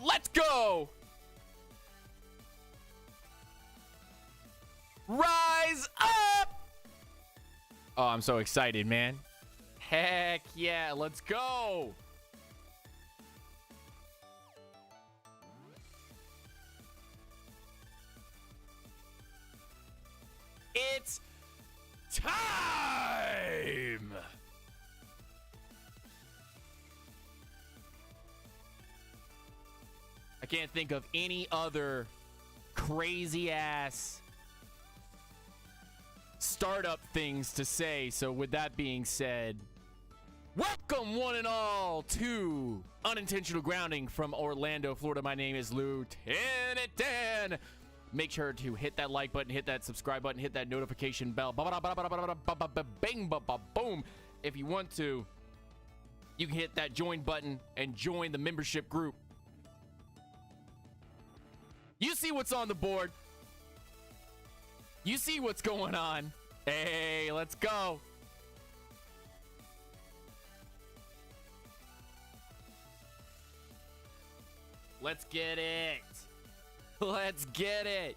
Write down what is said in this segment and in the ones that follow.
Let's go. Rise up. Oh, I'm so excited, man. Heck yeah, let's go. It's time. I can't think of any other crazy ass startup things to say. So with that being said, welcome one and all to Unintentional Grounding from Orlando, Florida. My name is Lieutenant Dan. Make sure to hit that like button, hit that subscribe button, hit that notification bell. Bang, boom. If you want to, you can hit that join button and join the membership group. You see what's on the board. You see what's going on. Hey, let's go. Let's get it. Let's get it.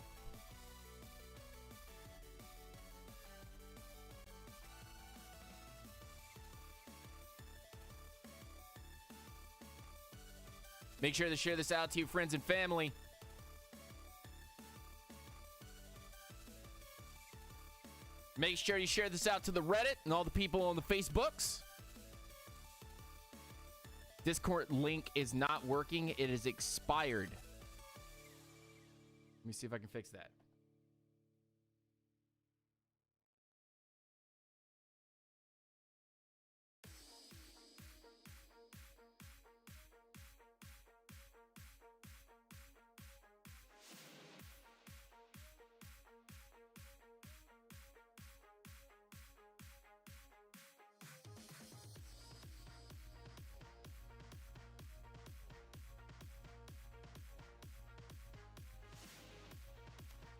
Make sure to share this out to your friends and family. Make sure you share this out to the Reddit and all the people on the Facebooks. Discord link is not working. It is expired. Let me see if I can fix that.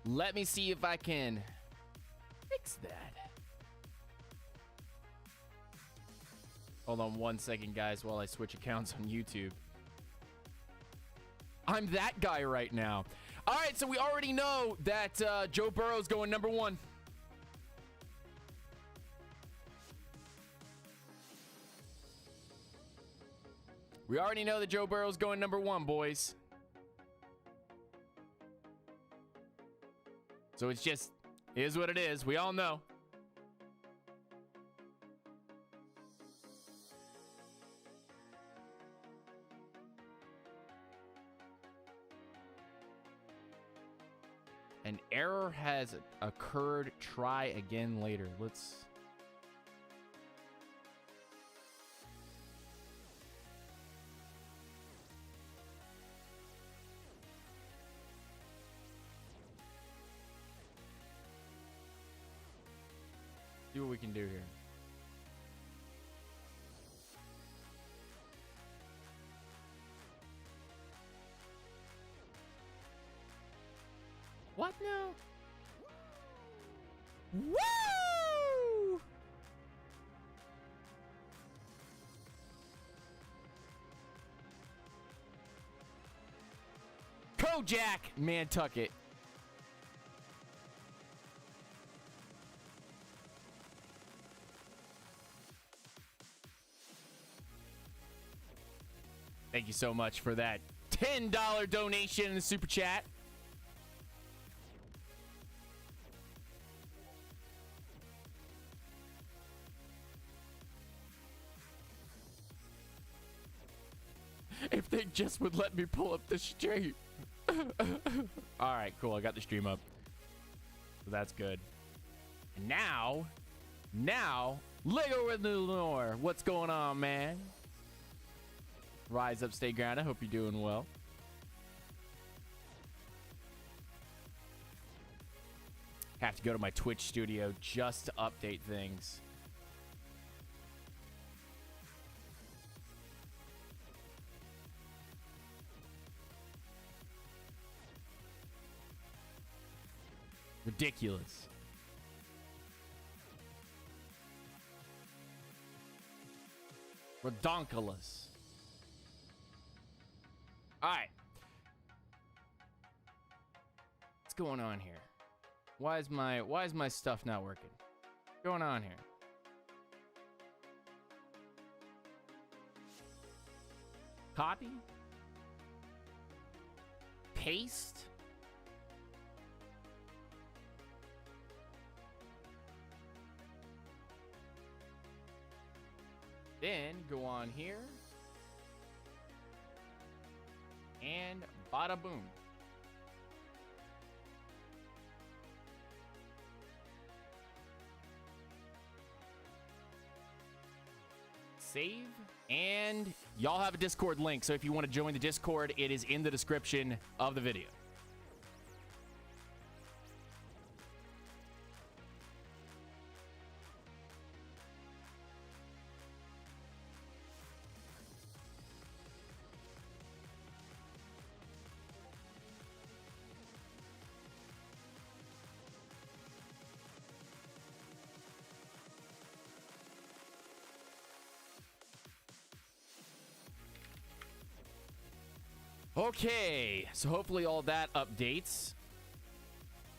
Let me see if I can fix that. Hold on one second, guys, while I switch accounts on YouTube. I'm that guy right now. All right, so we already know that Joe Burrow's going number one. We already know that Joe Burrow's going number one, boys. So it's just, it is what it is. We all know. An error has occurred. Try again later. Let's... see what we can do here. What now? Woo! Kojak Nantucket. Thank you so much for that $10 donation in the super chat. If they just would let me pull up the stream. All right, cool. I got the stream up. So that's good. And now, Lego with Lenore. What's going on, man? Rise up, stay grounded. I hope you're doing well. Have to go to my Twitch studio just to update things. Ridiculous. Redonkulous. All right. going on here? Why is my stuff not working? What's going on here? Copy? Paste? Then go on here. And bada boom. Save. And y'all have a Discord link. So if you want to join the Discord, it is in the description of the video. Okay, so hopefully all that updates.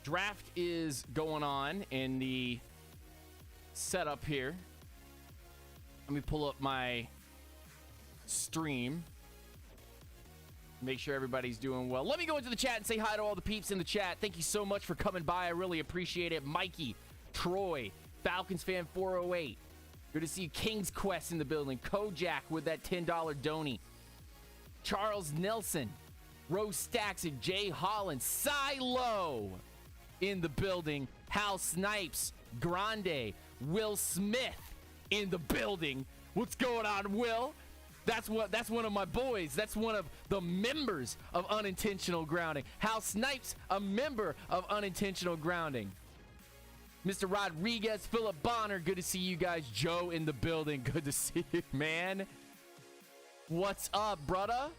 Draft is going on in the setup here. Let me pull up my stream. Make sure everybody's doing well. Let me go into the chat and say hi to all the peeps in the chat. Thank you so much for coming by. I really appreciate it. Mikey, Troy, Falcons fan 408. Good to see you. King's Quest in the building. Kojak with that $10 doney. Charles Nelson, Rose Stacks, and Jay Holland. Silo in the building. Hal Snipes, Grande, Will Smith in the building. What's going on, Will? That's one of my boys. That's one of the members of Unintentional Grounding. Hal Snipes, a member of Unintentional Grounding. Mr. Rodriguez, Philip Bonner, good to see you guys. Joe in the building, good to see you, man. What's up, brother?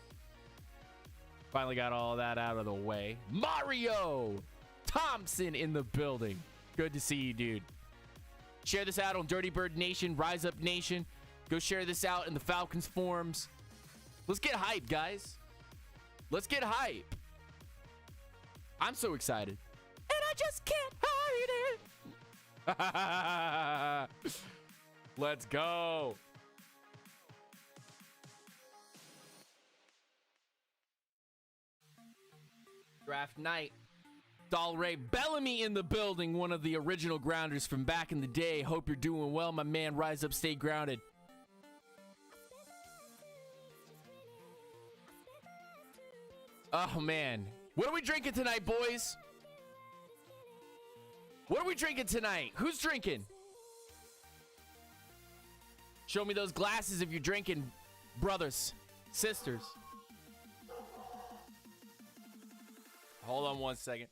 Finally got all that out of the way. Mario Thompson in the building. Good to see you, dude. Share this out on Dirty Bird Nation, Rise Up Nation. Go share this out in the Falcons forums. Let's get hype, guys. Let's get hype. I'm so excited. And I just can't hide it. Let's go. Draft night. Dalray Bellamy in the building. One of the original grounders from back in the day. Hope you're doing well, my man. Rise up, stay grounded. Oh, man. What are we drinking tonight, boys? What are we drinking tonight? Who's drinking? Show me those glasses if you're drinking, brothers, sisters. Hold on one second.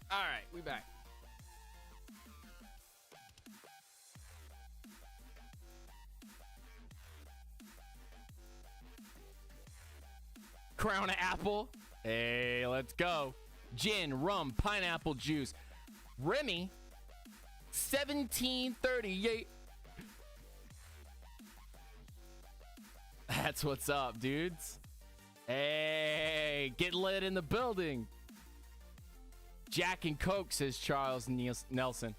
All right, we back. Crown apple. Hey, let's go. Gin, rum, pineapple juice. Remy, 1738. That's what's up, dudes. Hey, get lit in the building. Jack and Coke, says Charles Nelson.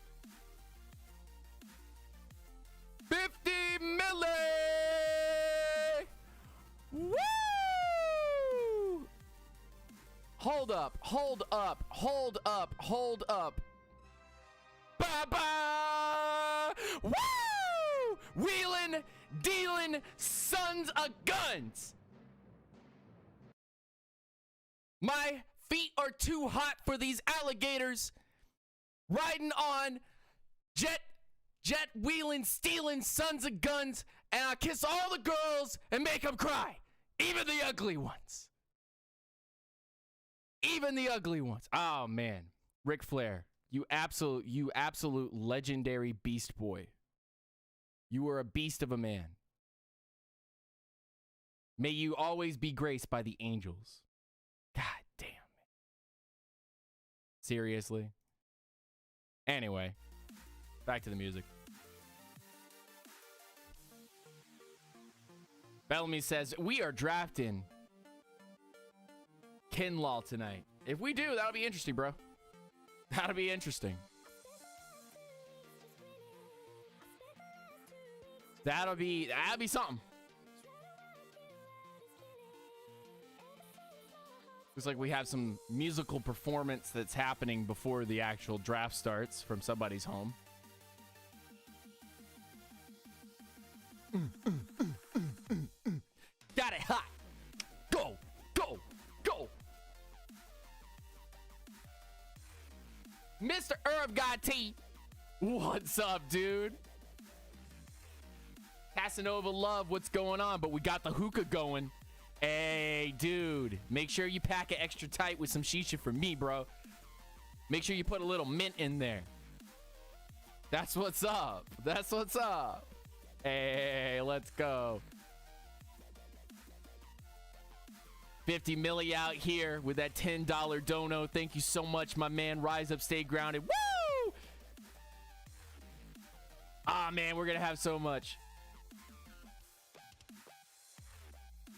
50 milli! Woo! Hold up, hold up, hold up, hold up. Bye-bye! Woo! Wheeling, dealing, sons of guns. My feet are too hot for these alligators riding on jet jet wheeling, stealing sons of guns, and I kiss all the girls and make them cry, even the ugly ones. Even the ugly ones. Oh man, Ric Flair, you absolute legendary beast boy. You were a beast of a man. May you always be graced by the angels. God damn it. Seriously? Anyway, back to the music. Bellamy says, we are drafting Kinlaw tonight. If we do, that'll be interesting, bro. That'll be interesting. That'll be something. Looks like we have some musical performance that's happening before the actual draft starts from somebody's home. Got it hot. Go, go, go. Mr. Irv Gotti. What's up, dude? Casanova Love, what's going on? But we got the hookah going. Hey, dude, make sure you pack it extra tight with some shisha for me, bro. Make sure you put a little mint in there. That's what's up. That's what's up. Hey, let's go. 50 milli out here with that $10 dono. Thank you so much, my man. Rise up, stay grounded. Woo! Ah, man, we're going to have so much.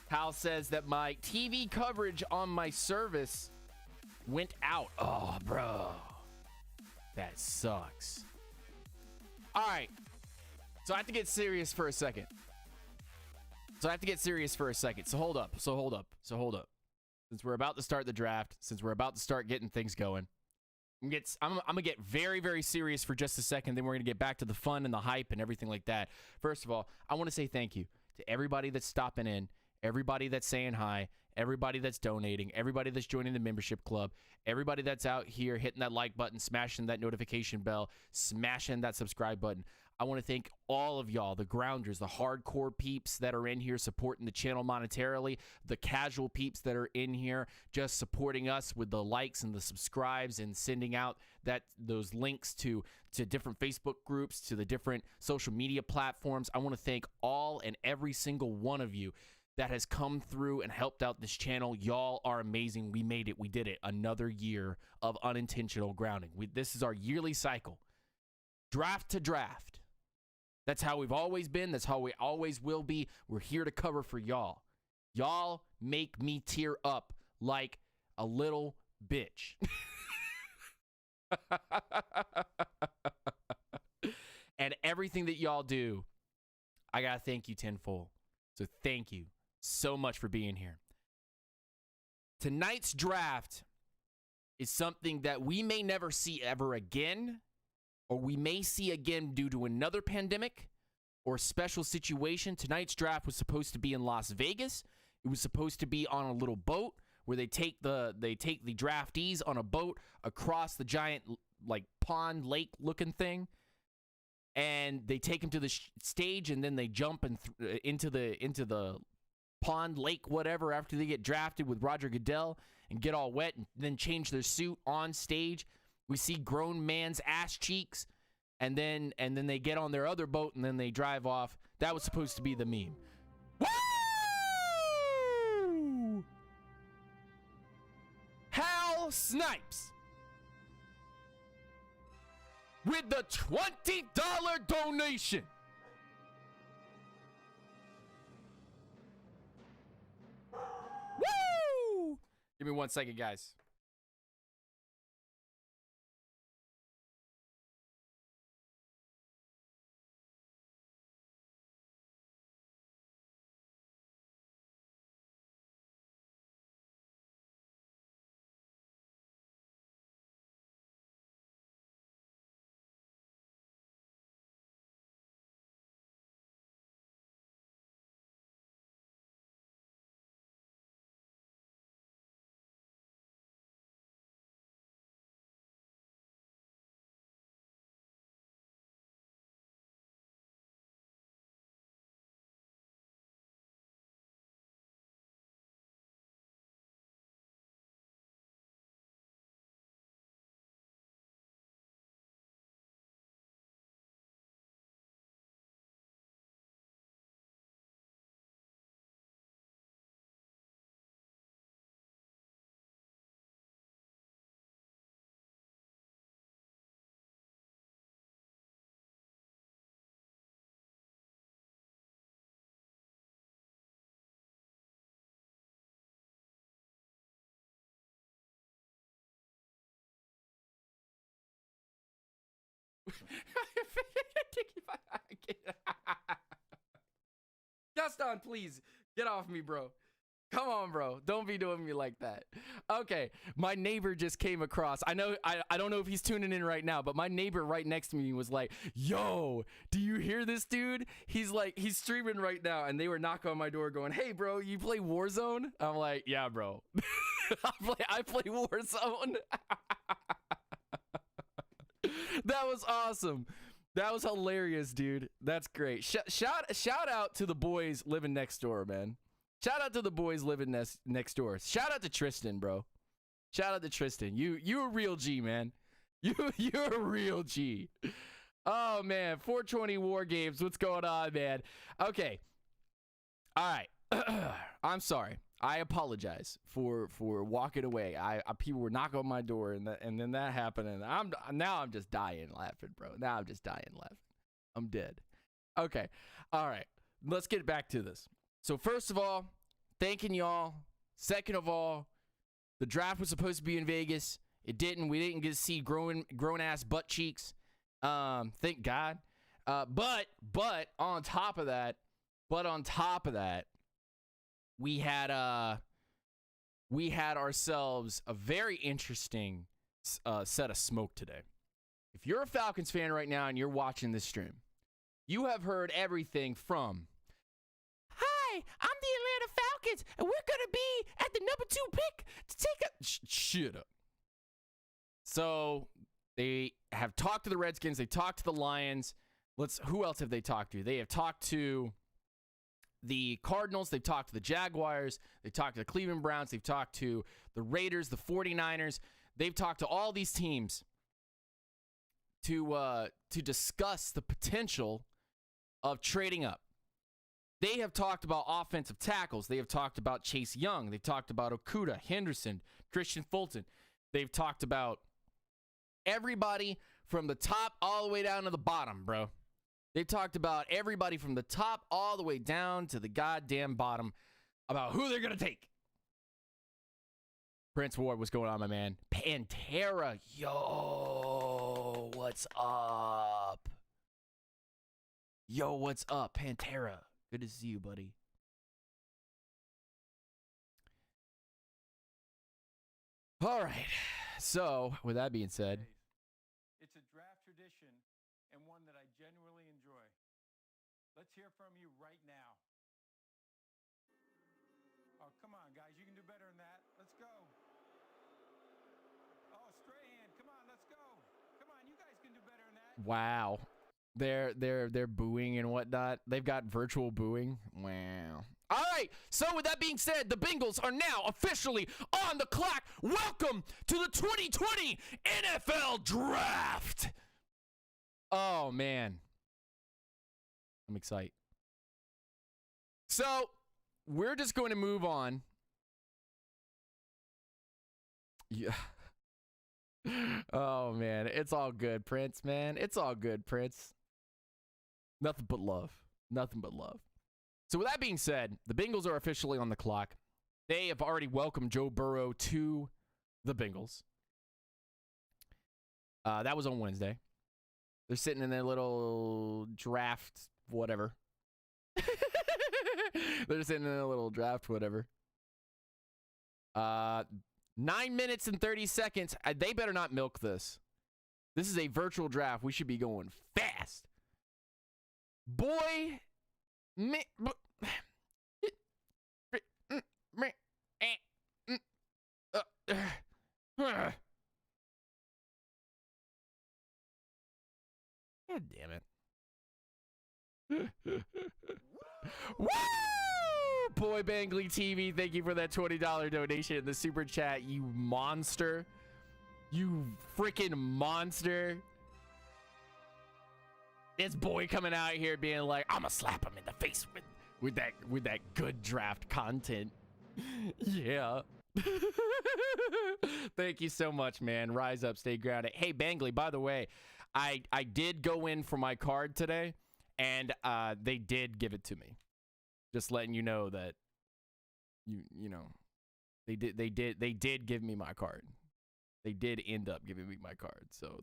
Hal says that my TV coverage on my service went out. Oh, bro. That sucks. All right. So I have to get serious for a second. So hold up. Since we're about to start the draft, since we're about to start getting things going, I'm going to get very, very serious for just a second. Then we're going to get back to the fun and the hype and everything like that. First of all, I want to say thank you to everybody that's stopping in. Everybody that's saying hi, everybody that's donating, everybody that's joining the membership club, everybody that's out here hitting that like button, smashing that notification bell, smashing that subscribe button. I want to thank all of y'all, the grounders, the hardcore peeps that are in here supporting the channel monetarily, the casual peeps that are in here just supporting us with the likes and the subscribes and sending out those links to different Facebook groups, to the different social media platforms. I want to thank all and every single one of you that has come through and helped out this channel. Y'all are amazing. We made it. We did it. Another year of unintentional grounding. This is our yearly cycle. Draft to draft. That's how we've always been. That's how we always will be. We're here to cover for y'all. Y'all make me tear up like a little bitch. And everything that y'all do, I got to thank you tenfold. So thank you so much for being here. Tonight's draft is something that we may never see ever again, or we may see again due to another pandemic or special situation. Tonight's draft was supposed to be in Las Vegas. It was supposed to be on a little boat where they take the draftees on a boat across the giant like pond lake looking thing, and they take them to the stage, and then they jump into the pond, lake, whatever, after they get drafted with Roger Goodell and get all wet and then change their suit on stage. We see grown man's ass cheeks, and then they get on their other boat and then they drive off. That was supposed to be the meme. Woo! Hal Snipes with the $20 donation. Woo! Give me 1 second, guys. Gaston, please get off me, bro. Come on, bro. Don't be doing me like that. Okay, my neighbor just came across. I don't know if he's tuning in right now, but my neighbor right next to me was like, yo, do you hear this dude? He's streaming right now, and they were knocking on my door going, hey, bro, you play Warzone? I'm like, yeah, bro. I play Warzone. That was awesome. That was hilarious, dude. That's great. Shout out to the boys living next door, man. Shout out to the boys living next door. Shout out to Tristan, bro. Shout out to Tristan. You a real G, man. You're a real G. Oh man, 420 War Games. What's going on, man? Okay. All right. I'm sorry. I apologize for walking away. People were knocking on my door, and then that happened, and I'm just dying laughing, bro. Now I'm just dying laughing. I'm dead. Okay. All right. Let's get back to this. So first of all, thanking y'all. Second of all, the draft was supposed to be in Vegas. It didn't. We didn't get to see grown ass butt cheeks. Thank God. But on top of that, we had ourselves a very interesting set of smoke today. If you're a Falcons fan right now and you're watching this stream, you have heard everything from, hi, I'm the Atlanta Falcons, and we're going to be at the number 2 pick to take a... Shut up. So they have talked to the Redskins. They talked to the Lions. Who else have they talked to? They have talked to the Cardinals. They've talked to the Jaguars. They've talked to the Cleveland Browns. They've talked to the Raiders, the 49ers. They've talked to all these teams to discuss the potential of trading up. They have talked about offensive tackles. They have talked about Chase Young. They've talked about Okudah, Henderson, Christian Fulton. They've talked about everybody from the top all the way down to the bottom, bro. They've talked about everybody from the top all the way down to the goddamn bottom about who they're going to take. Prince Ward, what's going on, my man? Pantera, yo, what's up? Yo, what's up, Pantera? Good to see you, buddy. All right. So, with that being said, it's a draft tradition and one that I genuinely enjoy. Let's hear from you right now. Oh, come on, guys. You can do better than that. Let's go. Oh, Strahan, come on, let's go. Come on, you guys can do better than that. wow. They're booing and whatnot. They've got virtual booing. Wow. All right. So with that being said, the Bengals are now officially on the clock. Welcome to the 2020 NFL Draft. Oh man, I'm excited. So we're just going to move on. Yeah. Oh man, it's all good, Prince, man. It's all good, Prince. Nothing but love. Nothing but love. So with that being said, the Bengals are officially on the clock. They have already welcomed Joe Burrow to the Bengals. That was on Wednesday. They're sitting in their little draft, whatever. They're sitting in a little draft, whatever. 9 minutes and 30 seconds. They better not milk this. This is a virtual draft. We should be going fast. Boy. God damn it. Woo! Boy Bangley TV, thank you for that $20 donation in the super chat, you monster. You freaking monster. This boy coming out here being like, I'ma slap him in the face with that good draft content. Yeah. Thank you so much, man. Rise up, stay grounded. Hey, Bangley, by the way, I did go in for my card today, and they did give it to me. Just letting you know that you know they did give me my card. They did end up giving me my card. So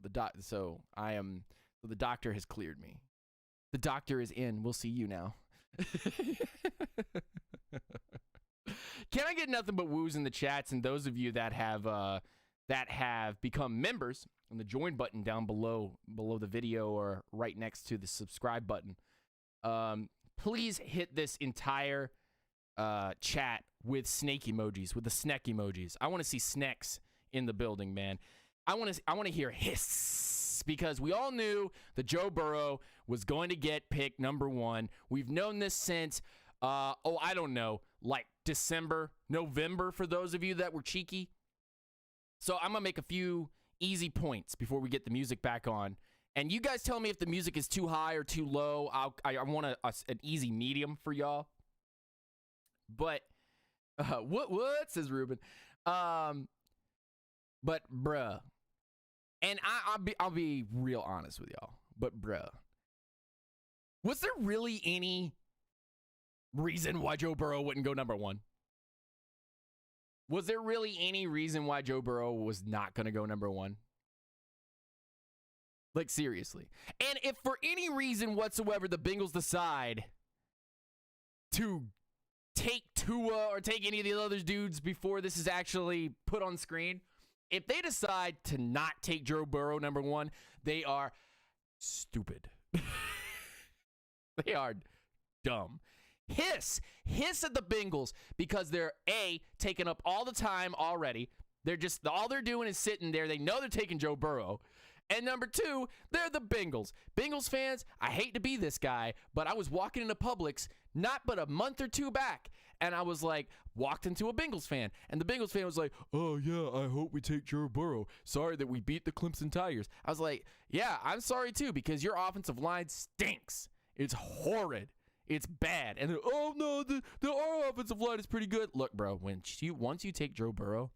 So the doctor has cleared me. The doctor is in. We'll see you now. Can I get nothing but woos in the chats? And those of you that have become members, on the join button down below the video or right next to the subscribe button, please hit this entire chat with snake emojis, with the snack emojis. I want to see snacks in the building, man. I want to hear hiss, because we all knew that Joe Burrow was going to get picked number 1. We've known this since I don't know, like December, November, for those of you that were cheeky. So I'm gonna make a few easy points before we get the music back on, and you guys tell me if the music is too high or too low. I want an easy medium for y'all. But what says Ruben? But bruh, and I'll be real honest with y'all. But bruh, was there really any reason why Joe Burrow wouldn't go number 1? Was there really any reason why Joe Burrow was not going to go number 1? Like, seriously. And if for any reason whatsoever the Bengals decide to take Tua or take any of the other dudes before this is actually put on screen, if they decide to not take Joe Burrow number 1, they are stupid. They are dumb. Hiss at the Bengals, because they're taking up all the time already. They're just, all they're doing is sitting there. They know they're taking Joe Burrow. And number 2, they're the Bengals. Bengals fans, I hate to be this guy, but I was walking into Publix not but a month or 2 back, and I was like, walked into a Bengals fan, and the Bengals fan was like, oh yeah, I hope we take Joe Burrow. Sorry that we beat the Clemson Tigers. I was like, yeah, I'm sorry too, because your offensive line stinks. It's horrid. It's bad. And oh no, our offensive line is pretty good. Look, bro, once you take Joe Burrow,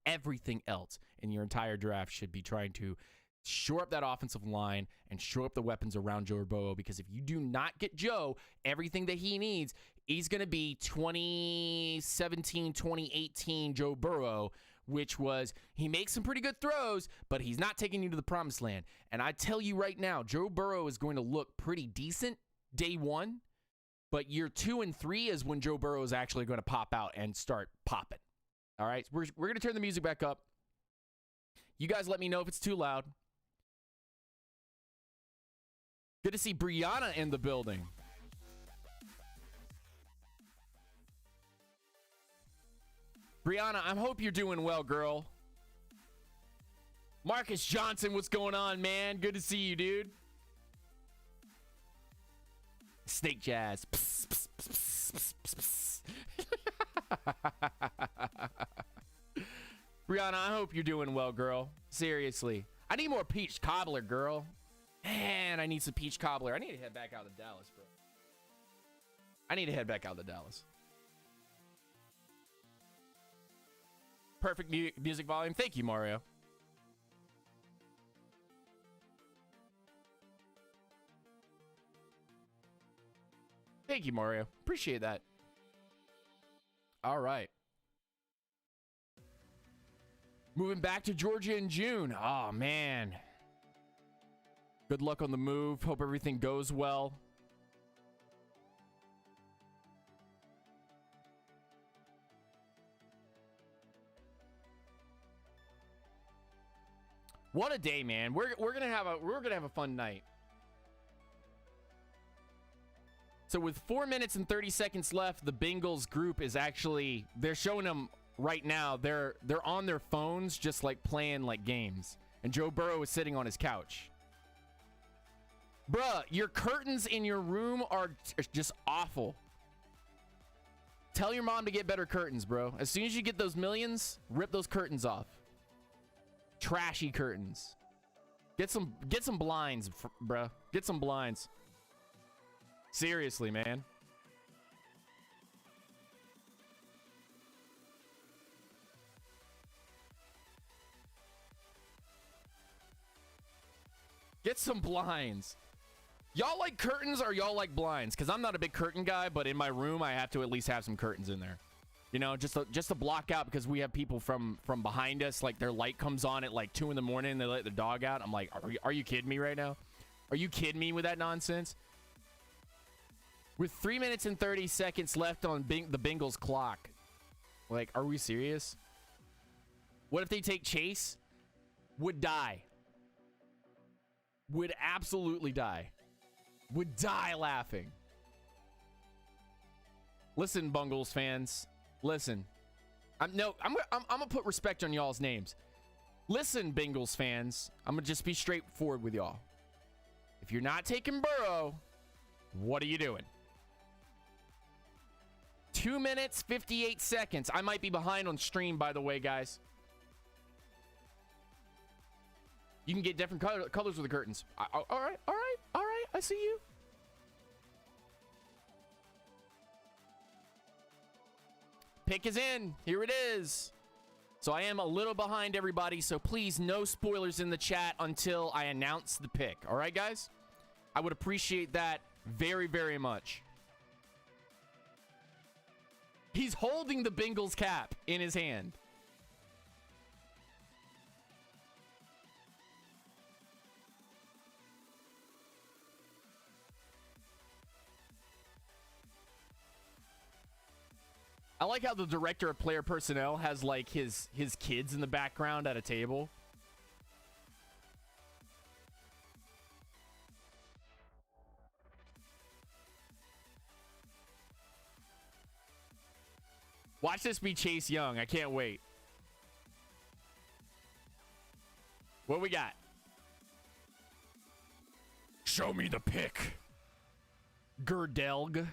everything else in your entire draft should be trying to shore up that offensive line and shore up the weapons around Joe Burrow, because if you do not get Joe everything that he needs, he's going to be 2017, 2018 Joe Burrow, which was, he makes some pretty good throws, but he's not taking you to the promised land. And I tell you right now, Joe Burrow is going to look pretty decent day 1, but year 2 and 3 is when Joe Burrow is actually going to pop out and start popping. All right, we're going to turn the music back up. You guys let me know if it's too loud. Good to see Brianna in the building. Brianna, I hope you're doing well, girl. Marcus Johnson, what's going on, man? Good to see you, dude. Snake Jazz. Psst, psst, psst, psst, psst, psst. Brianna, I hope you're doing well, girl. Seriously. I need more peach cobbler, girl. Man, I need some peach cobbler. I need to head back out to Dallas, bro. Perfect music volume. Thank you, Mario. Thank you, Mario. Appreciate that. All right. Moving back to Georgia in June. Oh, man. Good luck on the move. Hope everything goes well. What a day, man. We're gonna have a fun night. So with 4 minutes and 30 seconds left, the Bengals group is actually, they're showing them right now. They're on their phones, just like playing like games. And Joe Burrow is sitting on his couch. Bruh, your curtains in your room are just awful. Tell your mom to get better curtains, bro. As soon as you get those millions, rip those curtains off. Trashy curtains. Get some blinds, bruh. Get some blinds. Seriously, man. Get some blinds. Y'all like curtains or y'all like blinds? Because I'm not a big curtain guy, but in my room, I have to at least have some curtains in there. You know, just to block out, because we have people from behind us, like their light comes on at like 2 in the morning and they let the dog out. I'm like, are you kidding me right now? Are you kidding me with that nonsense? With 3 minutes and 30 seconds left on the Bengals clock. Like, are we serious? What if they take Chase? Would die. Would absolutely die. Would die laughing. Listen, Bengals fans. Listen. I'm gonna put respect on y'all's names. Listen, Bengals fans. I'm gonna just be straightforward with y'all. If you're not taking Burrow, what are you doing? 2 minutes, 58 seconds. I might be behind on stream, by the way, guys. You can get different colors with the curtains. All right. I see you. Pick is in. Here it is. So I am a little behind everybody, so please no spoilers in the chat until I announce the pick. All right, guys? I would appreciate that very, very much. He's holding the Bengals cap in his hand. I like how the director of player personnel has like his kids in the background at a table. Watch this be Chase Young. I can't wait. What we got? Show me the pick. Gerdelg.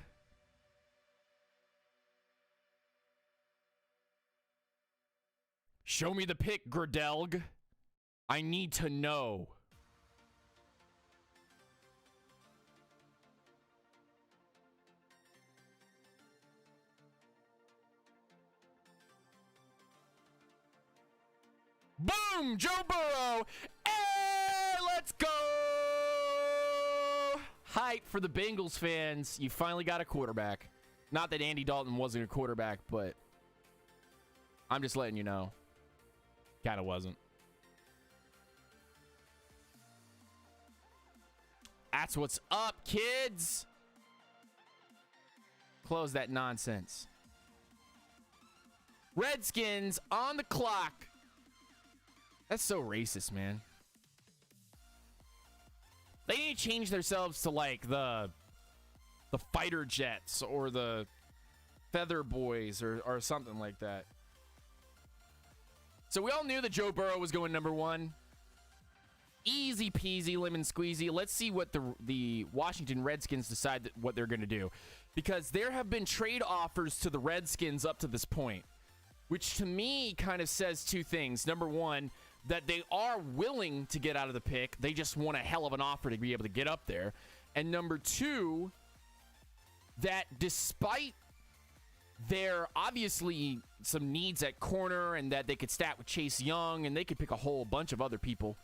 Show me the pick, Gerdelg. I need to know. Boom! Joe Burrow! Hey, let's go! Hype for the Bengals fans. You finally got a quarterback. Not that Andy Dalton wasn't a quarterback, but I'm just letting you know. Kind of wasn't. That's what's up, kids. Close that nonsense. Redskins on the clock. That's so racist, man. They need to change themselves to like the fighter jets or the feather boys or something like that. So we all knew that Joe Burrow was going number one. Easy peasy, lemon squeezy. Let's see what the Washington Redskins decide what they're going to do. Because there have been trade offers to the Redskins up to this point. Which to me kind of says two things. Number one, that they are willing to get out of the pick. They just want a hell of an offer to be able to get up there. And number two, that despite there obviously some needs at corner and that they could stack with Chase Young and they could pick a whole bunch of other people.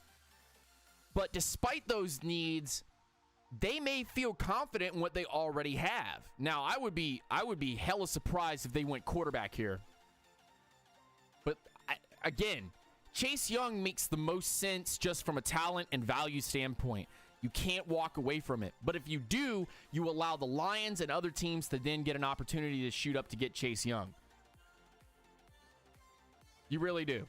But despite those needs, they may feel confident in what they already have. Now, I would be hella surprised if they went quarterback here. But again, Chase Young makes the most sense just from a talent and value standpoint. You can't walk away from it. But if you do, you allow the Lions and other teams to then get an opportunity to shoot up to get Chase Young. You really do.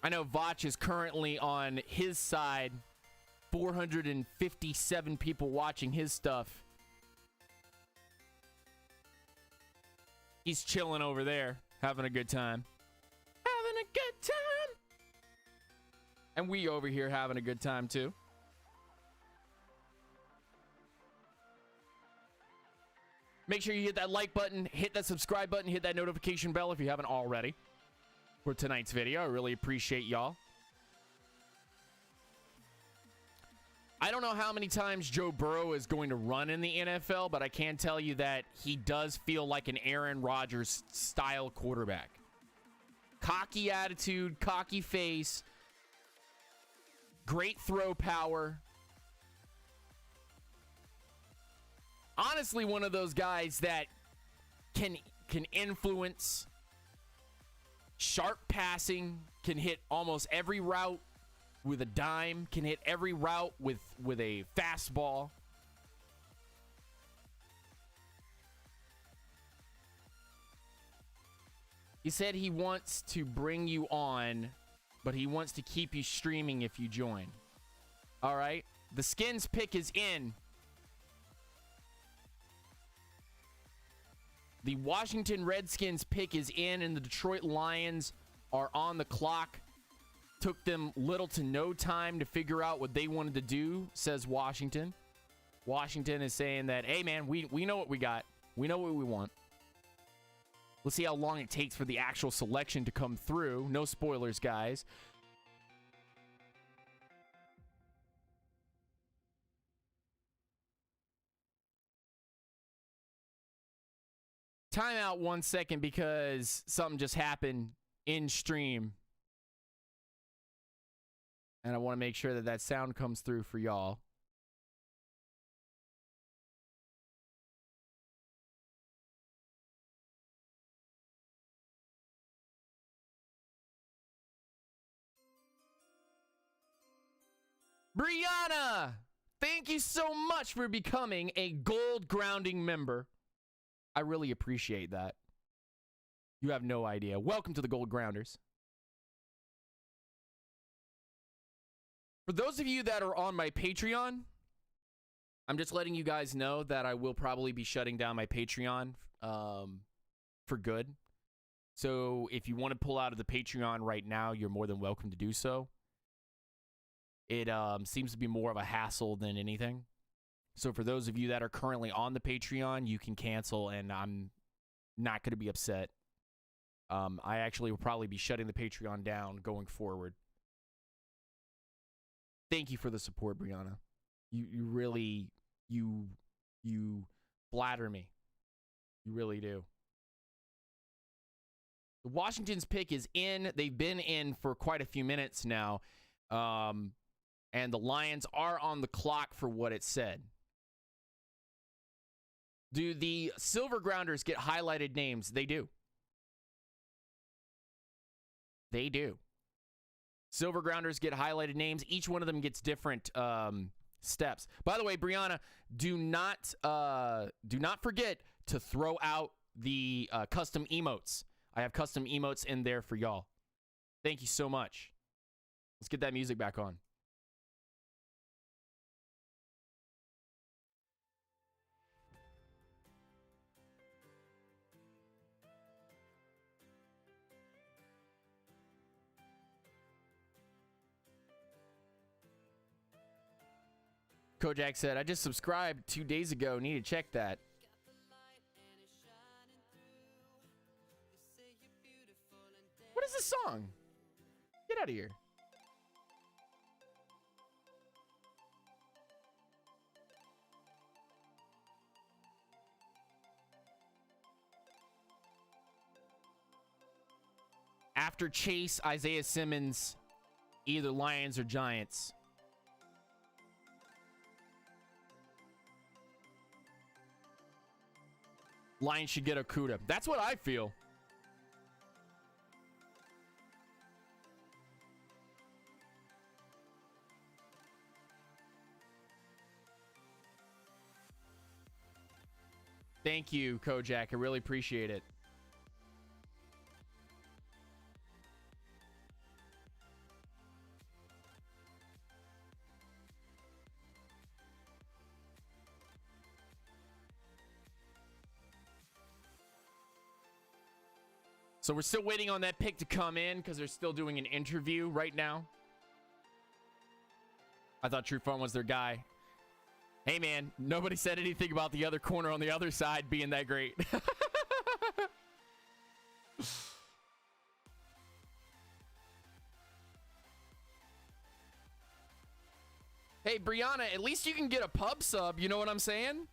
I know Vach is currently on his side. 457 people watching his stuff. He's chilling over there, having a good time. Having a good time. And we over here having a good time too. Make sure you hit that like button, hit that subscribe button, hit that notification bell if you haven't already for tonight's video. I really appreciate y'all. I don't know how many times Joe Burrow is going to run in the NFL, but I can tell you that he does feel like an Aaron Rodgers style quarterback. Cocky attitude, cocky face, great throw power. Honestly, one of those guys that can influence Sharp passing, can hit almost every route with a dime, can hit every route with a fastball. He said he wants to bring you on, but he wants to keep you streaming if you join. All right. The Skins pick is in. The Washington Redskins pick is in, and the Detroit Lions are on the clock. Took them little to no time to figure out what they wanted to do, says Washington. Washington is saying that, hey, man, we know what we got. We know what we want. Let's see how long it takes for the actual selection to come through. No spoilers, guys. Time out 1 second because something just happened in stream. And I want to make sure that that sound comes through for y'all. Brianna, thank you so much for becoming a gold grounding member. I really appreciate that. You have no idea. Welcome to the Gold Grounders. For those of you that are on my Patreon, I'm just letting you guys know that I will probably be shutting down my Patreon for good. So if you want to pull out of the Patreon right now, you're more than welcome to do so. It seems to be more of a hassle than anything. So for those of you that are currently on the Patreon, you can cancel, and I'm not going to be upset. I actually will probably be shutting the Patreon down going forward. Thank you for the support, Brianna. You really, you flatter me. You really do. The Washington's pick is in. They've been in for quite a few minutes now. And the Lions are on the clock for what it said. Do the Silver Grounders get highlighted names? They do. They do. Silver Grounders get highlighted names. Each one of them gets different steps. By the way, Brianna, do not forget to throw out the custom emotes. I have custom emotes in there for y'all. Thank you so much. Let's get that music back on. Kojak said, I just subscribed 2 days ago. Need to check that. What is this song? Get out of here. After Chase, Isaiah Simmons, either Lions or Giants. Lions should get Okuda. That's what I feel. Thank you, Kojak. I really appreciate it. So we're still waiting on that pick to come in because they're still doing an interview right now. I thought True Fun was their guy. Hey, man, nobody said anything about the other corner on the other side being that great. Hey, Brianna, at least you can get a pub sub. You know what I'm saying?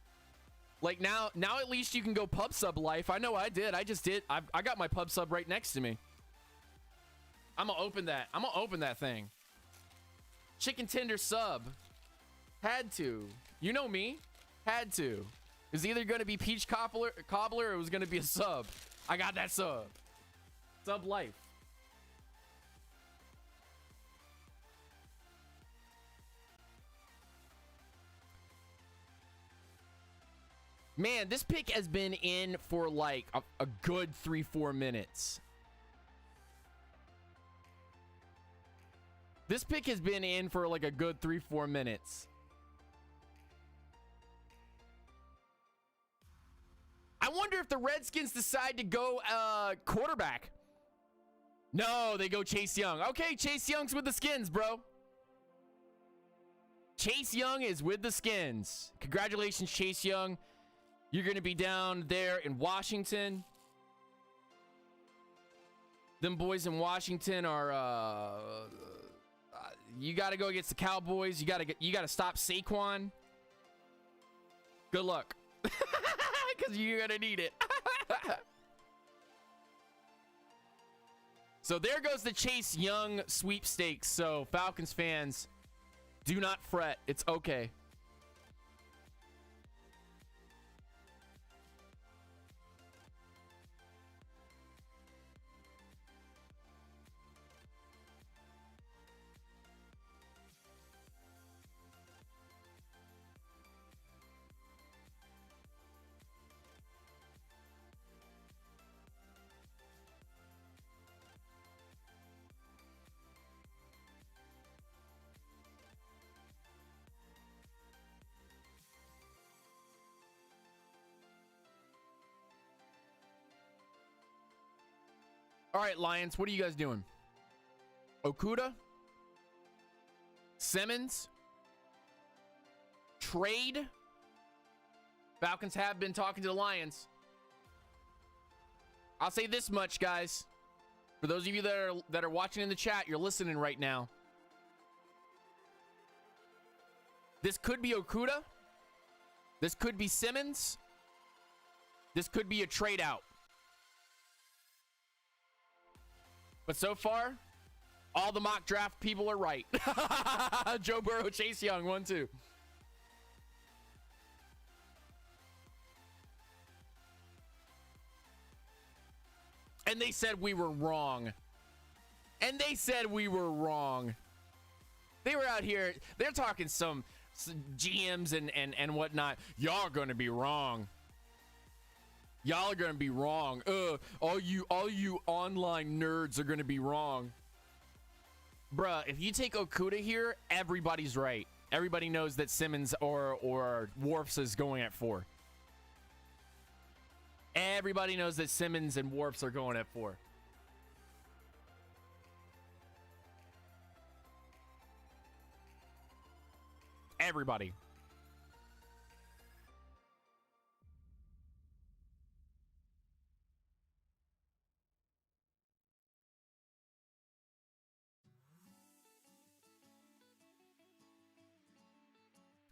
Like now at least you can go pub sub life. I know I did. I just did. I got my pub sub right next to me. I'm gonna open that. I'm gonna open that thing. Chicken tender sub. Had to. You know me. Had to. It was either gonna be peach cobbler or it was gonna be a sub. I got that sub. Sub life. Man, this pick has been in for like a good 3-4 minutes. This pick has been in for like a good 3-4 minutes. I wonder if the Redskins decide to go quarterback. No, they go Chase Young. Okay, Chase Young's with the Skins, bro. Chase Young is with the Skins. Congratulations, Chase Young. You're going to be down there in Washington. Them boys in Washington are you got to go against the Cowboys. You got to stop Saquon. Good luck. Cuz you're going to need it. So there goes the Chase Young sweepstakes. So Falcons fans, do not fret. It's okay. All right, Lions, what are you guys doing? Okuda? Simmons? Trade? Falcons have been talking to the Lions. I'll say this much, guys. For those of you that are watching in the chat, you're listening right now. This could be Okuda. This could be Simmons. This could be a trade out. But so far, all the mock draft people are right. Joe Burrow, Chase Young, 1-2. And they said we were wrong. And they said we were wrong. They were out here, they're talking some GMs and whatnot. Y'all are going to be wrong. Y'all are gonna be wrong. All you online nerds are gonna be wrong. Bruh, if you take Okuda here, everybody's right. Everybody knows that Simmons or Warfs is going at 4. Everybody knows that Simmons and Warfs are going at 4. Everybody.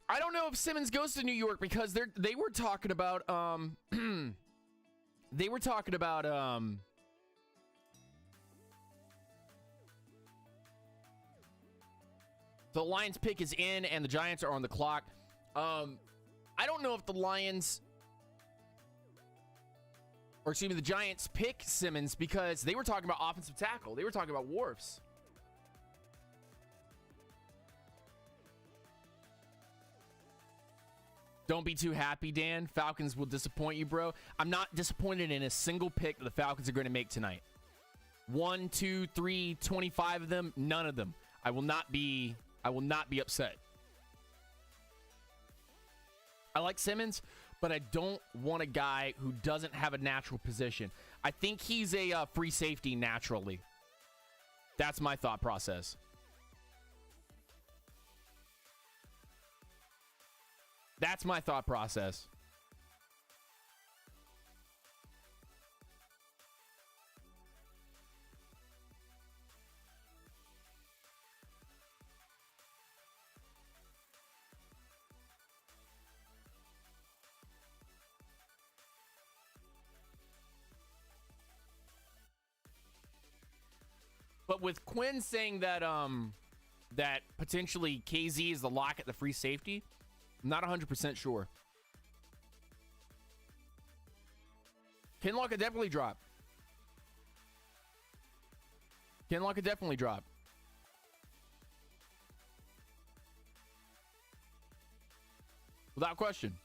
I don't know if Simmons goes to New York because they were talking about the Lions pick is in and the Giants are on the clock. I don't know if the the Giants pick Simmons because they were talking about offensive tackle. They were talking about Warfs. Don't be too happy, Dan. Falcons will disappoint you, bro. I'm not disappointed in a single pick that the Falcons are going to make tonight. 1, 2, 3, 25 of them, none of them. I will not be upset. I like Simmons, but I don't want a guy who doesn't have a natural position. I think he's a free safety naturally. That's my thought process. That's my thought process. But with Quinn saying that that potentially KZ is the lock at the free safety, I'm not 100% sure. Kinlaw could definitely drop. Kinlaw could definitely drop. Without question.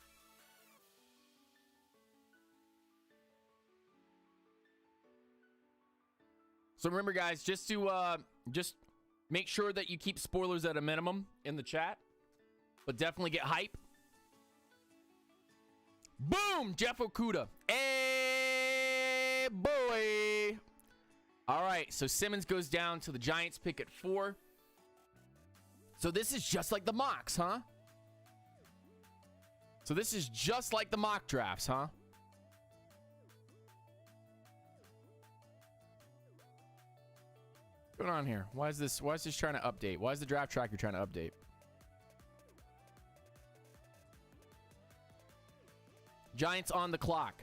So remember, guys, just make sure that you keep spoilers at a minimum in the chat, but definitely get hype. Boom! Jeff Okudah. Hey, boy. All right, so Simmons goes down to the Giants pick at 4. So this is just like the mocks, huh? So this is just like the mock drafts, huh? What's going on here? Why is this trying to update? Why is the draft tracker trying to update? Giants on the clock.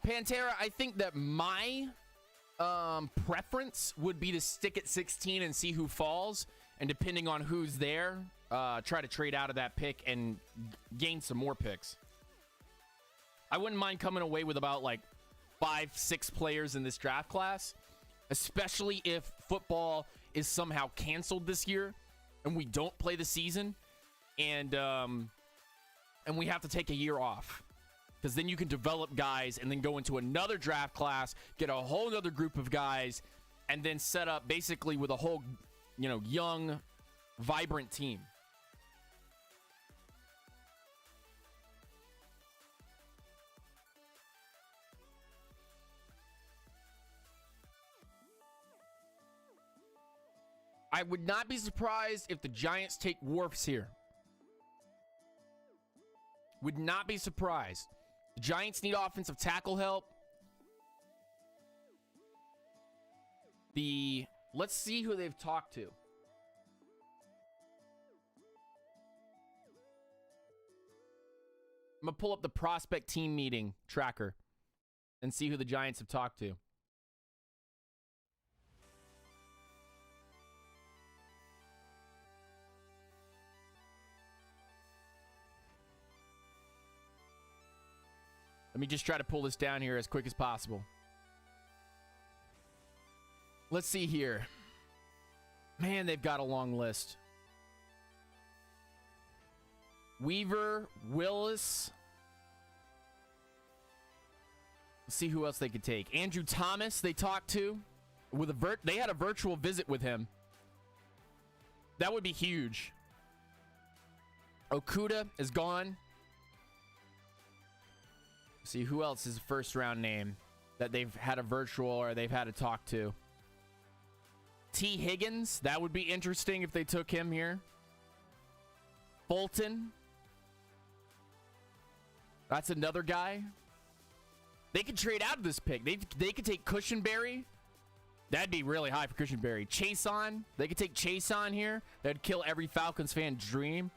Pantera, I think that my preference would be to stick at 16 and see who falls. And depending on who's there, try to trade out of that pick and gain some more picks. I wouldn't mind coming away with about like 5-6 players in this draft class, especially if football is somehow canceled this year and we don't play the season, and we have to take a year off, because then you can develop guys and then go into another draft class, get a whole other group of guys, and then set up basically with a whole, young, vibrant team. I would not be surprised if the Giants take Wirfs here. Would not be surprised. The Giants need offensive tackle help. Let's see who they've talked to. I'm going to pull up the prospect team meeting tracker and see who the Giants have talked to. Let me just try to pull this down here as quick as possible. Let's see here. Man, they've got a long list. Weaver, Willis. Let's see who else they could take. Andrew Thomas, they talked to. They had a virtual visit with him. That would be huge. Okudah is gone. See who else is a first round name that they've had a virtual or they've had to talk to. T. Higgins, that would be interesting if they took him here. Fulton, that's another guy. They could trade out of this pick. They could take Cushenberry. That'd be really high for Cushenberry. Chason, they could take Chason here. That'd kill every Falcons fan dream.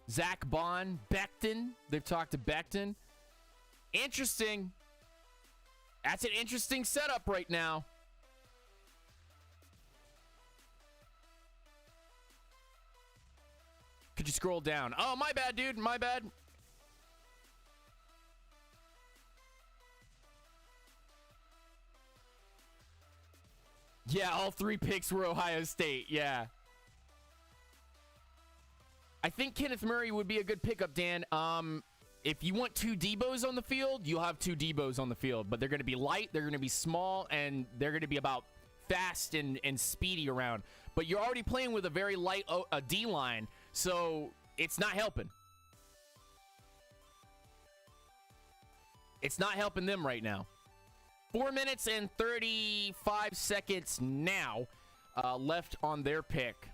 Zach Bond, Becton, they've talked to Becton. Interesting. That's an interesting setup right now. Could you scroll down? Oh, my bad, dude. My bad. Yeah, all 3 picks were Ohio State. Yeah. I think Kenneth Murray would be a good pickup, Dan. If you want 2 Debos on the field, you'll have 2 Debos on the field. But they're going to be light, they're going to be small, and they're going to be about fast and speedy around. But you're already playing with a very light D-line, so it's not helping. It's not helping them right now. 4 minutes and 35 seconds now left on their pick.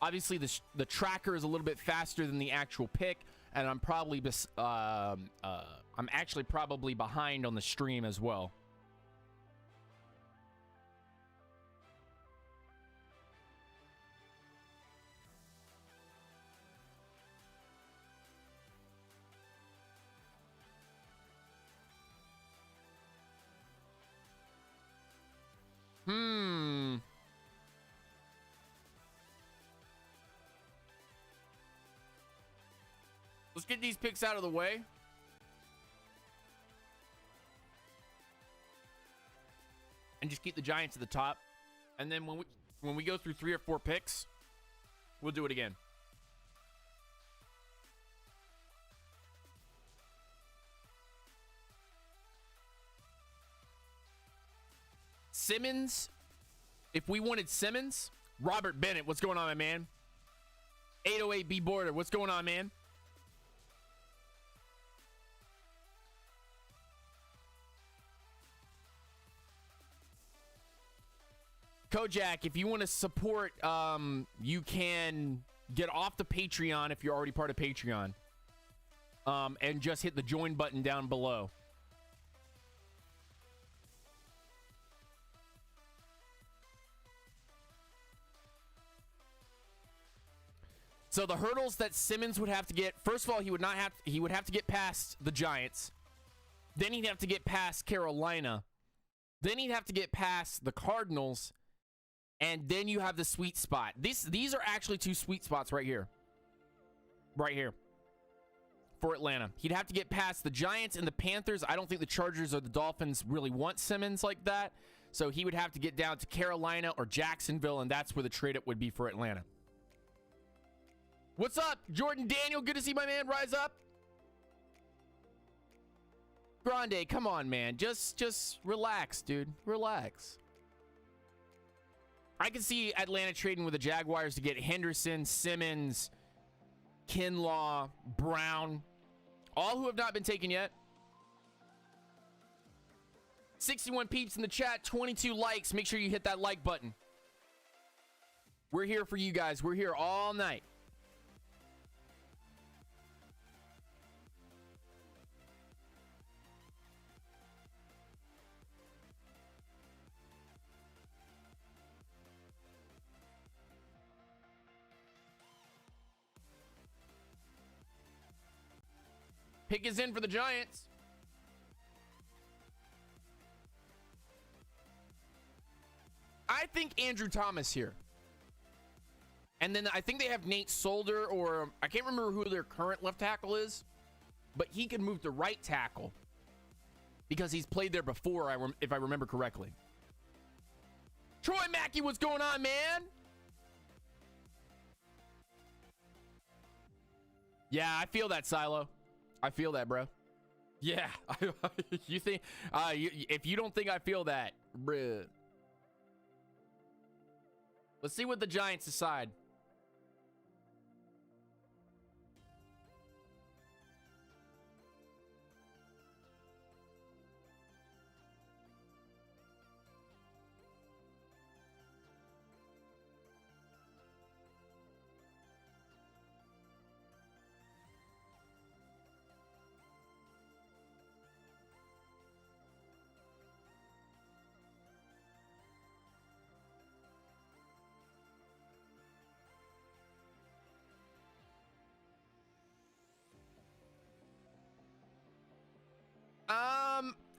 Obviously, the tracker is a little bit faster than the actual pick. And I'm probably I'm actually probably behind on the stream as well. Let's get these picks out of the way. And just keep the Giants at the top. And then when we go through 3 or 4 picks, we'll do it again. Simmons, if we wanted Simmons, Robert Bennett, what's going on, my man? 808B Border, what's going on, man? Kojak, if you want to support, you can get off the Patreon if you're already part of Patreon. And just hit the join button down below. So the hurdles that Simmons would have to get, first of all, he would have to get past the Giants. Then he'd have to get past Carolina. Then he'd have to get past the Cardinals. And then you have the sweet spot. These are actually two sweet spots right here. Right here. For Atlanta. He'd have to get past the Giants and the Panthers. I don't think the Chargers or the Dolphins really want Simmons like that. So he would have to get down to Carolina or Jacksonville, and that's where the trade-up would be for Atlanta. What's up, Jordan Daniel? Good to see my man rise up. Grande, come on, man. Just relax, dude. Relax. I can see Atlanta trading with the Jaguars to get Henderson, Simmons, Kinlaw, Brown, all who have not been taken yet. 61 peeps in the chat, 22 likes. Make sure you hit that like button. We're here for you guys. We're here all night. Pick is in for the Giants. I think Andrew Thomas here. And then I think they have Nate Solder, or I can't remember who their current left tackle is, but he can move to right tackle because he's played there before, if I remember correctly. Troy Mackey, what's going on, man? Yeah, I feel that, Silo. I feel that, bro. Yeah, you think if you don't think I feel that, bruh. Let's see what the Giants decide.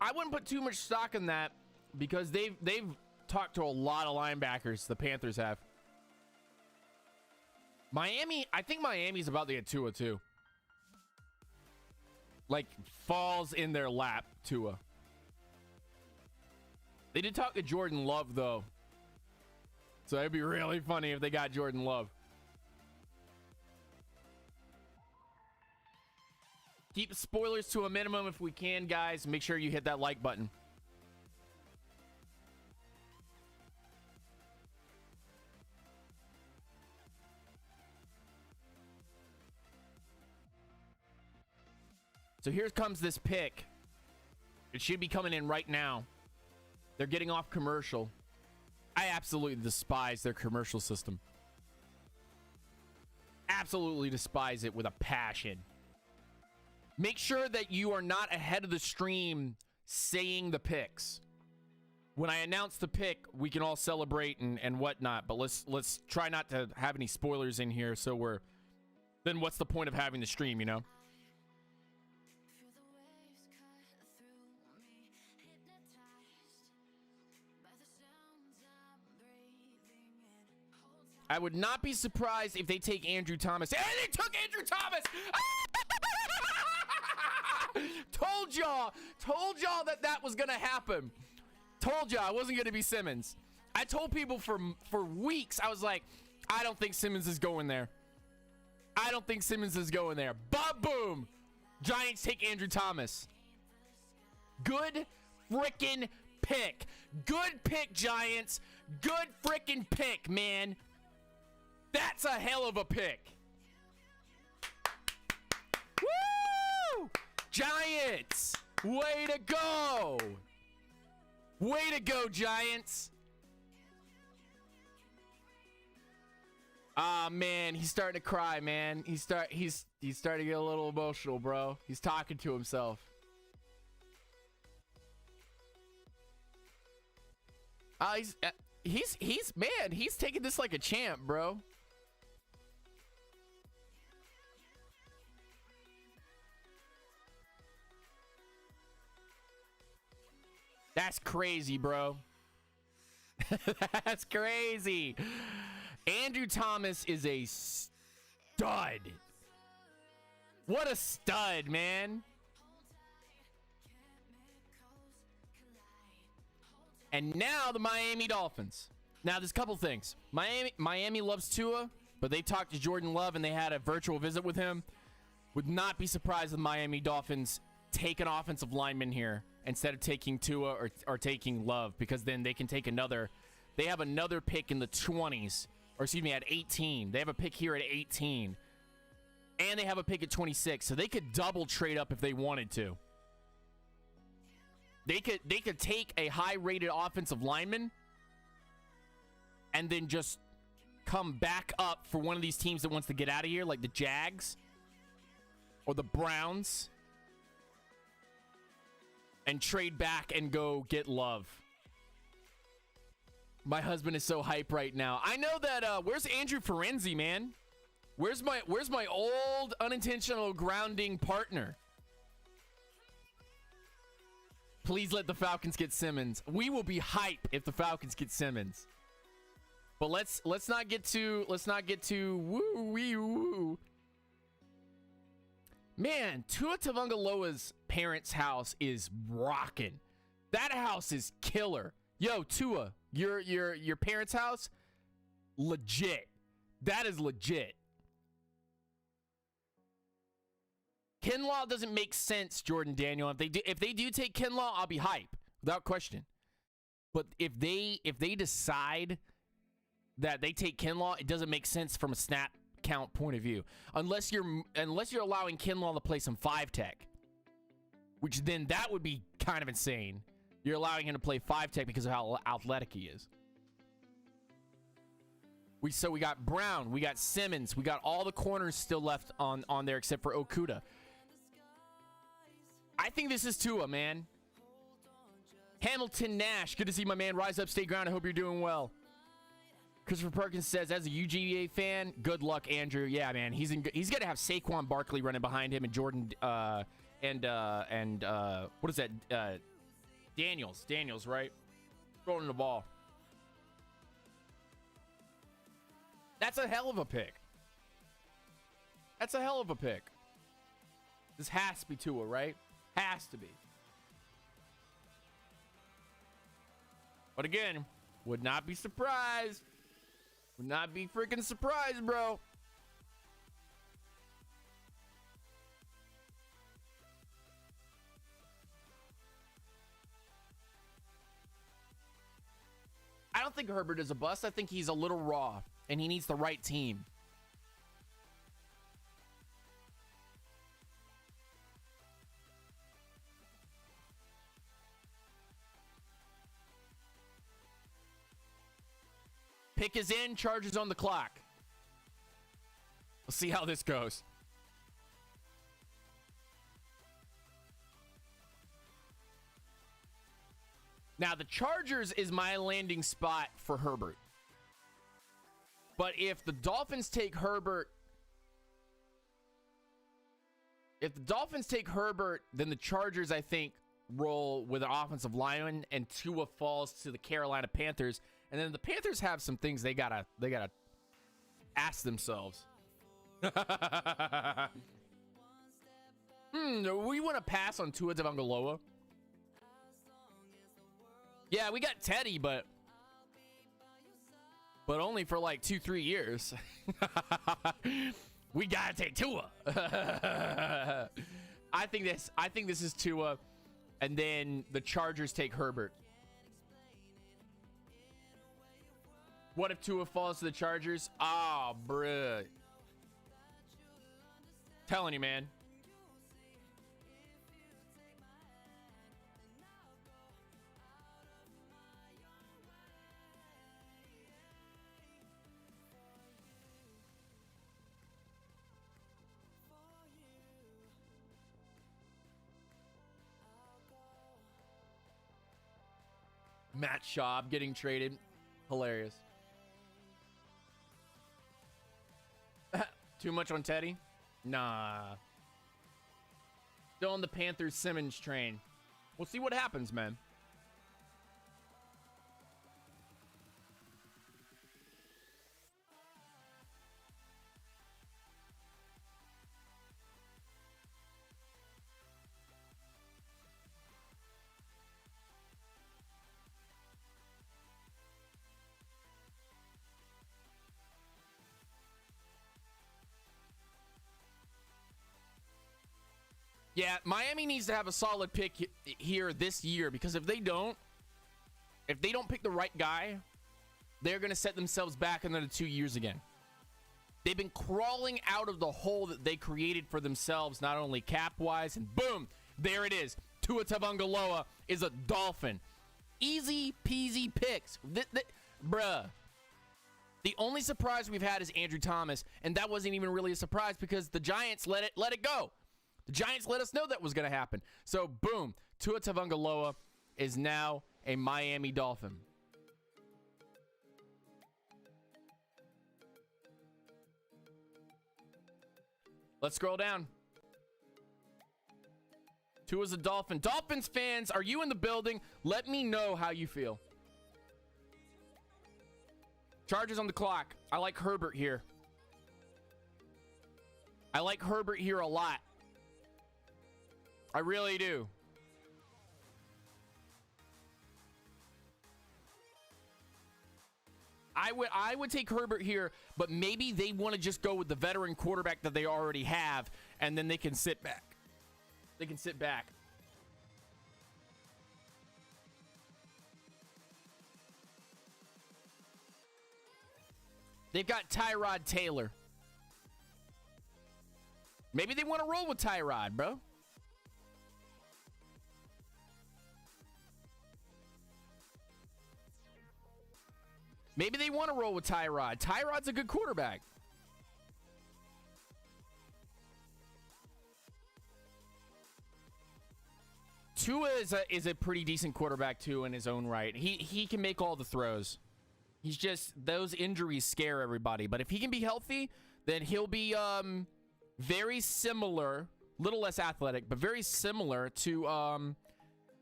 I wouldn't put too much stock in that because they've talked to a lot of linebackers. The Panthers have. Miami, I think Miami's about to get Tua too. Like falls in their lap, Tua. They did talk to Jordan Love though, so it'd be really funny if they got Jordan Love. Keep spoilers to a minimum if we can, guys. Make sure you hit that like button. So here comes this pick. It should be coming in right now. They're getting off commercial. I absolutely despise their commercial system. Absolutely despise it with a passion. Make sure that you are not ahead of the stream saying the picks. When I announce the pick, we can all celebrate and whatnot, but let's try not to have any spoilers in here, so then what's the point of having the stream, you know? I would not be surprised if they take Andrew Thomas. And they took Andrew Thomas! Told y'all that was gonna happen. Told y'all it wasn't gonna be Simmons. I told people for weeks, I was like, I don't think Simmons is going there. I don't think Simmons is going there. Boom! Giants take Andrew Thomas. Good freaking pick. Good pick, Giants. Good freaking pick, man. That's a hell of a pick. Woo! Giants, way to go. Way to go, Giants. Ah, man, he's starting to cry, man. He's starting to get a little emotional, bro. He's talking to himself. He's taking this like a champ, bro. That's crazy, bro. That's crazy. Andrew Thomas is a stud. What a stud, man. And now the Miami Dolphins. Now there's a couple things. Miami loves Tua, but they talked to Jordan Love and they had a virtual visit with him. Would not be surprised if the Miami Dolphins take an offensive lineman here instead of taking Tua or taking Love, because then they can take another. They have another pick in the 20s, or excuse me, at 18. They have a pick here at 18, and they have a pick at 26, so they could double trade up if they wanted to. They could take a high-rated offensive lineman and then just come back up for one of these teams that wants to get out of here, like the Jags or the Browns, and trade back and go get Love. My husband is so hype right now. I know that. Where's Andrew Ferenzi, man? Where's my old unintentional grounding partner? Please let the Falcons get Simmons. We will be hype if the Falcons get Simmons. But let's not get too woo wee woo. Man, Tua Tagovailoa's parents' house is rocking. That house is killer. Yo, Tua, your parents' house, legit. That is legit. Kinlaw doesn't make sense, Jordan Daniel. If they do take Kinlaw, I'll be hype without question. But if they decide that they take Kinlaw, it doesn't make sense from a snap count point of view, unless you're allowing Kinlaw to play some 5-tech, which then that would be kind of insane. You're allowing him to play 5-tech because of how athletic he is. We got Brown, we got Simmons, we got all the corners still left on there except for Okuda. I think this is Tua, man. Hamilton Nash, good to see my man rise up, stay ground. I hope you're doing well. Christopher Perkins says, as a UGA fan, good luck, Andrew. Yeah, man, he's going to have Saquon Barkley running behind him and Jordan and what is that? Daniels, right? Throwing the ball. That's a hell of a pick. That's a hell of a pick. This has to be Tua, right? Has to be. But again, would not be surprised. Would not be freaking surprised, bro. I don't think Herbert is a bust. I think he's a little raw, and he needs the right team. Pick is in, Chargers on the clock. We'll see how this goes. Now, the Chargers is my landing spot for Herbert. But if the Dolphins take Herbert, then the Chargers, I think, roll with an offensive lineman, and Tua falls to the Carolina Panthers. And then the Panthers have some things they gotta ask themselves. We want to pass on Tua Tagovailoa. Yeah, we got Teddy, but only for like 2-3 years. We gotta take Tua. I think this is Tua, and then the Chargers take Herbert. What if Tua falls to the Chargers? Ah, bruh. Telling you, man. Matt Schaub getting traded. Hilarious. Too much on Teddy? Nah. Still on the Panthers Simmons train. We'll see what happens, man. Yeah, Miami needs to have a solid pick here this year, because if they don't pick the right guy, they're going to set themselves back another 2 years again. They've been crawling out of the hole that they created for themselves, not only cap-wise, and boom, there it is. Tua Tagovailoa is a Dolphin. Easy peasy picks. Bruh. The only surprise we've had is Andrew Thomas, and that wasn't even really a surprise because the Giants let it go. The Giants let us know that was going to happen. So, boom, Tua Tagovailoa is now a Miami Dolphin. Let's scroll down. Tua's a Dolphin. Dolphins fans, are you in the building? Let me know how you feel. Chargers on the clock. I like Herbert here. I like Herbert here a lot. I really do. I would take Herbert here, but maybe they want to just go with the veteran quarterback that they already have, and then they can sit back. They can sit back. They've got Tyrod Taylor. Maybe they want to roll with Tyrod, bro. Maybe they want to roll with Tyrod. Tyrod's a good quarterback. Tua is a pretty decent quarterback too in his own right. He can make all the throws. He's just, those injuries scare everybody. But if he can be healthy, then he'll be very similar, little less athletic, but very similar to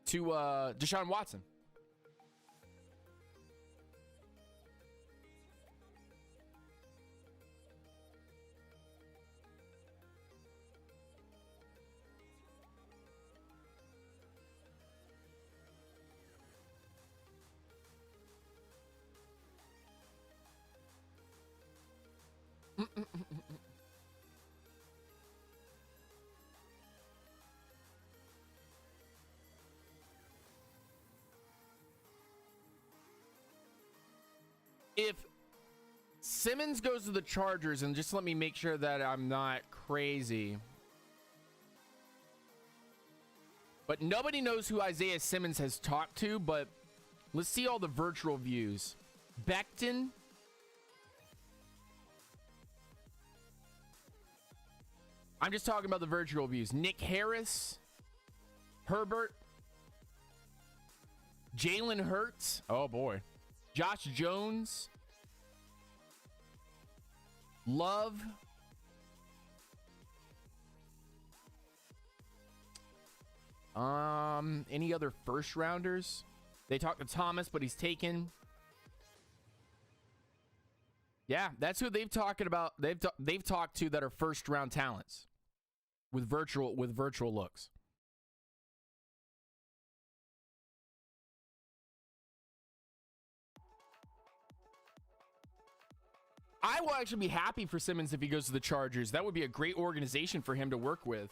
Deshaun Watson. If Simmons goes to the Chargers, and just let me make sure that I'm not crazy, but nobody knows who Isaiah Simmons has talked to, but let's see all the virtual views. Becton. I'm just talking about the virtual views. Nick Harris, Herbert, Jalen Hurts. Oh boy. Josh Jones, Love, any other first rounders? They talked to Thomas, but he's taken. Yeah, that's who they've talked about. They've talked to that are first round talents with virtual looks. I will actually be happy for Simmons if he goes to the Chargers. That would be a great organization for him to work with.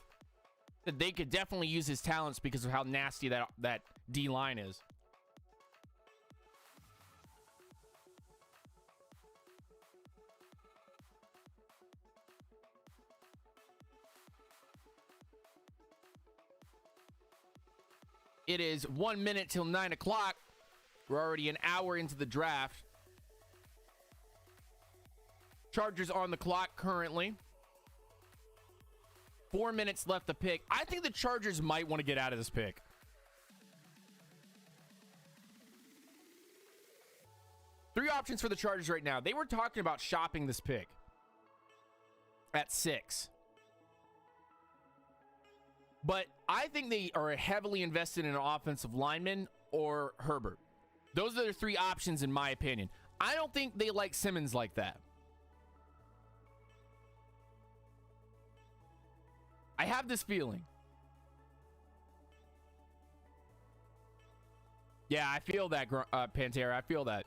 They could definitely use his talents because of how nasty that D line is. It is 1 minute till 9 o'clock. We're already an hour into the draft. Chargers on the clock currently. 4 minutes left to pick. I think the Chargers might want to get out of this pick. Three options for the Chargers right now. They were talking about shopping this pick at 6. But I think they are heavily invested in an offensive lineman or Herbert. Those are the three options in my opinion. I don't think they like Simmons like that. I have this feeling. Yeah, I feel that, Pantera. I feel that.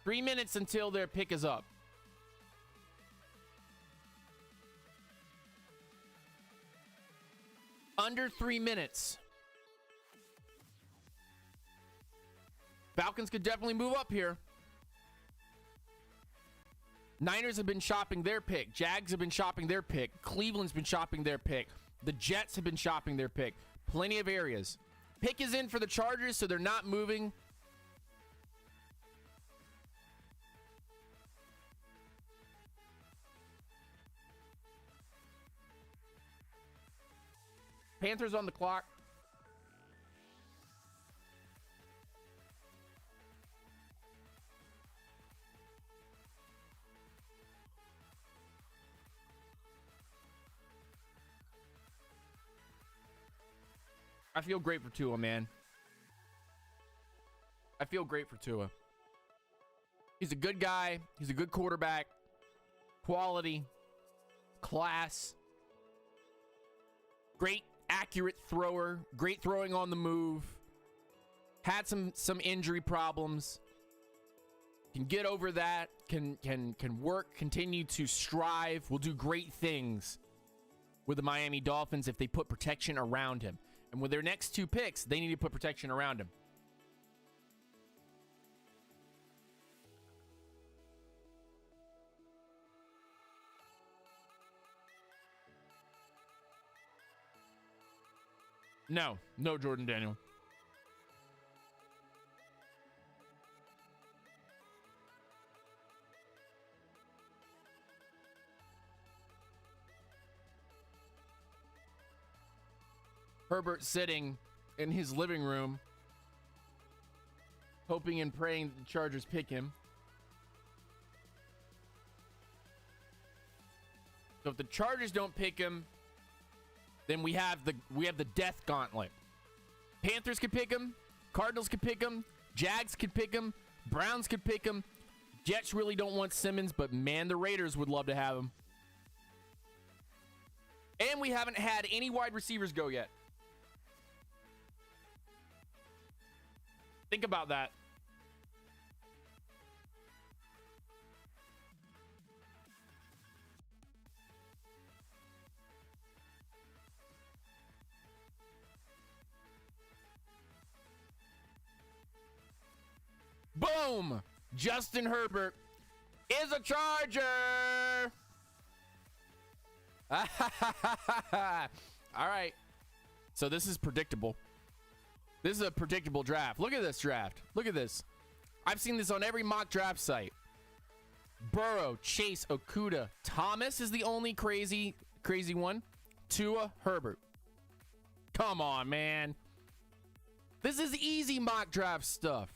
Three minutes until their pick is up. Under 3 minutes. Falcons could definitely move up here. Niners have been shopping their pick. Jags have been shopping their pick. Cleveland's been shopping their pick. The Jets have been shopping their pick. Plenty of areas. Pick is in for the Chargers, so they're not moving. Panthers on the clock. I feel great for Tua, man. I feel great for Tua. He's a good guy. He's a good quarterback. Quality. Class. Great accurate thrower. Great throwing on the move. Had some injury problems. Can get over that. Can work. Continue to strive. Will do great things with the Miami Dolphins if they put protection around him. And with their next two picks, they need to put protection around him. No Jordan Daniel. Herbert sitting in his living room, hoping and praying that the Chargers pick him. So if the Chargers don't pick him, then we have the death gauntlet. Panthers could pick him, Cardinals could pick him, Jags could pick him, Browns could pick him. Jets really don't want Simmons, but man, the Raiders would love to have him. And we haven't had any wide receivers go yet. Think about that. Boom! Justin Herbert is a Charger! All right. So this is predictable. This is a predictable draft. Look at this draft. Look at this. I've seen this on every mock draft site. Burrow, Chase, Okuda, Thomas is the only crazy one. Tua, Herbert. Come on, man. This is easy mock draft stuff.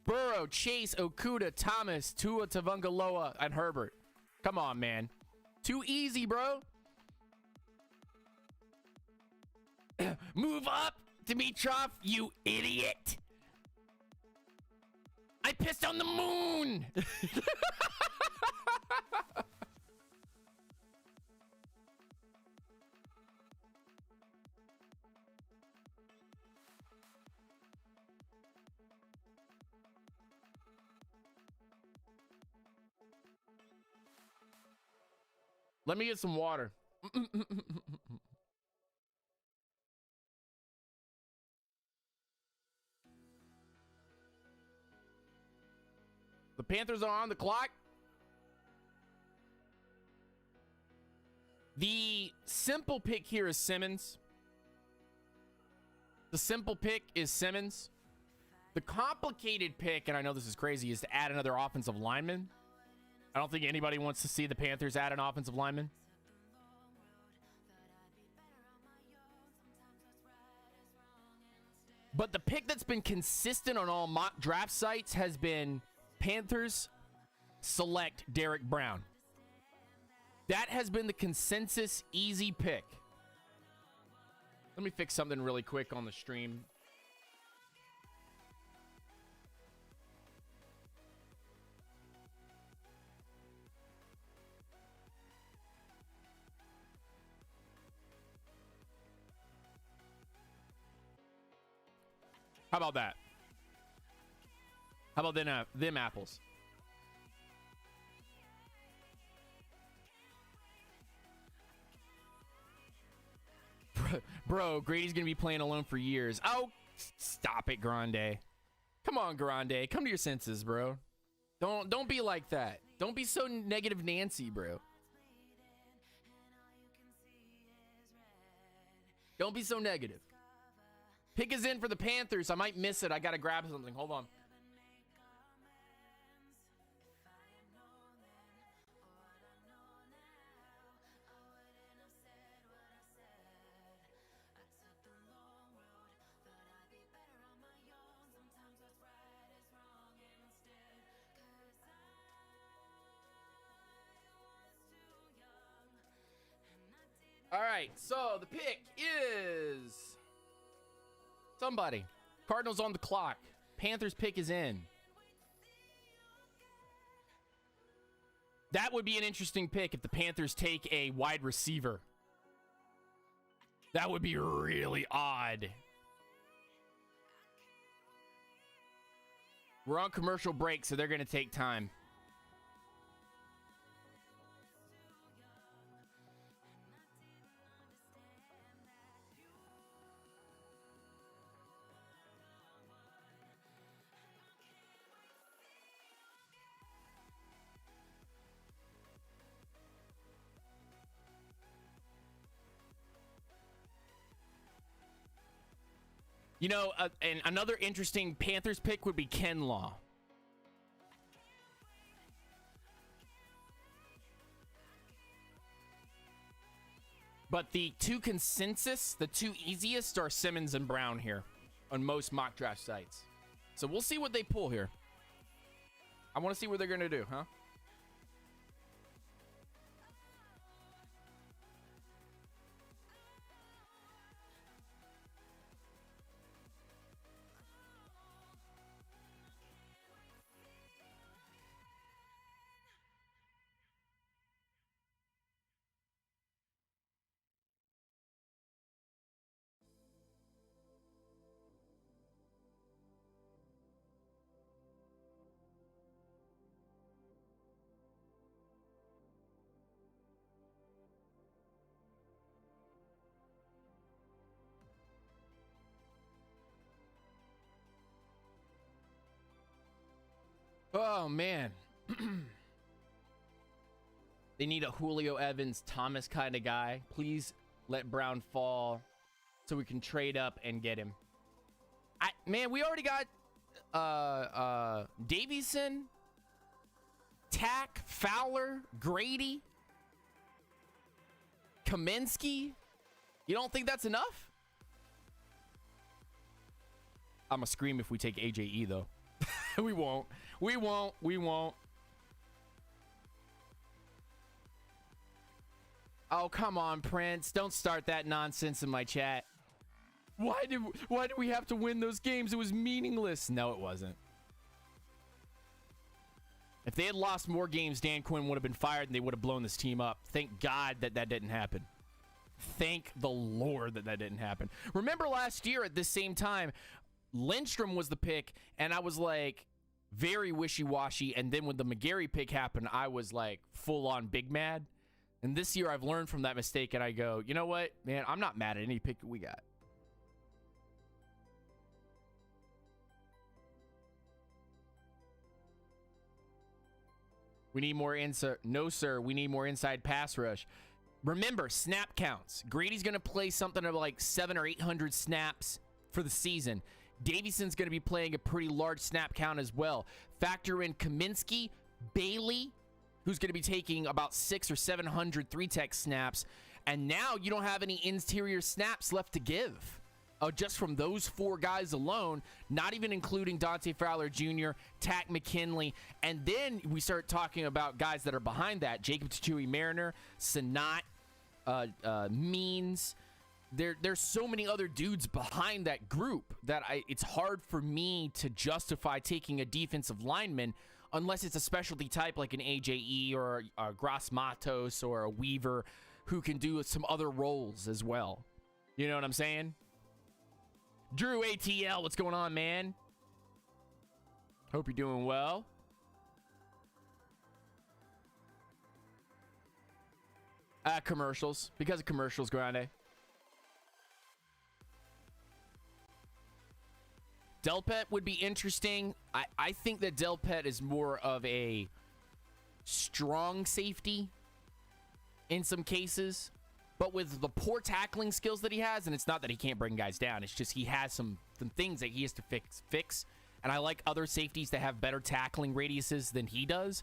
Burrow, Chase, Okuda, Thomas, Tua Tagovailoa, and Herbert. Come on, man. Too easy, bro. Move up, Dimitrov, you idiot. I pissed on the moon. Let me get some water. The Panthers are on the clock. The simple pick here is Simmons. The simple pick is Simmons. The complicated pick, and I know this is crazy, is to add another offensive lineman. I don't think anybody wants to see the Panthers add an offensive lineman. But the pick that's been consistent on all mock draft sites has been Panthers select Derek Brown. That has been the consensus easy pick. Let me fix something really quick on the stream. How about that? How about them apples? Bro, Grady's going to be playing alone for years. Oh, stop it, Grande. Come on, Grande. Come to your senses, bro. Don't be like that. Don't be so negative Nancy, bro. Don't be so negative. Pick is in for the Panthers. I might miss it. I got to grab something. Hold on. All right, so the pick is somebody. Cardinals on the clock. Panthers pick is in. That would be an interesting pick if the Panthers take a wide receiver. That would be really odd. We're on commercial break, so they're going to take time. You know, and another interesting Panthers pick would be Ken Law. But the two consensus, the two easiest are Simmons and Brown here on most mock draft sites. So we'll see what they pull here. I want to see what they're going to do, huh? Oh, man. They need a Julio Evans, Thomas kind of guy. Please let Brown fall so we can trade up and get him. Man, we already got Davison, Tack, Fowler, Grady, Kaminsky. You don't think that's enough? I'm going to scream if we take AJE, though. We won't. We won't. We won't. Oh, come on, Prince. Don't start that nonsense in my chat. Why did we have to win those games? It was meaningless. No, it wasn't. If they had lost more games, Dan Quinn would have been fired and they would have blown this team up. Thank God that didn't happen. Thank the Lord that didn't happen. Remember last year at this same time, Lindstrom was the pick, and I was like very wishy-washy. And then when the McGarry pick happened, I was like full-on big mad. And this year I've learned from that mistake, and I go, you know what, man, I'm not mad at any pick that we got. We need more inside. No, sir. We need more inside pass rush. Remember, snap counts. Grady's going to play something of like 700 or 800 snaps for the season. Davieson's going to be playing a pretty large snap count as well. Factor in Kaminsky, Bailey, who's going to be taking about 600 or 700 three-tech snaps. And now you don't have any interior snaps left to give. Just from those four guys alone, not even including Dante Fowler Jr., Tack McKinley. And then we start talking about guys that are behind that. Jacob Tachui-Mariner, Sanat, Means. There's so many other dudes behind that group that it's hard for me to justify taking a defensive lineman unless it's a specialty type like an AJE or a Gras Matos or a Weaver who can do some other roles as well. You know what I'm saying? Drew ATL, what's going on, man? Hope you're doing well. Commercials. Because of commercials, Grande. Delpet would be interesting. I think that Delpet is more of a strong safety in some cases. But with the poor tackling skills that he has, and it's not that he can't bring guys down, it's just he has some things that he has to fix. And I like other safeties that have better tackling radiuses than he does.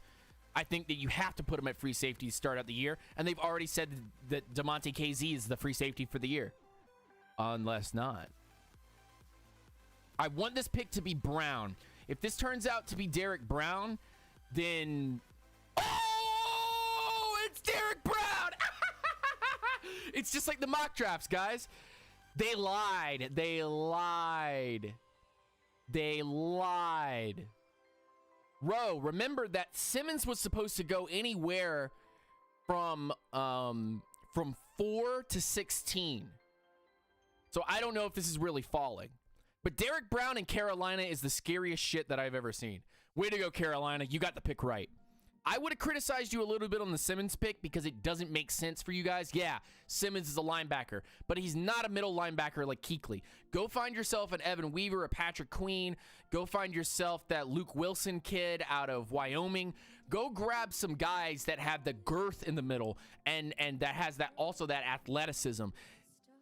I think that you have to put him at free safety to start out the year. And they've already said that DeMonte KZ is the free safety for the year. Unless not. I want this pick to be Brown. If this turns out to be Derek Brown, then... Oh! It's Derek Brown! It's just like the mock drafts, guys. They lied. They lied. They lied. Ro, remember that Simmons was supposed to go anywhere from 4 to 16. So I don't know if this is really falling. But Derek Brown in Carolina is the scariest shit that I've ever seen. Way to go, Carolina. You got the pick right. I would have criticized you a little bit on the Simmons pick because it doesn't make sense for you guys. Yeah, Simmons is a linebacker, but he's not a middle linebacker like Kuechly. Go find yourself an Evan Weaver, a Patrick Queen. Go find yourself that Luke Wilson kid out of Wyoming. Go grab some guys that have the girth in the middle and that has that also that athleticism.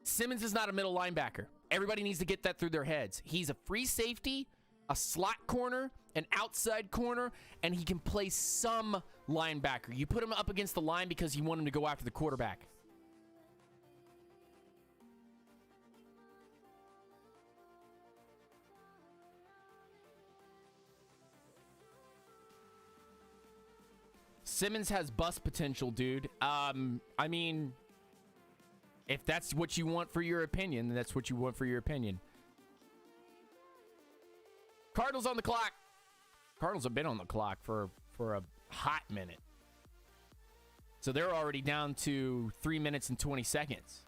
Simmons is not a middle linebacker. Everybody needs to get that through their heads. He's a free safety, a slot corner, an outside corner, and he can play some linebacker. You put him up against the line because you want him to go after the quarterback. Simmons has bust potential, dude. I mean, if that's what you want for your opinion, then that's what you want for your opinion. Cardinals on the clock. Cardinals have been on the clock for a hot minute. So they're already down to 3 minutes and 20 seconds.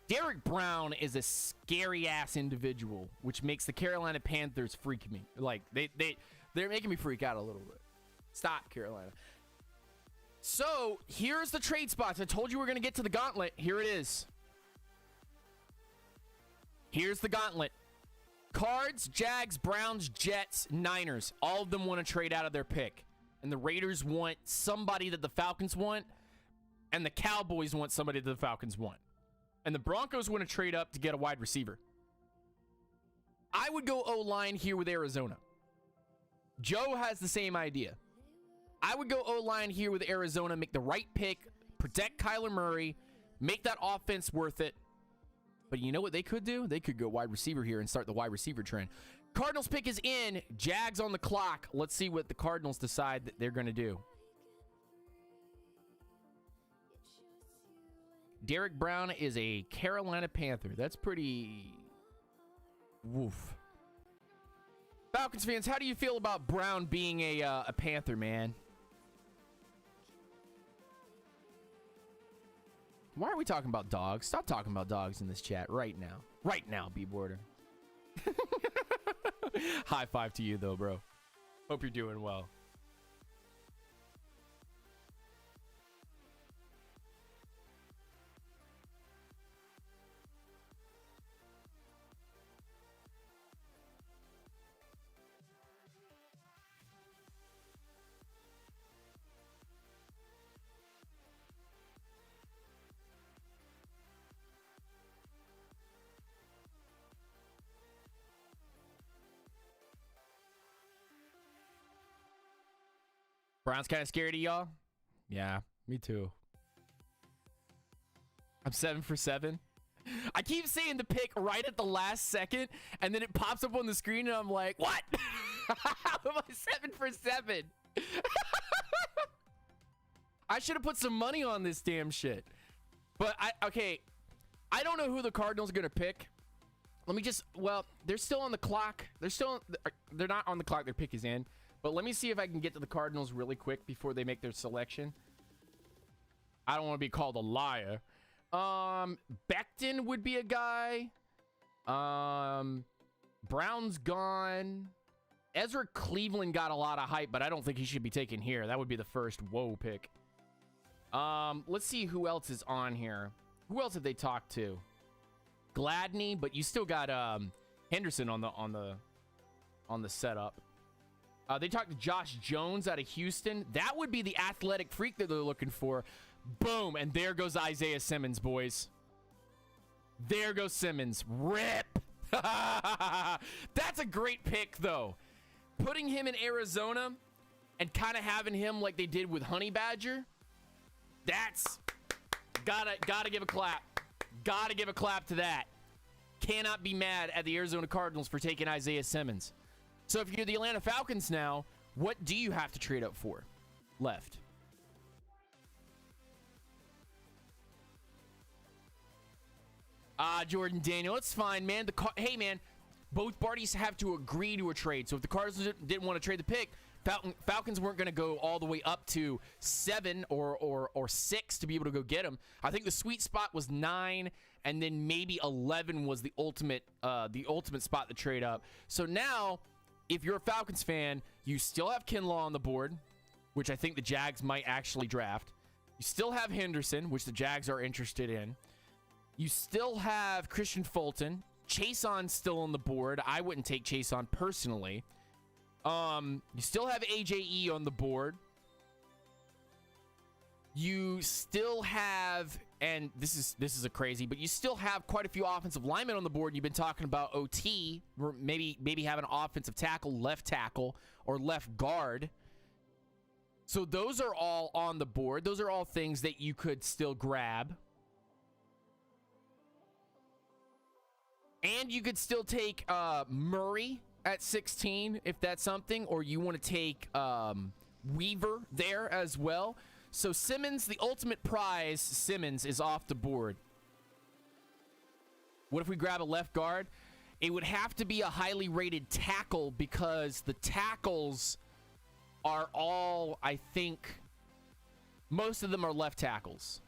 Derek Brown is a scary-ass individual, which makes the Carolina Panthers freak me. Like, they're making me freak out a little bit. Stop, Carolina. So, here's the trade spots. I told you we're going to get to the gauntlet. Here it is. Here's the gauntlet. Cards, Jags, Browns, Jets, Niners. All of them want to trade out of their pick. And the Raiders want somebody that the Falcons want. And the Cowboys want somebody that the Falcons want. And the Broncos want to trade up to get a wide receiver. I would go O-line here with Arizona. Joe has the same idea. I would go O-line here with Arizona, make the right pick, protect Kyler Murray, make that offense worth it. But you know what they could do? They could go wide receiver here and start the wide receiver trend. Cardinals pick is in. Jags on the clock. Let's see what the Cardinals decide that they're going to do. Derek Brown is a Carolina Panther. That's pretty... woof. Falcons fans, how do you feel about Brown being a Panther, man? Why are we talking about dogs? Stop talking about dogs in this chat right now. Right now, B-Border. High five to you, though, bro. Hope you're doing well. Brown's kind of scared of y'all. Yeah, me too. I'm 7 for 7. I keep seeing the pick right at the last second, and then it pops up on the screen, and I'm like, what? How am I 7 for 7? I should have put some money on this damn shit. But, okay, I don't know who the Cardinals are going to pick. Let me just, well, they're still on the clock. They're not on the clock. Their pick is in. But let me see if I can get to the Cardinals really quick before they make their selection. I don't want to be called a liar. Becton would be a guy. Brown's gone. Ezra Cleveland got a lot of hype, but I don't think he should be taken here. That would be the first whoa pick. Let's see who else is on here. Who else have they talked to? Gladney, but you still got Henderson on the setup. They talked to Josh Jones out of Houston. That would be the athletic freak that they're looking for. Boom, and there goes Isaiah Simmons, boys. There goes Simmons. Rip. That's a great pick, though. Putting him in Arizona and kind of having him like they did with Honey Badger. That's gotta give a clap. Gotta give a clap to that. Cannot be mad at the Arizona Cardinals for taking Isaiah Simmons. So if you're the Atlanta Falcons now, what do you have to trade up for? Left. Jordan Daniel, it's fine, man. Hey, man, both parties have to agree to a trade. So if the Cardinals didn't want to trade the pick, Falcons weren't going to go all the way up to 7 or 6 to be able to go get him. I think the sweet spot was 9, and then maybe 11 was the ultimate spot to trade up. So now, if you're a Falcons fan, you still have Kinlaw on the board, which I think the Jags might actually draft. You still have Henderson, which the Jags are interested in. You still have Christian Fulton. Chaseon's still on the board. I wouldn't take Chaseon personally. You still have AJE on the board. You still have, and this is a crazy, but you still have quite a few offensive linemen on the board. You've been talking about OT, or maybe have an offensive tackle, left tackle, or left guard. So those are all on the board. Those are all things that you could still grab. And you could still take Murray at 16 if that's something, or you want to take Weaver there as well. So Simmons, the ultimate prize, Simmons is off the board. What if we grab a left guard? It would have to be a highly rated tackle because the tackles are all, I think, most of them are left tackles.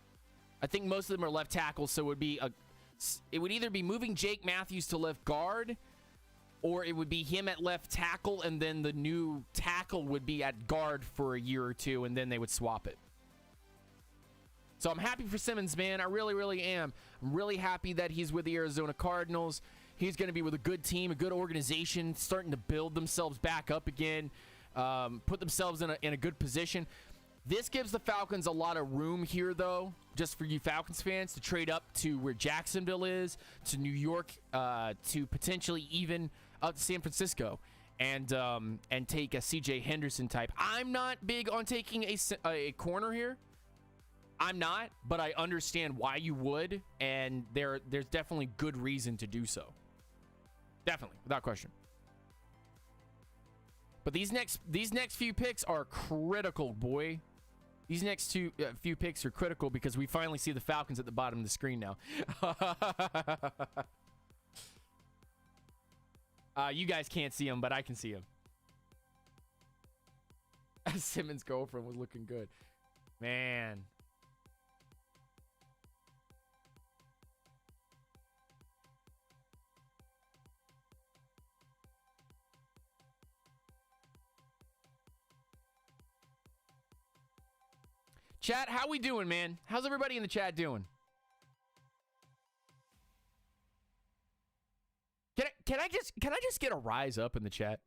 I think most of them are left tackles, so it would either be moving Jake Matthews to left guard, or it would be him at left tackle, and then the new tackle would be at guard for a year or two, and then they would swap it. So I'm happy for Simmons, man. I really, really am. I'm really happy that he's with the Arizona Cardinals. He's going to be with a good team, a good organization, starting to build themselves back up again, put themselves in a good position. This gives the Falcons a lot of room here, though, just for you Falcons fans, to trade up to where Jacksonville is, to New York, to potentially even up to San Francisco, and take a CJ Henderson type. I'm not big on taking a corner here. I'm not, but I understand why you would, and there's definitely good reason to do so. Definitely, without question. But these next few picks are critical, boy. These next few picks are critical because we finally see the Falcons at the bottom of the screen now. You guys can't see them, but I can see them. Simmons' girlfriend was looking good. Man. Chat, how we doing, man? How's everybody in the chat doing? Can I just get a rise up in the chat?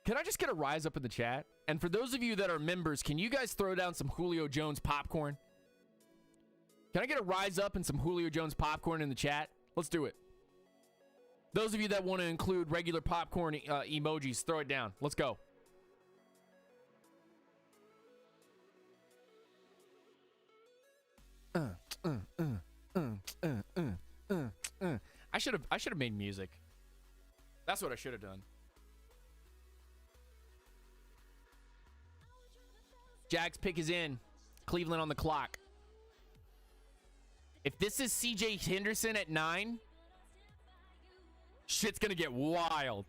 Can I just get a rise up in the chat? And for those of you that are members, can you guys throw down some Julio Jones popcorn? Can I get a rise up and some Julio Jones popcorn in the chat? Let's do it. Those of you that want to include regular popcorn emojis, throw it down. Let's go. I should have made music. That's what I should have done. Jags pick is in. Cleveland on the clock. If this is CJ Henderson at 9, shit's gonna get wild.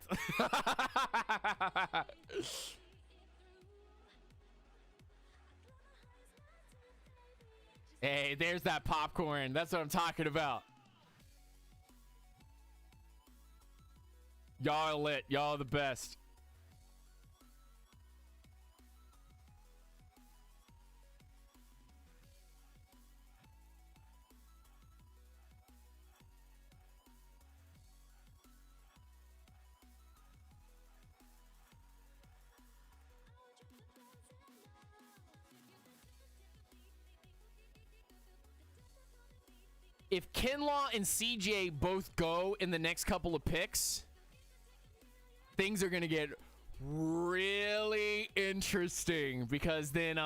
Hey, there's that popcorn. That's what I'm talking about. Y'all are lit. Y'all are the best. If Kinlaw and CJ both go in the next couple of picks, things are going to get really interesting, because then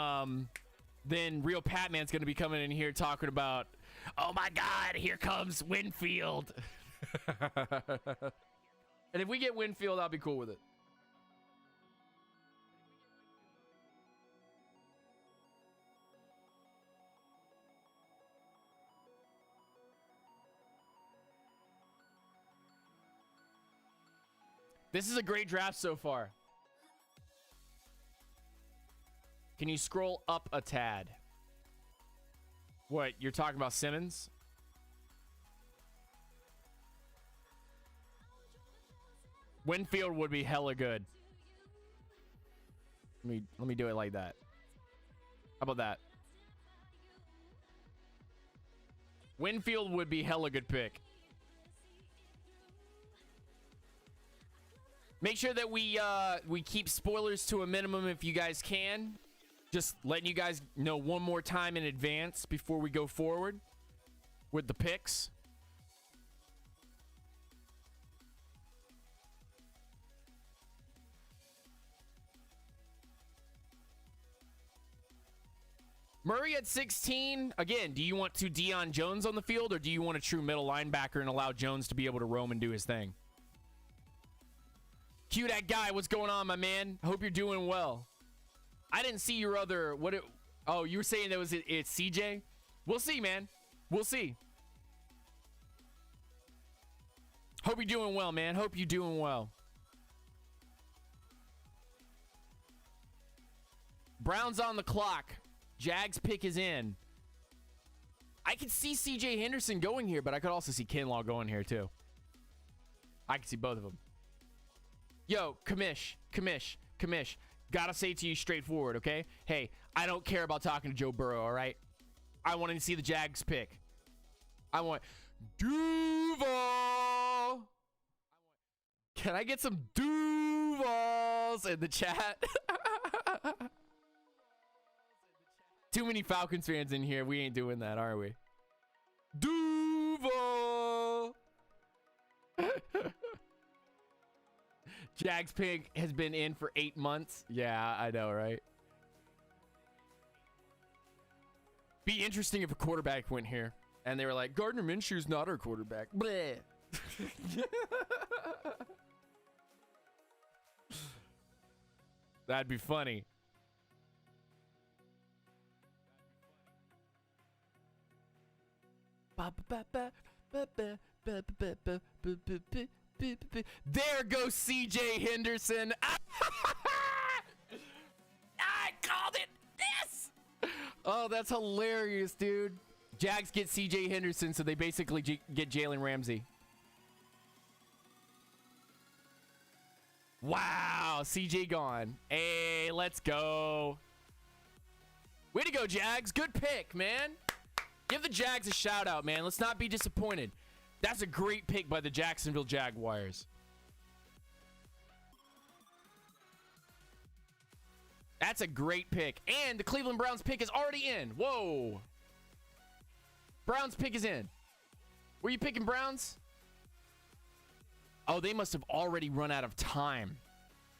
Real Patman's going to be coming in here talking about, oh my God, here comes Winfield. And if we get Winfield, I'll be cool with it. This is a great draft so far. Can you scroll up a tad? What, you're talking about Simmons? Winfield would be hella good. Let me do it like that. How about that? Winfield would be hella good pick. Make sure that we keep spoilers to a minimum if you guys can. Just letting you guys know one more time in advance before we go forward with the picks. Murray at 16. Again, do you want to Deion Jones on the field, or do you want a true middle linebacker and allow Jones to be able to roam and do his thing? Cue that guy. What's going on, my man? Hope you're doing well. I didn't see your other... Oh, you were saying that it's CJ? We'll see, man. We'll see. Hope you're doing well, man. Hope you're doing well. Browns on the clock. Jags pick is in. I could see CJ Henderson going here, but I could also see Kinlaw going here, too. I could see both of them. Yo, Kamish. Gotta say to you straightforward, okay? Hey, I don't care about talking to Joe Burrow, all right? I want to see the Jags pick. I want Duval. Can I get some Duvals in the chat? Too many Falcons fans in here. We ain't doing that, are we? Duval. Jags pick has been in for 8 months. Yeah, I know, right? Be interesting if a quarterback went here and they were like, Gardner Minshew's not our quarterback. Bleh. That'd be funny. There goes CJ Henderson. I called it. Yes. Oh, that's hilarious, dude. Jags get CJ Henderson, so they basically get Jalen Ramsey. Wow, CJ gone. Hey, let's go. Way to go, Jags. Good pick, man. Give the Jags a shout out, man. Let's not be disappointed. That's a great pick by the Jacksonville Jaguars. That's a great pick. And the Cleveland Browns pick is already in. Whoa. Browns pick is in. Were you picking Browns? Oh, they must have already run out of time.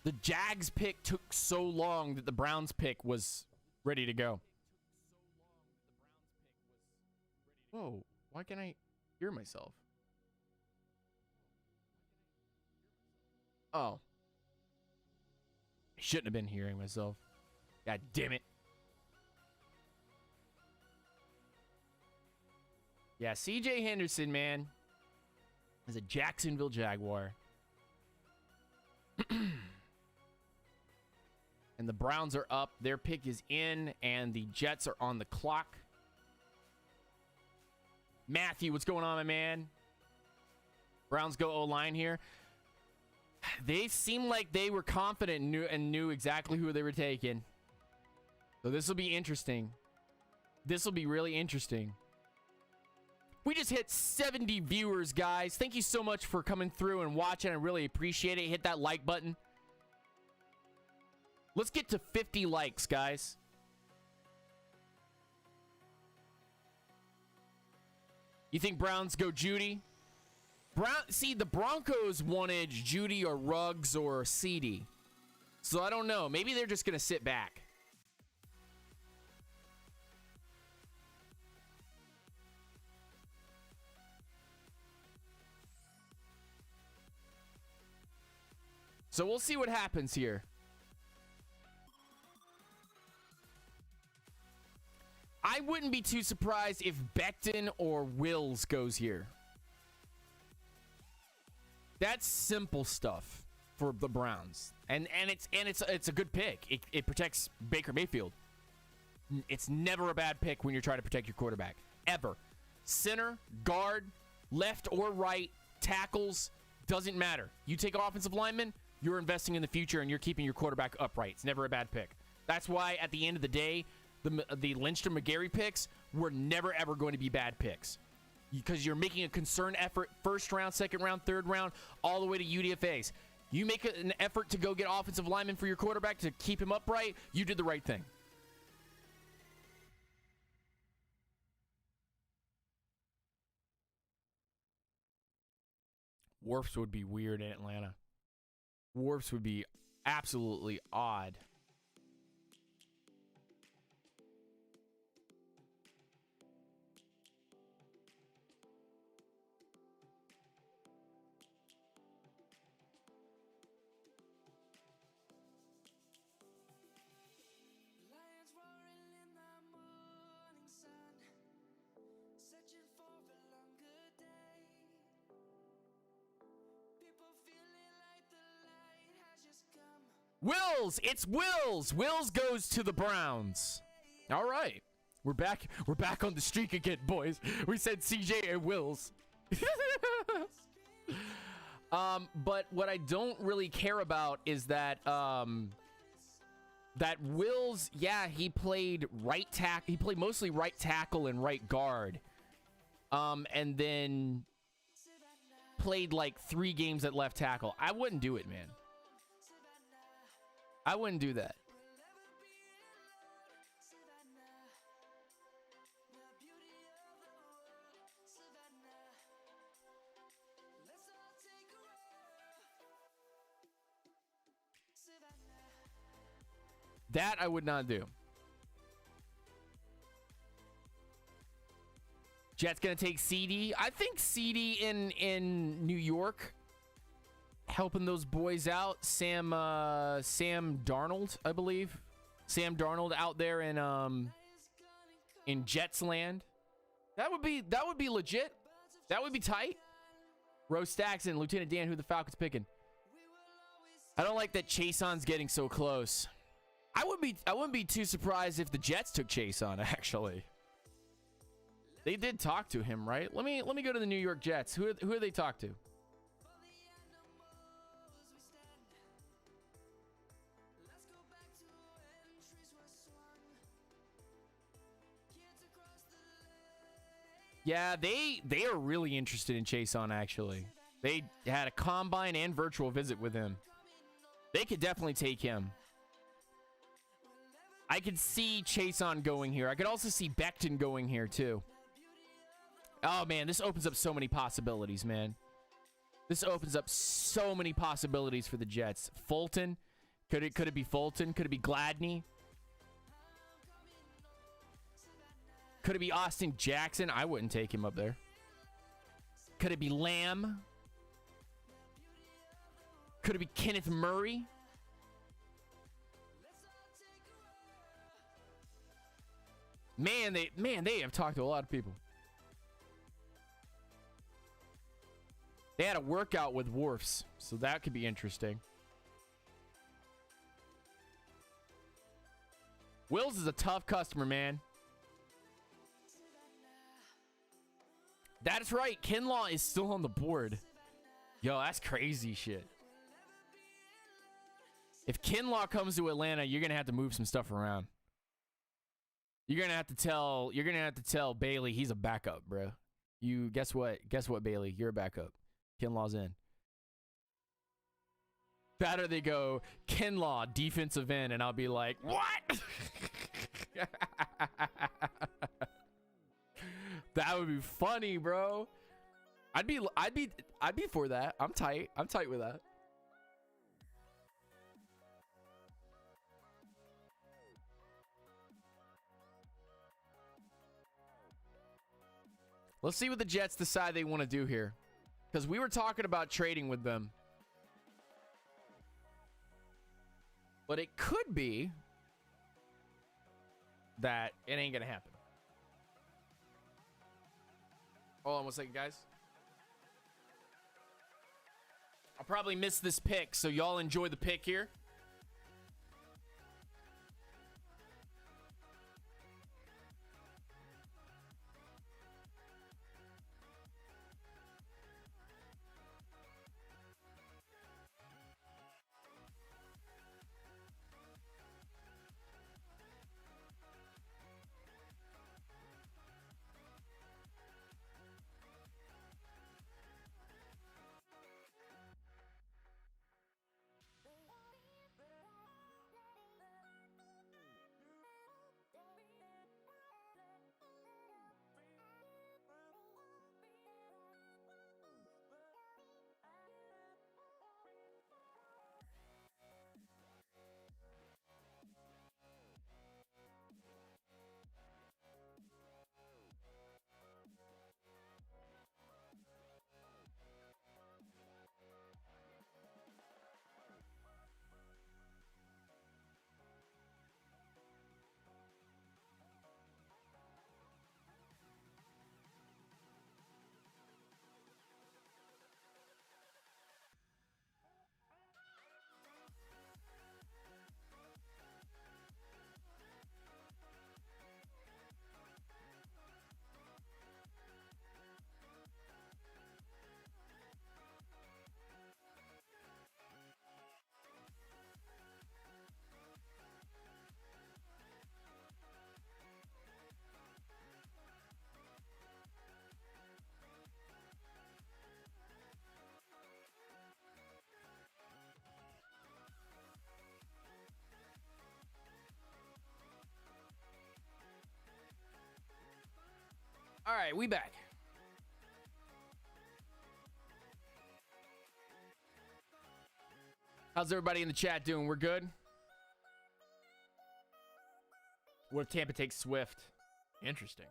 The Jags pick took so long that the Browns pick was ready to go. Whoa, why can't I hear myself? Oh. I shouldn't have been hearing myself. God damn it. Yeah, CJ Henderson, man, is a Jacksonville Jaguar. And the Browns are up. Their pick is in, and the Jets are on the clock. Matthew, what's going on, my man? Browns go O-line here. They seem like they were confident and knew exactly who they were taking. So this will be interesting. This will be really interesting. We just hit 70 viewers, guys. Thank you so much for coming through and watching. I really appreciate it. Hit that like button. Let's get to 50 likes, guys. You think Browns go Judy? See, the Broncos wanted Judy or Ruggs or CD. So I don't know. Maybe they're just going to sit back. So we'll see what happens here. I wouldn't be too surprised if Becton or Wills goes here. That's simple stuff for the Browns. And it's a good pick. It protects Baker Mayfield. It's never a bad pick when you're trying to protect your quarterback. Ever. Center, guard, left or right, tackles, doesn't matter. You take offensive linemen, you're investing in the future and you're keeping your quarterback upright. It's never a bad pick. That's why at the end of the day, the Lindstrom McGarry picks were never ever going to be bad picks. Because you're making a concerned effort, first round, second round, third round, all the way to UDFAs. You make an effort to go get offensive linemen for your quarterback to keep him upright, you did the right thing. Wharfs would be weird in Atlanta. Wharfs would be absolutely odd. Wills, it's Wills. Wills goes to the Browns. All right. We're back on the streak again, boys. We said CJ and Wills. But what I don't really care about is that that Wills, yeah, he played right tackle. He played mostly right tackle and right guard. And then played like 3 games at left tackle. I wouldn't do it, man. I wouldn't do that. That I would not do. Jets gonna take CD. I think CD in New York, helping those boys out. Sam Darnold, I believe. Sam Darnold out there in Jets land. That would be legit. That would be tight. Rose Stacks and Lieutenant Dan, who the Falcons picking. I don't like that Chaseon's getting so close. I wouldn't be too surprised if the Jets took Chaseon, actually. They did talk to him, right? Let me go to the New York Jets. Who are they talk to? Yeah, they are really interested in Chaseon, actually. They had a combine and virtual visit with him. They could definitely take him. I could see Chaseon going here. I could also see Becton going here, too. Oh, man, this opens up so many possibilities, man. This opens up so many possibilities for the Jets. Fulton. Could it be Fulton? Could it be Gladney? Could it be Austin Jackson? I wouldn't take him up there. Could it be Lamb? Could it be Kenneth Murray? Man, they have talked to a lot of people. They had a workout with Wharfs, so that could be interesting. Wills is a tough customer, man. That is right. Kinlaw is still on the board. Yo, that's crazy shit. If Kinlaw comes to Atlanta, you're gonna have to move some stuff around. You're gonna have to tell Bailey he's a backup, bro. You guess what? Guess what, Bailey? You're a backup. Kinlaw's in. Better they go Kinlaw defensive end, and I'll be like, what? That would be funny, bro. I'd be for that. I'm tight with that. Let's see what the Jets decide they want to do here. Because we were talking about trading with them. But it could be that it ain't going to happen. Hold on one second, guys. I'll probably miss this pick, so y'all enjoy the pick here. All right, we back. How's everybody in the chat doing? We're good? What if Tampa takes Swift? Interesting.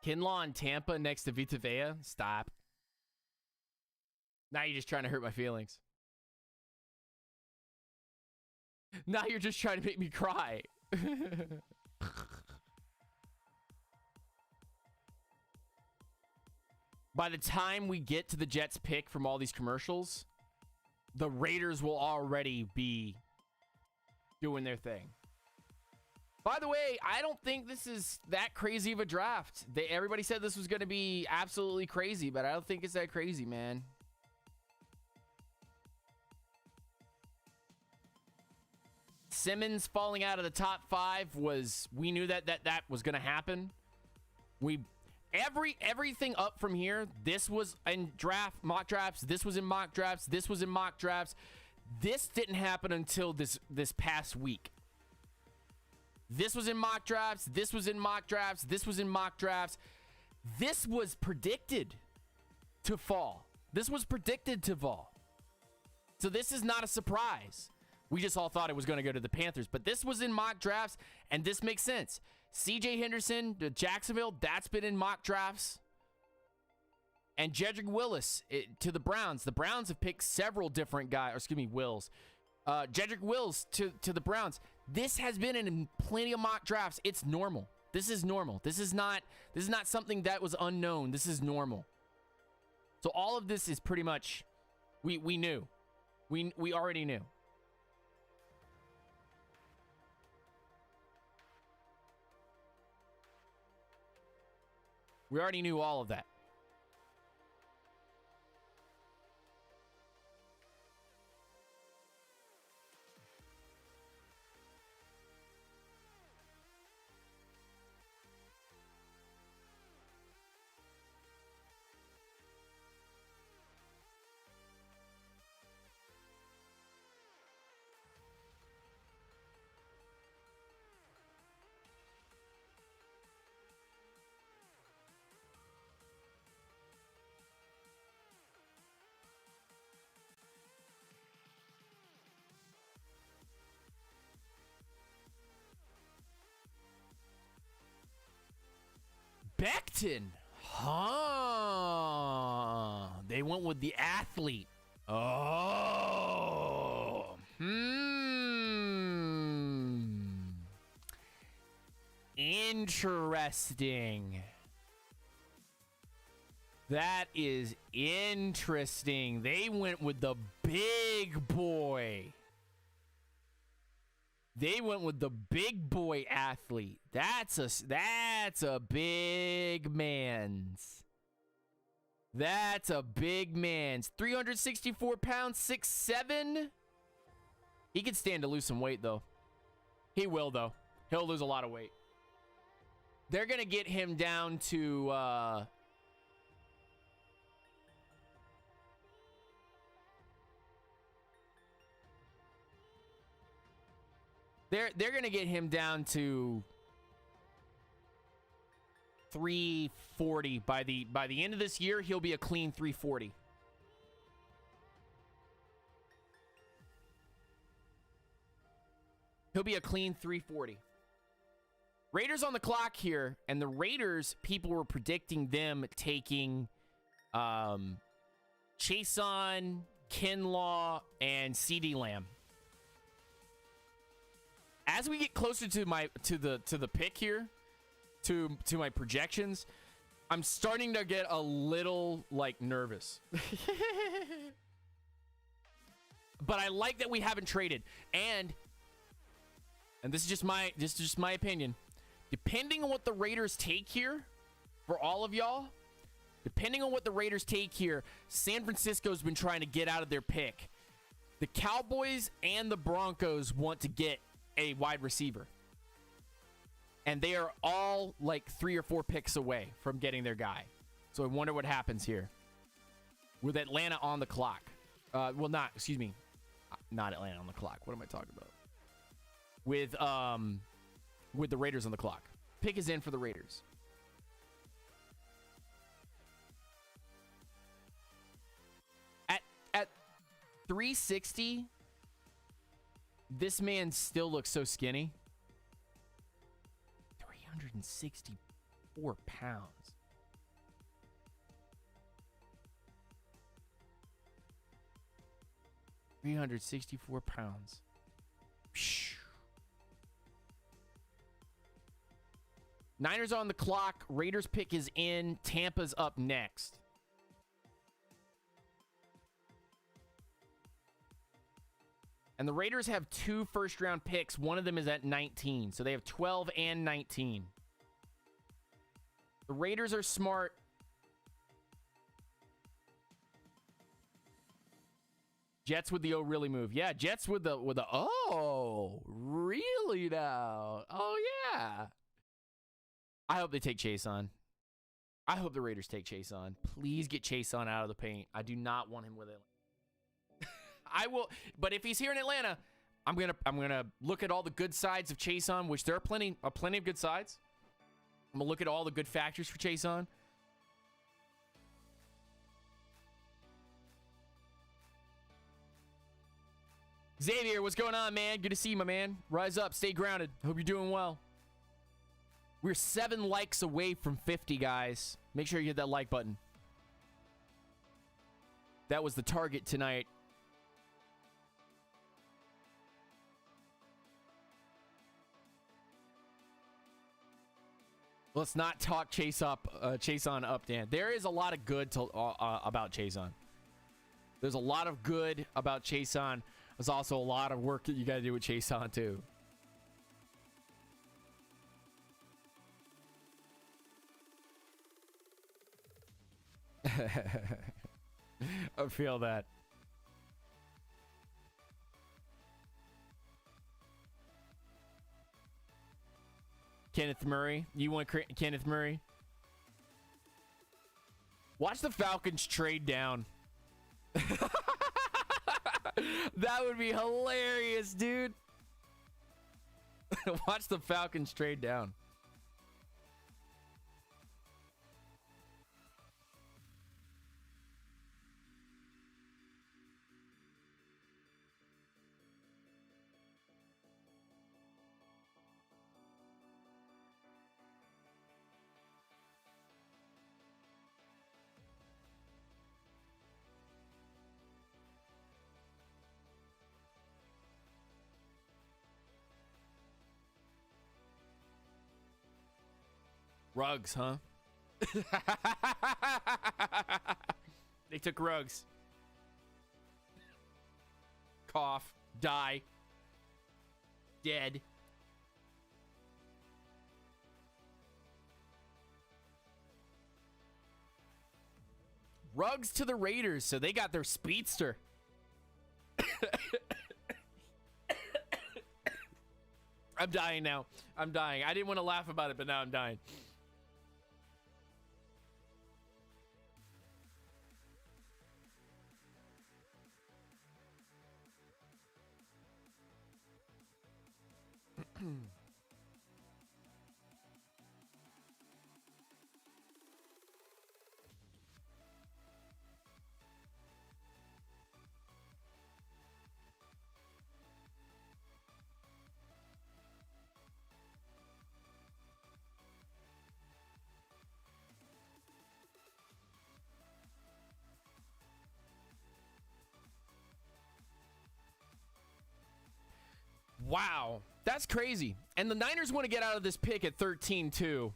Kinlaw and Tampa next to Vita Vea? Stop. Now you're just trying to hurt my feelings. Now you're just trying to make me cry. By the time we get to the Jets pick from all these commercials, the Raiders will already be doing their thing. By the way, I don't think this is that crazy of a draft. Everybody said this was going to be absolutely crazy, but I don't think it's that crazy, man. Simmons falling out of the top 5 we knew that was going to happen. Everything up from here, this was in mock drafts, this was in mock drafts, this was in mock drafts. This didn't happen until this past week. This was in mock drafts, this was in mock drafts, this was in mock drafts. This was predicted to fall. This was predicted to fall. So this is not a surprise. We just all thought it was going to go to the Panthers. But this was in mock drafts, and this makes sense. C.J. Henderson to Jacksonville, that's been in mock drafts. And Jedrick Willis to the Browns. The Browns have picked several different guys. Or excuse me, Wills. Jedrick Wills to the Browns. This has been in plenty of mock drafts. It's normal. This is normal. This is not something that was unknown. This is normal. So all of this is pretty much we knew. We already knew. We already knew all of that. Becton. Huh. They went with the athlete. Oh. Interesting. That is interesting. They went with the big boy. They went with the big boy athlete. That's a big man's. That's a big man's. 364 pounds, 6'7". He could stand to lose some weight, though. He will, though. He'll lose a lot of weight. They're going to get him down to... They're going to get him down to 340 by the end of this year. He'll be a clean 340. He'll be a clean 340. Raiders on the clock here, and the Raiders, people were predicting them taking Chason, Kinlaw, and CeeDee Lamb. As we get closer to the pick here, to my projections, I'm starting to get a little nervous. But I like that we haven't traded, and this is just my opinion. Depending on what the Raiders take here, for all of y'all, depending on what the Raiders take here, San Francisco's been trying to get out of their pick. The Cowboys and the Broncos want to get a wide receiver. And they are all 3 or 4 picks away from getting their guy. So I wonder what happens here. With Atlanta on the clock. Not Atlanta on the clock. What am I talking about? With the Raiders on the clock. Pick is in for the Raiders. At 360, this man still looks so skinny. 364 pounds. £364. Niners on the clock. Raiders pick is in. Tampa's up next. And the Raiders have 2 first-round picks. One of them is at 19. So they have 12 and 19. The Raiders are smart. Jets with the oh really move. Yeah, Jets with the oh really now. Oh yeah. I hope they take Chase on. I hope the Raiders take Chase on. Please get Chase on out of the paint. I do not want him with it. I will, but if he's here in Atlanta, I'm gonna look at all the good sides of Chase on, which there are plenty of good sides. I'm gonna look at all the good factors for Chase on. Xavier, what's going on, man? Good to see you, my man. Rise up, stay grounded. Hope you're doing well. We're 7 likes away from 50, guys. Make sure you hit that like button. That was the target tonight. Let's not talk Chase on up, Dan. There is a lot of good about Chase on. There's a lot of good about Chase on. There's also a lot of work that you got to do with Chase on too. I feel that. Kenneth Murray. You want Kenneth Murray? Watch the Falcons trade down. That would be hilarious, dude. Watch the Falcons trade down. Ruggs, huh? They took Ruggs. Cough. Die. Dead. Ruggs to the Raiders, so they got their speedster. I'm dying now. I'm dying. I didn't want to laugh about it, but now I'm dying. Wow, that's crazy. And the Niners want to get out of this pick at 13 too.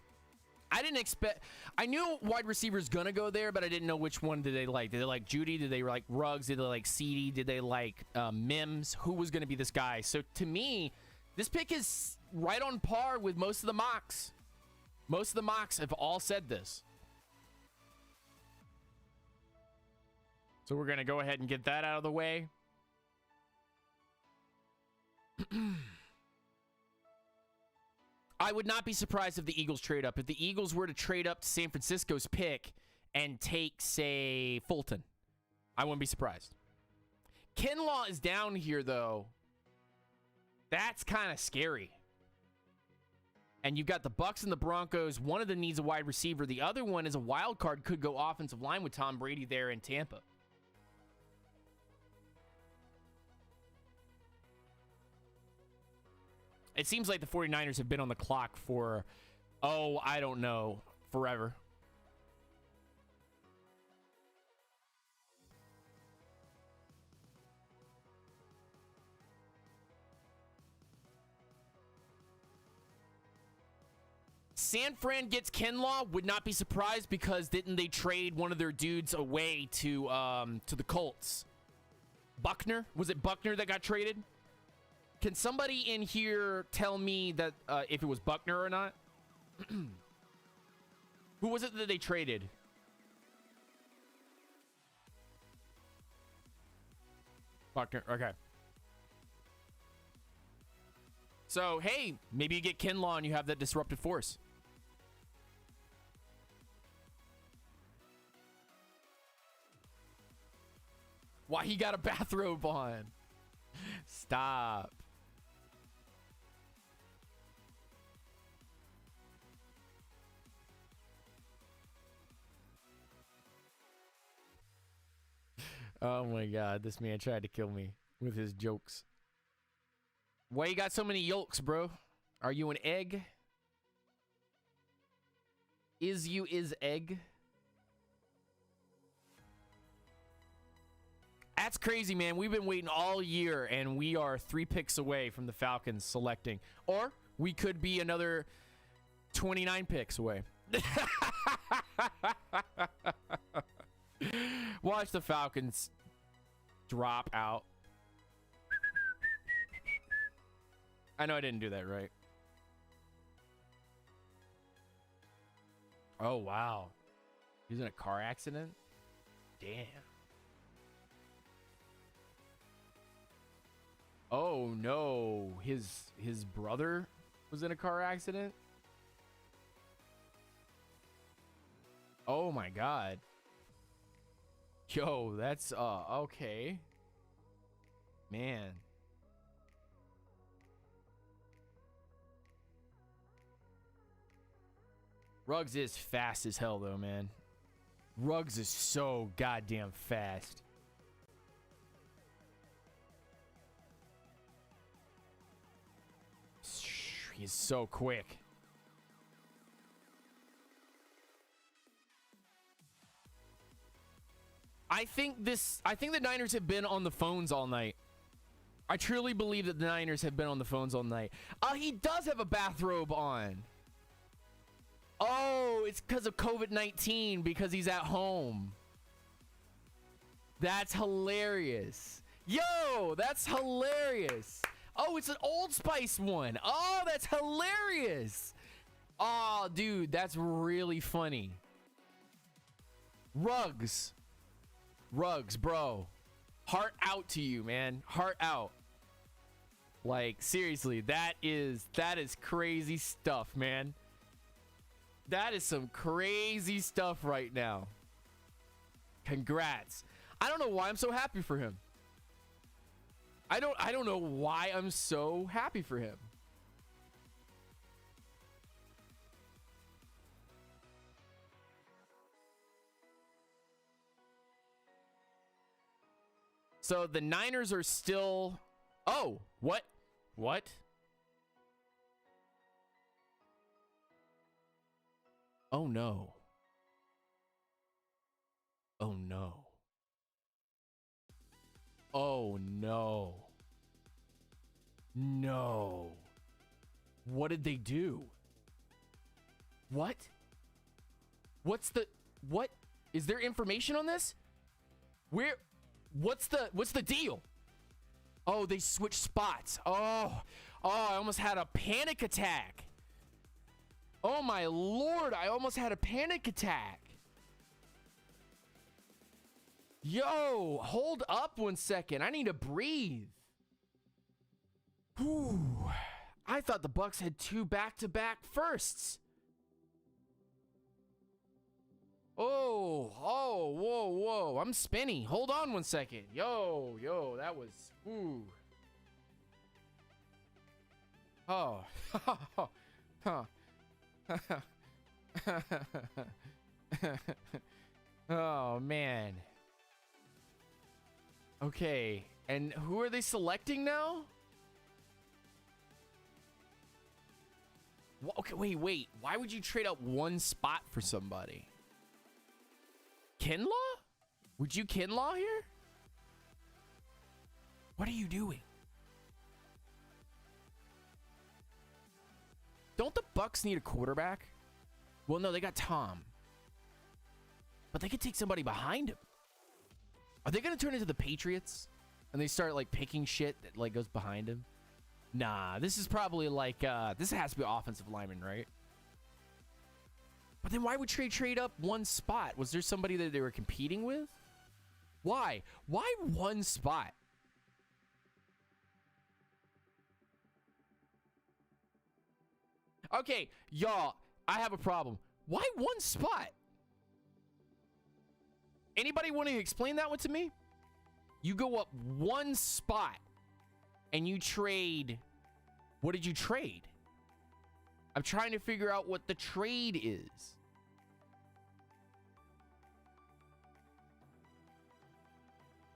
I didn't expect. I knew wide receivers gonna go there, but I didn't know which one did they like. Did they like Judy? Did they like Ruggs? Did they like CeeDee? Did they like Mims? Who was gonna be this guy? So to me, this pick is right on par with most of the mocks. Most of the mocks have all said this. So we're gonna go ahead and get that out of the way. I would not be surprised if the Eagles trade up. If the Eagles were to trade up to San Francisco's pick and take, say, Fulton, I wouldn't be surprised. Kinlaw is down here, though. That's kind of scary. And you've got the Bucs and the Broncos. One of them needs a wide receiver. The other one is a wild card, could go offensive line with Tom Brady there in Tampa. It seems like the 49ers have been on the clock for, oh, I don't know, forever. San Fran gets Kinlaw, would not be surprised because didn't they trade one of their dudes away to the Colts? Buckner? Was it Buckner that got traded? Can somebody in here tell me that if it was Buckner or not? Who was it that they traded? Buckner, okay. So, hey, maybe you get Kinlaw and you have that disruptive force. Why he got a bathrobe on? Stop. Oh my God, this man tried to kill me with his jokes. Why you got so many yolks, bro? Are you an egg? Is egg? That's crazy, man. We've been waiting all year, and we are 3 picks away from the Falcons selecting. Or we could be another 29 picks away. Watch the Falcons drop out. I know I didn't do that right. Oh, wow. He was in a car accident? Damn. Oh, no. His brother was in a car accident? Oh, my God. Yo, that's, okay. Man. Ruggs is fast as hell, though, man. Ruggs is so goddamn fast. He's so quick. I think the Niners have been on the phones all night. I truly believe that the Niners have been on the phones all night. He does have a bathrobe on. Oh, it's because of COVID-19, because he's at home. That's hilarious. Yo, that's hilarious. Oh, it's an Old Spice one. Oh, that's hilarious. Oh, dude, that's really funny. Ruggs, bro. Heart out to you, man. Heart out. Like, seriously, that is crazy stuff, man. That is some crazy stuff right now. Congrats. I don't know why I'm so happy for him. I don't know why I'm so happy for him. So the Niners are still... Oh, what? What? Oh, no. Oh, no. Oh, no. No. What did they do? What? What's the... What? Is there information on this? Where... What's the deal? Oh, they switched spots. Oh, I almost had a panic attack. Oh my Lord, I almost had a panic attack. Yo, hold up 1 second. I need to breathe. Whew. I thought the Bucs had 2 back-to-back firsts. Oh, whoa. I'm spinning. Hold on 1 second. Yo, that was, ooh. Oh, huh. Oh, man. Okay, and who are they selecting now? Okay, wait. Why would you trade up 1 spot for somebody? Kinlaw? Would you Kinlaw here? What are you doing? Don't the Bucs need a quarterback? Well, no, they got Tom. But they could take somebody behind him. Are they going to turn into the Patriots? And they start, like, picking shit that, like, goes behind him? Nah, this is probably, like, this has to be offensive lineman, right? But then why would trade up 1 spot? Was there somebody that they were competing with? Why? Why 1 spot? Okay, y'all, I have a problem. Why 1 spot? Anybody want to explain that one to me? You go up 1 spot and you trade. What did you trade? I'm trying to figure out what the trade is.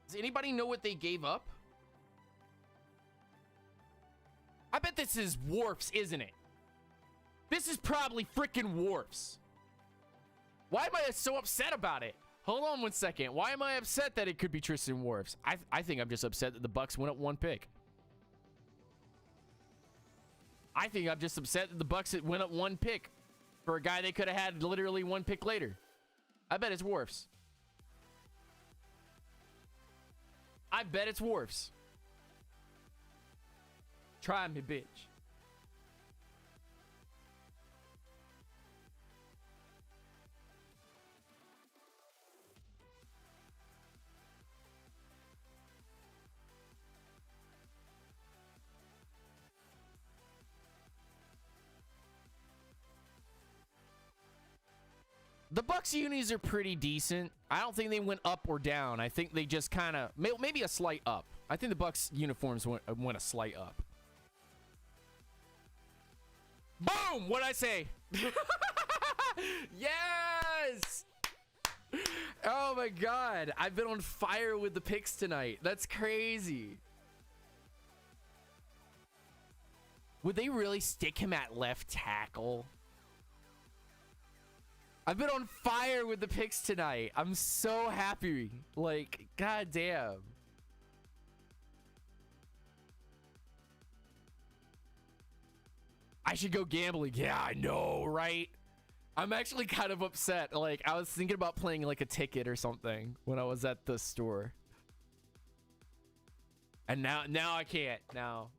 Does anybody know what they gave up? I bet this is Wharfs, isn't it? This is probably freaking Wharfs. Why am I so upset about it? Hold on 1 second. Why am I upset that it could be Tristan Wharfs? I think I'm just upset that the Bucs went up 1 pick. I think I'm just upset that the Bucs went up 1 pick for a guy they could have had literally 1 pick later. I bet it's Wharfs. I bet it's Wharfs. Try me, bitch. The Bucs unis are pretty decent. I don't think they went up or down. I think they just kind of, maybe a slight up. I think the Bucs uniforms went a slight up. Boom! What'd I say? Yes! Oh my God. I've been on fire with the picks tonight. That's crazy. Would they really stick him at left tackle? I've been on fire with the picks tonight. I'm so happy. Like, goddamn. I should go gambling. Yeah, I know, right? I'm actually kind of upset. Like, I was thinking about playing like a ticket or something when I was at the store. And now I can't. Now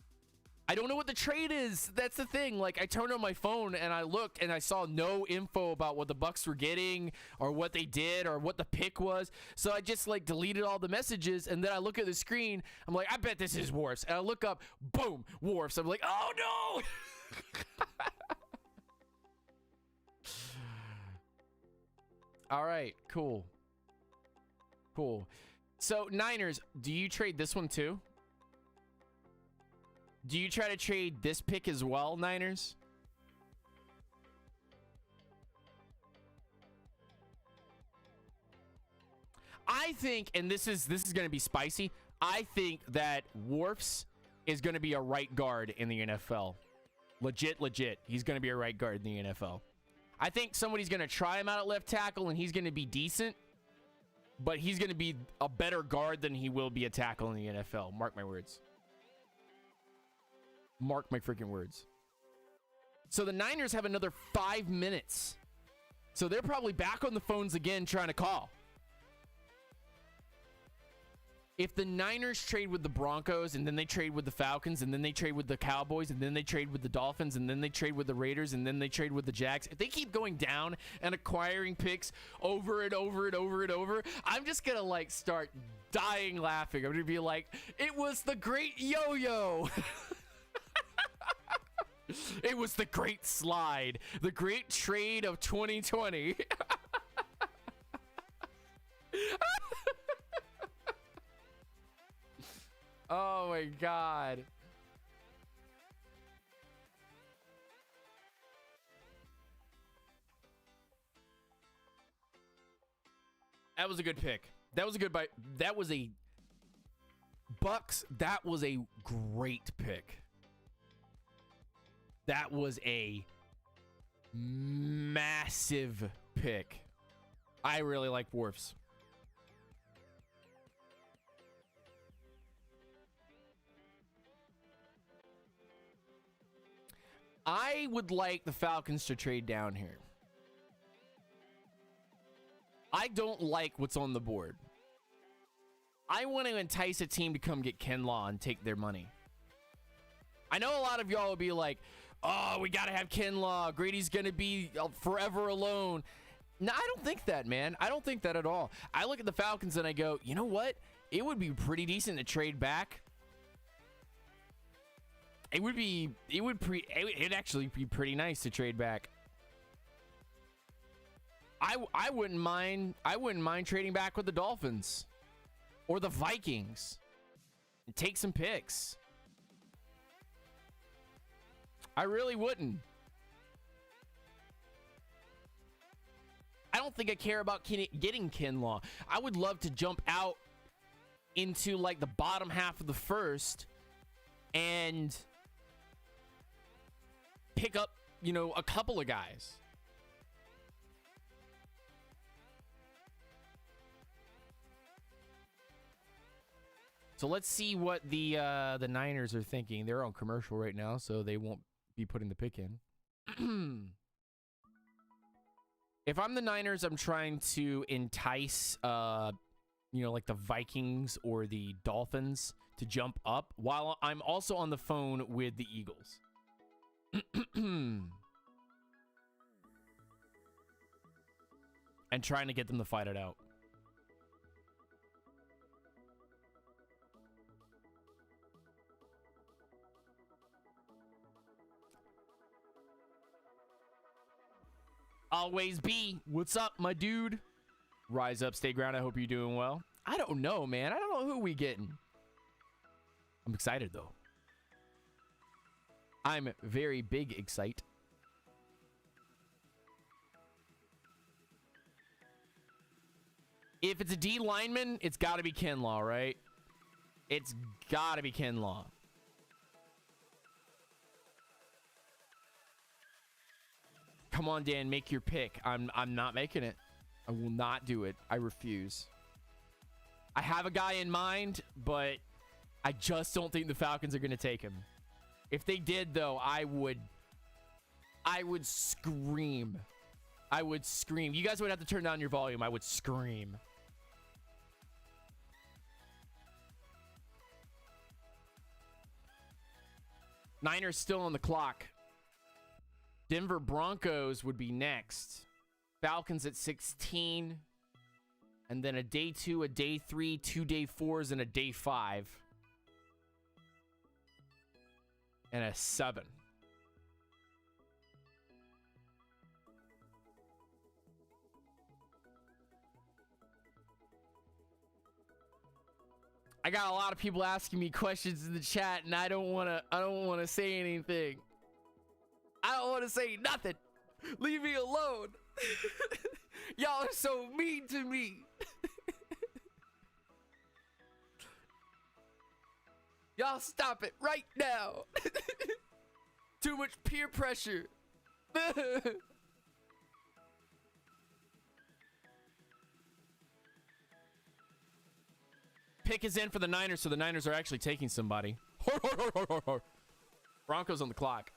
I don't know what the trade is. That's the thing. Like, I turned on my phone and I looked and I saw no info about what the Bucs were getting or what they did or what the pick was. So I just like deleted all the messages, and then I look at the screen. I'm like, I bet this is Wharfs. And I look up, boom, Wharfs. I'm like, oh no. All right, cool. So Niners, do you trade this one too? Do you try to trade this pick as well, Niners? I think, and this is going to be spicy, I think that Wharfs is going to be a right guard in the NFL. Legit. He's going to be a right guard in the NFL. I think somebody's going to try him out at left tackle, and he's going to be decent, but he's going to be a better guard than he will be a tackle in the NFL. Mark my words. Mark my freaking words. So the Niners have another 5 minutes. So they're probably back on the phones again trying to call. If the Niners trade with the Broncos, and then they trade with the Falcons, and then they trade with the Cowboys, and then they trade with the Dolphins, and then they trade with the Raiders, and then they trade with the Jags, if they keep going down and acquiring picks over and over and over and over, I'm just going to like start dying laughing. I'm going to be like, it was the great yo-yo. It was the great slide. The great trade of 2020. Oh my God. That was a good pick. That was a good bite. That was a Bucs. That was a great pick. That was a massive pick. I really like Wharfs. I would like the Falcons to trade down here. I don't like what's on the board. I want to entice a team to come get Kinlaw and take their money. I know a lot of y'all will be like, oh, we got to have Kinlaw. Grady's going to be forever alone. No, I don't think that, man. I don't think that at all. I look at the Falcons and I go, you know what? It would be pretty decent to trade back. It'd actually be pretty nice to trade back. I wouldn't mind trading back with the Dolphins or the Vikings and take some picks. I really wouldn't. I don't think I care about getting Kinlaw. I would love to jump out into like the bottom half of the first and pick up, a couple of guys. So let's see what the Niners are thinking. They're on commercial right now, so they won't be putting the pick in. If I'm the Niners, I'm trying to entice, like the Vikings or the Dolphins to jump up while I'm also on the phone with the Eagles. And trying to get them to fight it out. Always be. What's up, my dude? Rise up, stay ground. I hope you're doing well. I don't know, man. I don't know who we getting. I'm excited, though. I'm very big excited. If it's a D lineman, it's got to be Kinlaw, right? It's got to be Kinlaw. Come on, Dan, make your pick. I'm not making it. I will not do it. I refuse. I have a guy in mind, but I just don't think the Falcons are going to take him. If they did, though, I would scream. I would scream. You guys would have to turn down your volume. I would scream. Niners still on the clock. Denver Broncos would be next. Falcons at 16. And then a day 2, a day 3, 2 day 4s, and a day 5. And a 7. I got a lot of people asking me questions in the chat, and I don't want to say anything. I don't want to say nothing. Leave me alone. Y'all are so mean to me. Y'all stop it right now. Too much peer pressure. Pick is in for the Niners, so the Niners are actually taking somebody. Broncos on the clock.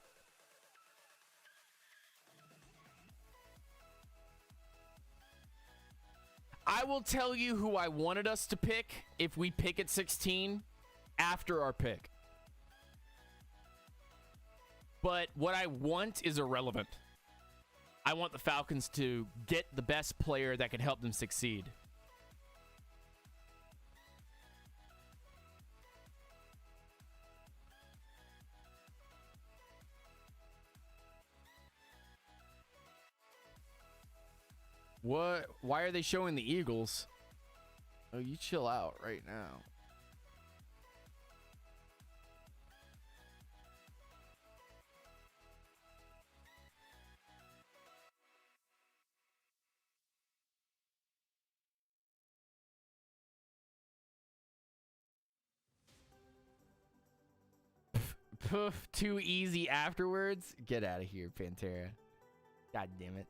I will tell you who I wanted us to pick if we pick at 16 after our pick. But what I want is irrelevant. I want the Falcons to get the best player that can help them succeed. What? Why are they showing the Eagles? Oh, you chill out right now. Poof, too easy afterwards. Get out of here, Pantera. God damn it.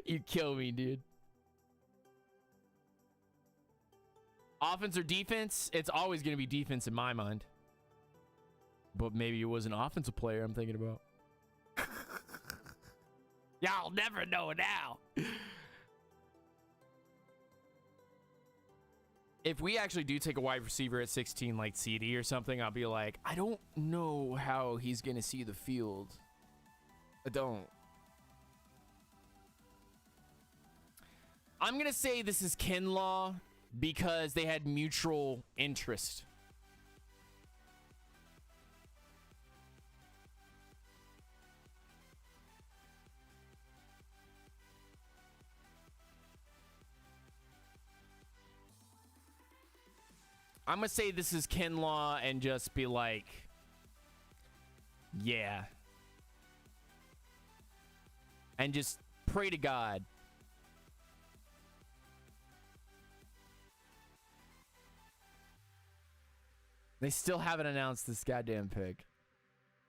You kill me, dude. Offense or defense? It's always going to be defense in my mind. But maybe it was an offensive player I'm thinking about. Y'all never know now. If we actually do take a wide receiver at 16 like CD or something, I'll be like, I don't know how he's going to see the field. I don't. I'm going to say this is Kinlaw because they had mutual interest. I'm going to say this is Kinlaw and just be like, yeah. And just pray to God. They still haven't announced this goddamn pick.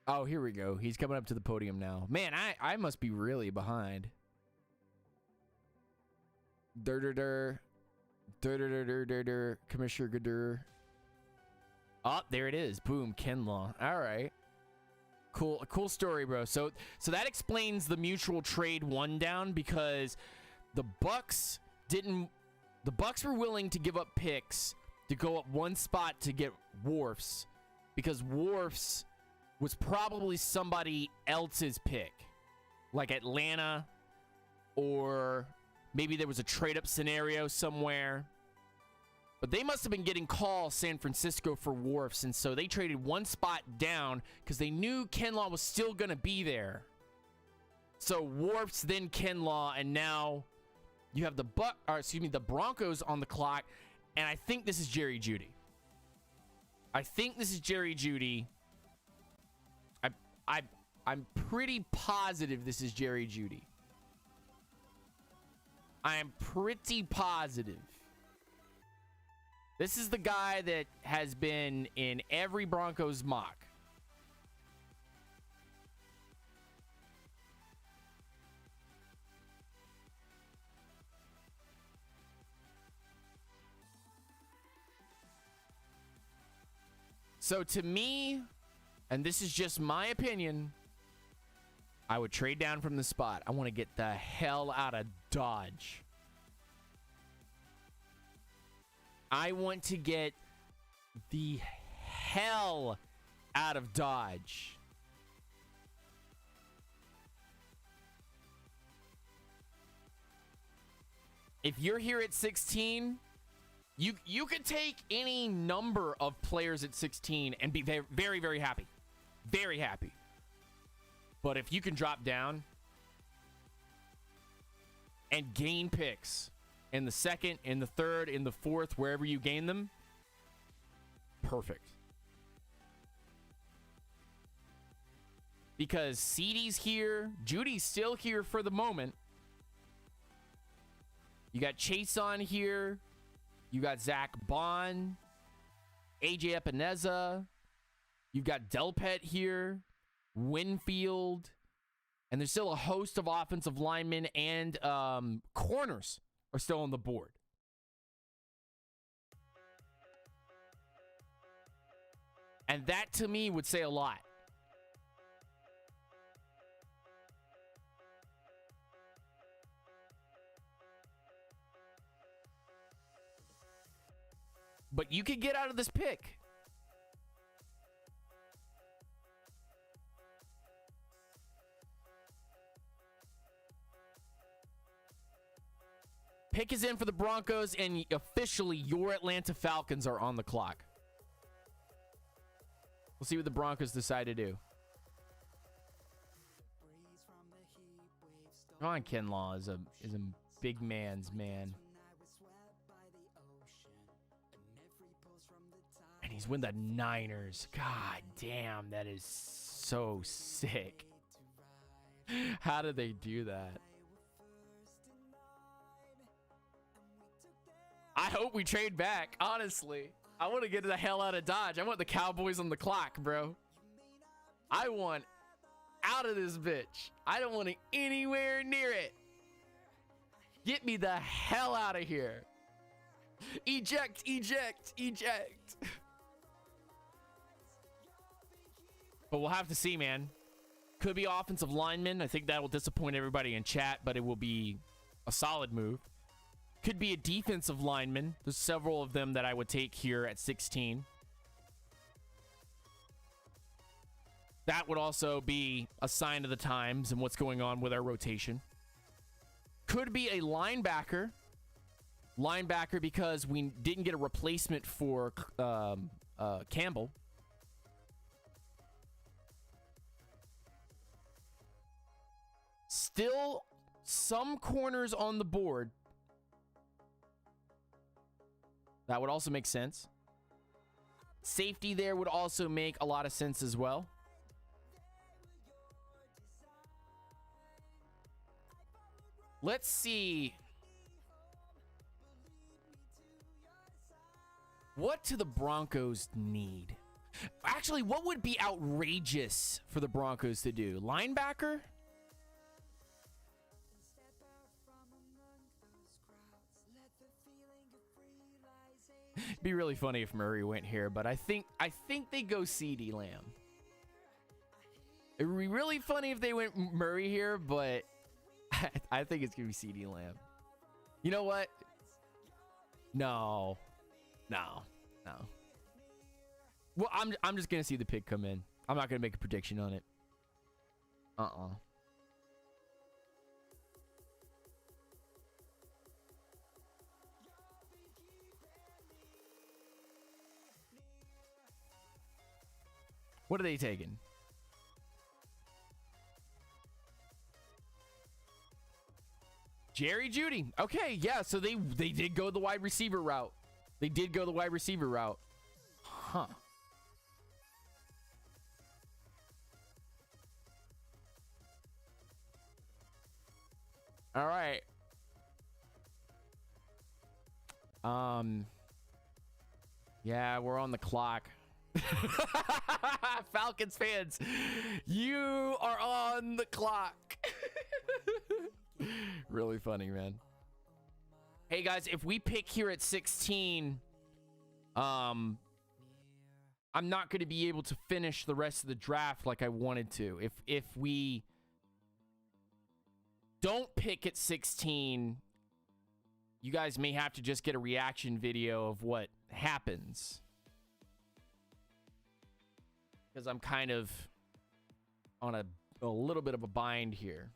Oh, here we go. He's coming up to the podium now. Man, I must be really behind. Commissioner Gadur. Oh, there it is. Boom, Kinlaw. All right. Cool story, bro. So that explains the mutual trade one down, because the Bucs were willing to give up picks to go up one spot to get Wharfs, because Wharfs was probably somebody else's pick, like Atlanta, or maybe there was a trade-up scenario somewhere. But they must have been getting calls San Francisco for Wharfs, and so they traded one spot down because they knew Kinlaw was still going to be there. So Wharfs, then Kinlaw, and now you have the Broncos on the clock, and I think this is Jerry Jeudy. I'm pretty positive this is Jerry Jeudy. I am pretty positive. This is the guy that has been in every Broncos mock. So to me, and this is just my opinion, I would trade down from the spot. I want to get the hell out of Dodge. I want to get the hell out of Dodge. If you're here at 16, you could take any number of players at 16 and be very, very, very happy. Very happy. But if you can drop down and gain picks in the second, in the third, in the fourth, wherever you gain them, perfect. Because CeeDee's here, Judy's still here for the moment. You got Chase on here. You got Zach Bond, AJ Epineza. You've got Delpit here, Winfield, and there's still a host of offensive linemen and corners are still on the board. And that to me would say a lot. But you could get out of this pick. Pick is in for the Broncos, and officially your Atlanta Falcons are on the clock. We'll see what the Broncos decide to do. Come on, Kinlaw is a big man's man. And he's with the Niners. God damn, that is so sick. How did they do that? I hope we trade back, honestly. I want to get the hell out of Dodge. I want the Cowboys on the clock, bro. I want out of this bitch. I don't want it anywhere near it. Get me the hell out of here. Eject, eject, eject. But we'll have to see, man. Could be offensive lineman. I think that will disappoint everybody in chat, but it will be a solid move. Could be a defensive lineman. There's several of them that I would take here at 16. That would also be a sign of the times and what's going on with our rotation. Could be a linebacker. Linebacker because we didn't get a replacement for Campbell. Still some corners on the board. That would also make sense. Safety there would also make a lot of sense as well. Let's see. What do the Broncos need? Actually, what would be outrageous for the Broncos to do? Linebacker? It'd be really funny if Murray went here, but I think they go CeeDee Lamb. It would be really funny if they went Murray here, but I think it's gonna be CeeDee Lamb. You know what? No. Well, I'm just gonna see the pick come in. I'm not gonna make a prediction on it. What are they taking? Jerry Jeudy. Okay, yeah, so they did go the wide receiver route. Huh. All right. Yeah, we're on the clock. Falcons fans, you are on the clock. Really funny, man. Hey guys, if we pick here at 16, I'm not going to be able to finish the rest of the draft like I wanted to. If we don't pick at 16, you guys may have to just get a reaction video of what happens. Because I'm kind of on a little bit of a bind here.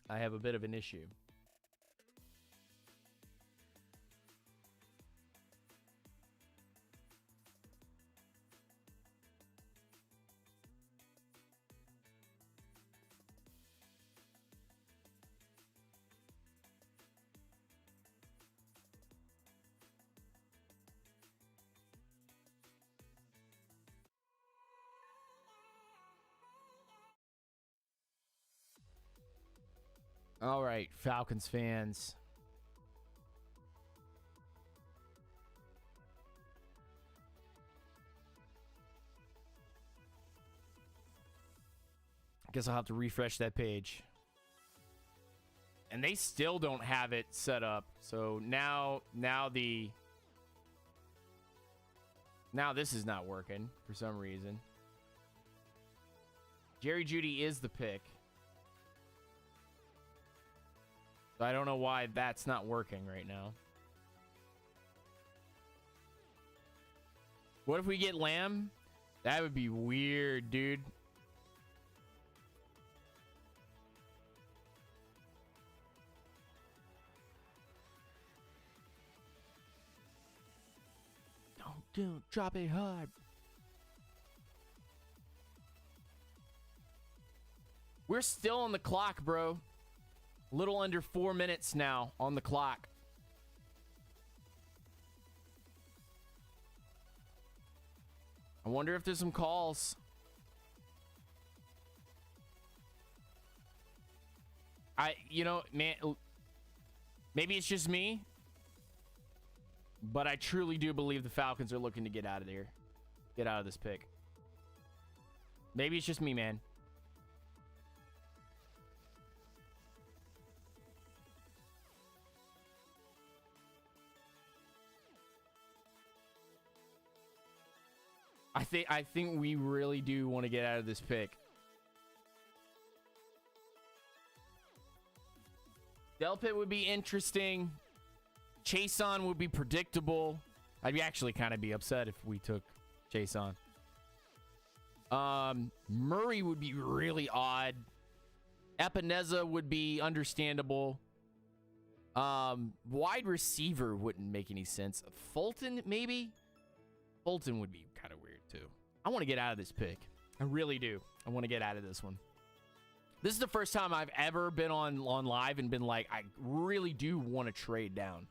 I have a bit of an issue. All right, Falcons fans. I guess I'll have to refresh that page. And they still don't have it set up. So now this is not working for some reason. Jerry Jeudy is the pick. I don't know why that's not working right now. What if we get Lamb? That would be weird, dude. Don't drop it hard. We're still on the clock, bro. Little under 4 minutes now on the clock. I wonder if there's some calls. Man, maybe it's just me, but I truly do believe the Falcons are looking to get out of there. Get out of this pick. Maybe it's just me, man. I think we really do want to get out of this pick. Delpit would be interesting. Chason would be predictable. I'd actually kind of be upset if we took Chason. Murray would be really odd. Epineza would be understandable. Wide receiver wouldn't make any sense. Fulton, maybe? Fulton would be kind of weird, too. I want to get out of this pick. I really do. I want to get out of this one. This is the first time I've ever been on live and been like, I really do want to trade down.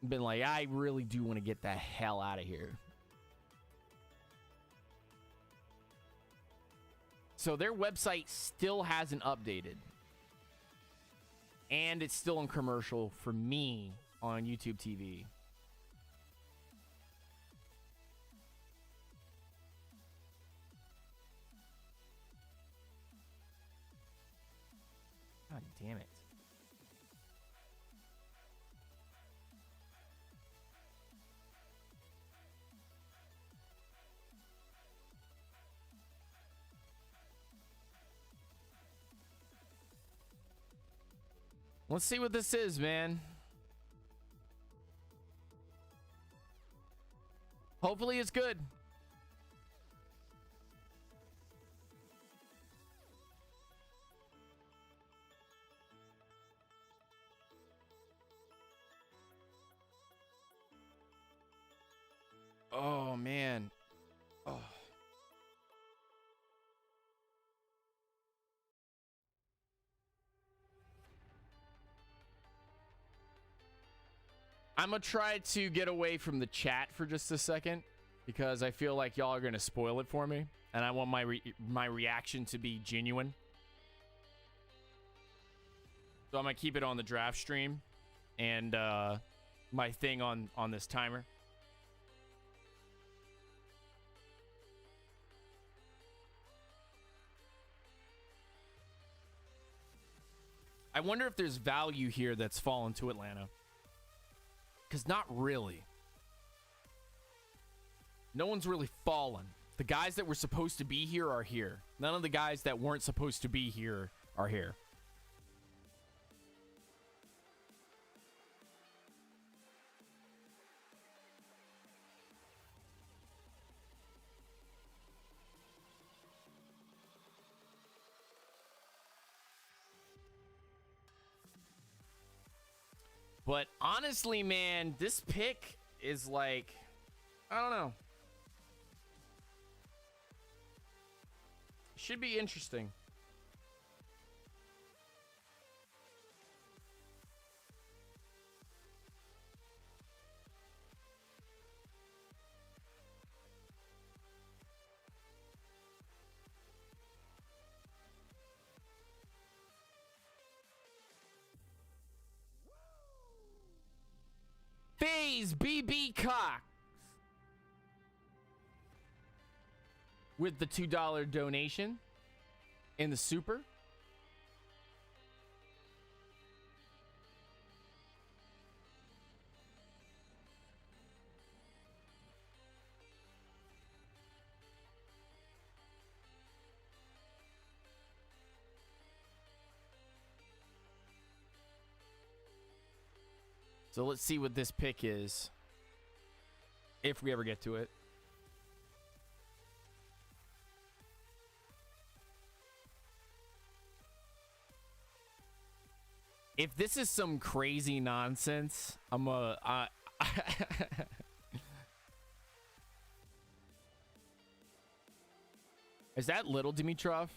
Been like, I really do want to get the hell out of here. So their website still hasn't updated. And it's still in commercial for me on YouTube TV. God damn it. Let's see what this is, man. Hopefully it's good. Oh, man. Oh. I'm going to try to get away from the chat for just a second because I feel like y'all are going to spoil it for me. And I want my reaction to be genuine. So I'm going to keep it on the draft stream and my thing on this timer. I wonder if there's value here that's fallen to Atlanta. Because not really. No one's really fallen. The guys that were supposed to be here are here. None of the guys that weren't supposed to be here are here. But honestly, man, this pick is like, I don't know. Should be interesting. FaZe BB Cox with the $2 donation in the super. So let's see what this pick is, if we ever get to it. If this is some crazy nonsense, Is that little Dimitrov?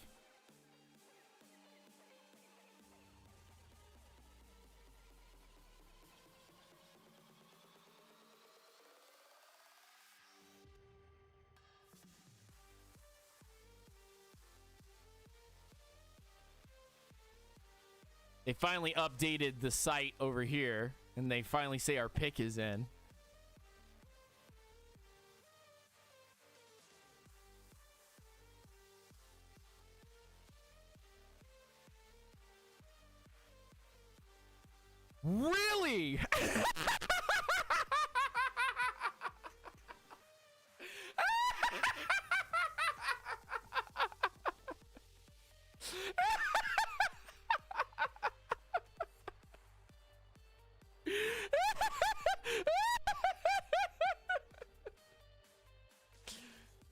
They finally updated the site over here, and they finally say our pick is in. Really?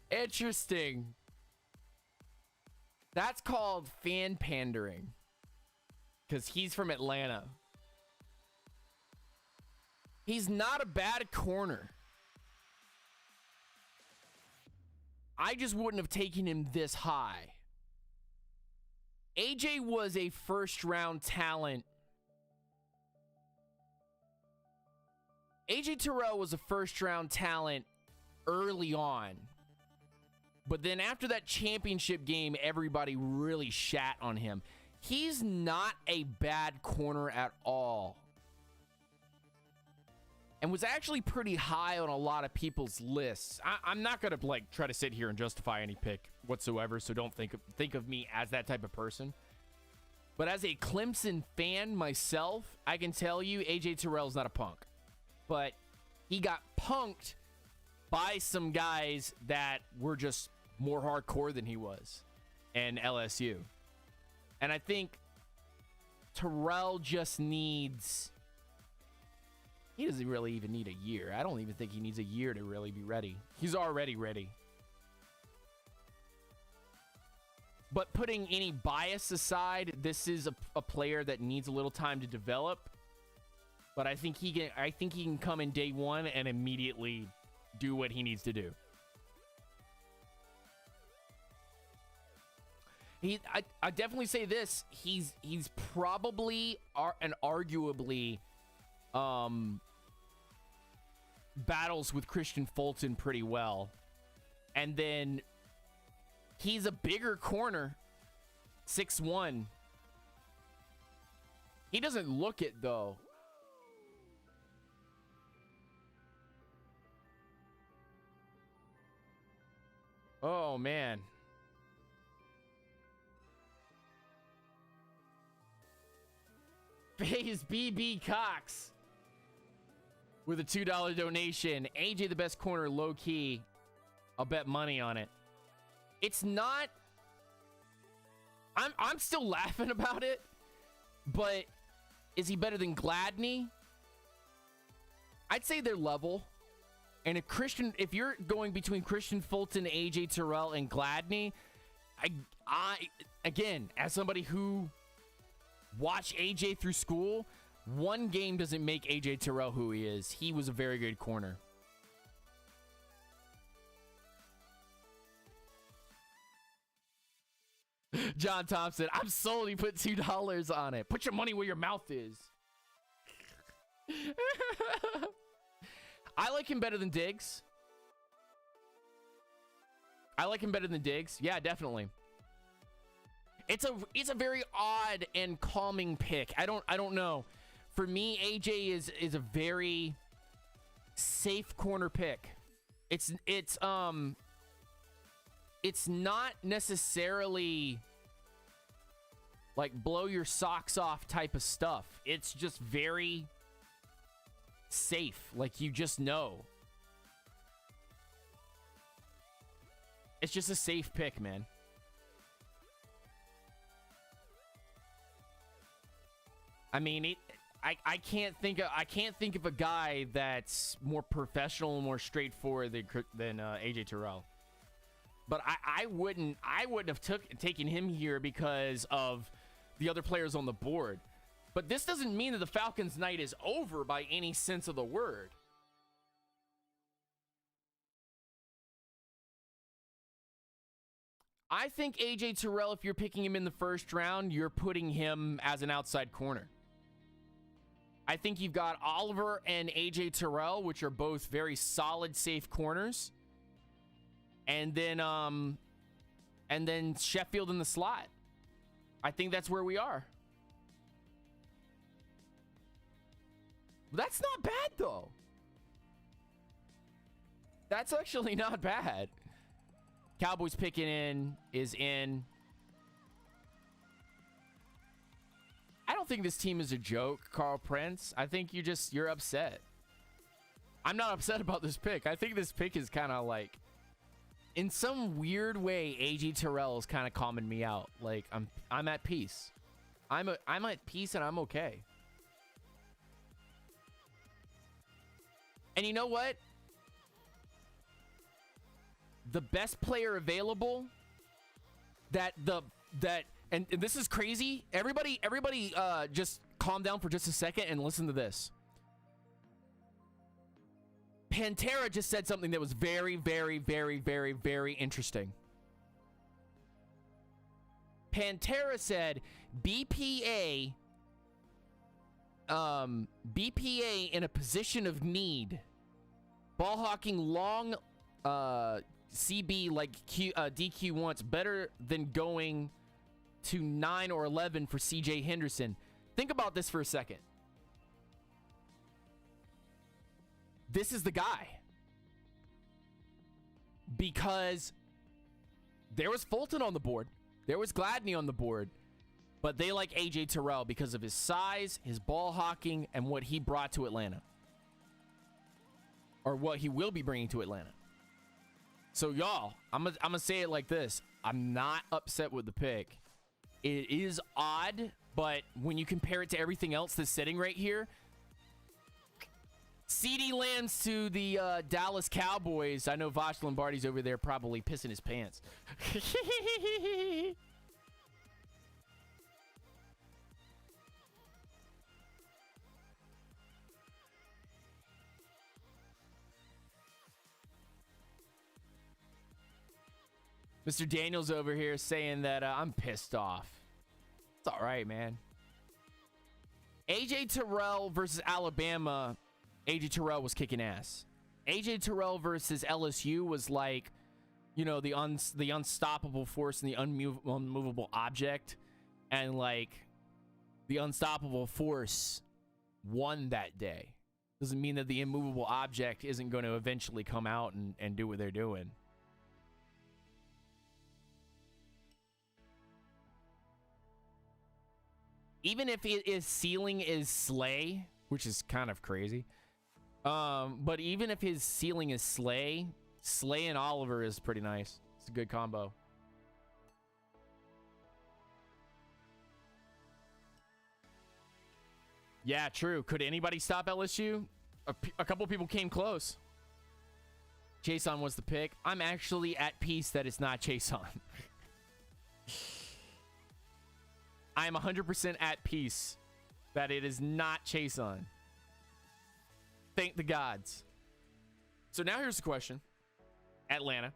Interesting. That's called fan pandering. Because he's from Atlanta. He's not a bad corner. I just wouldn't have taken him this high. AJ was a first-round talent. AJ Terrell was a first-round talent early on. But then after that championship game, everybody really shat on him. He's not a bad corner at all. And was actually pretty high on a lot of people's lists. I'm not going to try to sit here and justify any pick whatsoever, so don't think of me as that type of person. But as a Clemson fan myself, I can tell you AJ Terrell's not a punk. But he got punked by some guys that were just more hardcore than he was in LSU. And I think Terrell just needs... He doesn't really even need a year. I don't even think he needs a year to really be ready. He's already ready. But putting any bias aside, this is a player that needs a little time to develop. But I think he can come in day one and immediately do what he needs to do. I definitely say this. He's probably and arguably battles with Christian Fulton pretty well. And then he's a bigger corner, 6'1". He doesn't look it, though. Oh, man. FaZe BB Cox with a $2 donation. AJ the best corner, low key. I'll bet money on it. It's not... I'm still laughing about it, but is he better than Gladney? I'd say they're level. And if you're going between Christian Fulton, AJ Terrell, and Gladney, I again, as somebody who watched AJ through school, one game doesn't make AJ Terrell who he is. He was a very good corner. John Thompson, I'm sold. He put $2 on it. Put your money where your mouth is. I like him better than Diggs. Yeah, definitely. It's a very odd and calming pick. I don't know. For me, AJ is a very safe corner pick. It's not necessarily like blow your socks off type of stuff. It's just very safe. Like, you just know. It's just a safe pick, man. I mean, I can't think of a guy that's more professional and more straightforward than AJ Terrell. But I wouldn't have taken him here because of the other players on the board. But this doesn't mean that the Falcons' night is over by any sense of the word. I think AJ Terrell, if you're picking him in the first round, you're putting him as an outside corner. I think you've got Oliver and AJ Terrell, which are both very solid, safe corners. And then Sheffield in the slot. I think that's where we are. That's not bad, though. That's actually not bad. Cowboys picking is in. I don't think this team is a joke, Carl Prince. I think you're upset. I'm not upset about this pick. I think this pick is kind of like, in some weird way, AJ Terrell is kind of calming me out. Like, I'm at peace. I'm at peace and I'm okay. And you know what? The best player available and this is crazy. Everybody just calm down for just a second and listen to this. Pantera just said something that was very, very, very, very, very interesting. Pantera said BPA in a position of need, ball hawking long CB like DQ once, better than going to 9 or 11 for CJ Henderson. Think about this for a second. This is the guy. Because there was Fulton on the board. There was Gladney on the board. But they like A.J. Terrell because of his size, his ball hawking, and what he brought to Atlanta. Or what he will be bringing to Atlanta. So, y'all, I'm gonna say it like this. I'm not upset with the pick. It is odd, but when you compare it to everything else that's sitting right here, CeeDee Lamb's to the Dallas Cowboys. I know Vosh Lombardi's over there probably pissing his pants. Mr. Daniels over here saying that I'm pissed off. It's all right, man. A.J. Terrell versus Alabama. A.J. Terrell was kicking ass. A.J. Terrell versus LSU was like, you know, the unstoppable force and the unmovable object. And, like, the unstoppable force won that day. Doesn't mean that the immovable object isn't going to eventually come out and do what they're doing. Even if his ceiling is Slay, which is kind of crazy. But even if his ceiling is Slay and Oliver is pretty nice. It's a good combo. Yeah, true. Could anybody stop LSU? A couple people came close. Chason was the pick. I'm actually at peace that it's not Chason. I'm 100% at peace that it is not Chason. Thank the gods. So now here's the question. Atlanta. Do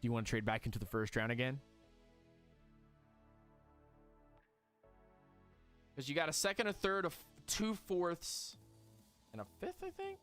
you want to trade back into the first round again? Because you got a second, a third, 2 fourths, and a fifth, I think?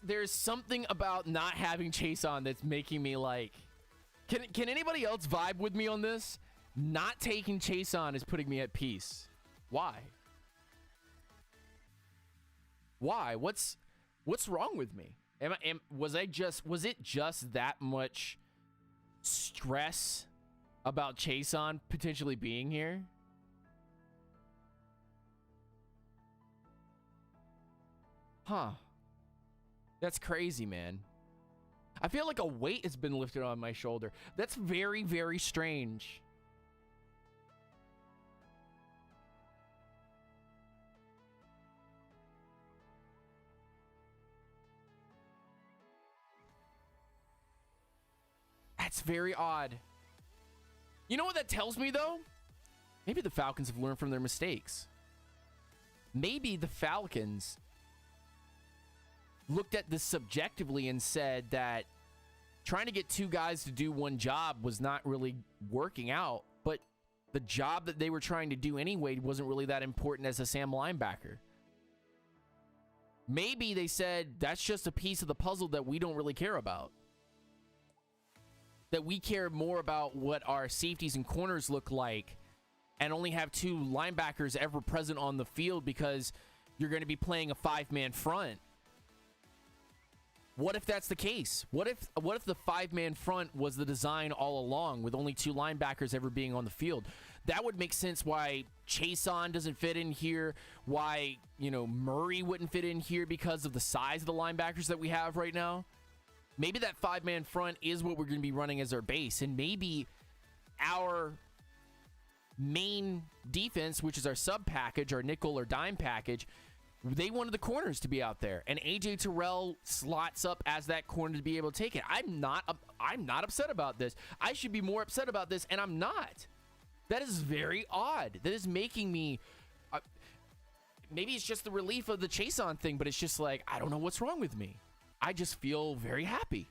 There's something about not having Chase on that's making me like, can anybody else vibe with me on this? Not taking Chase on is putting me at peace. Why? Why? What's wrong with me? Was it just that much stress about Chase on potentially being here? Huh. That's crazy, man. I feel like a weight has been lifted on my shoulder. That's very, very strange. That's very odd. You know what that tells me, though? Maybe the Falcons have learned from their mistakes. Maybe the Falcons looked at this subjectively and said that trying to get 2 guys to do one job was not really working out, but the job that they were trying to do anyway wasn't really that important as a Sam linebacker. Maybe they said that's just a piece of the puzzle that we don't really care about. That we care more about what our safeties and corners look like and only have 2 linebackers ever present on the field because you're going to be playing a 5-man front. What if that's the case? What if the 5-man front was the design all along with only 2 linebackers ever being on the field? That would make sense why Chason doesn't fit in here, why, Murray wouldn't fit in here because of the size of the linebackers that we have right now. Maybe that 5-man front is what we're going to be running as our base, and maybe our main defense, which is our sub package, our nickel or dime package, they wanted the corners to be out there, and A.J. Terrell slots up as that corner to be able to take it. I'm not upset about this. I should be more upset about this, and I'm not. That is very odd. That is making me. Maybe it's just the relief of the Chason thing, but it's just like, I don't know what's wrong with me. I just feel very happy.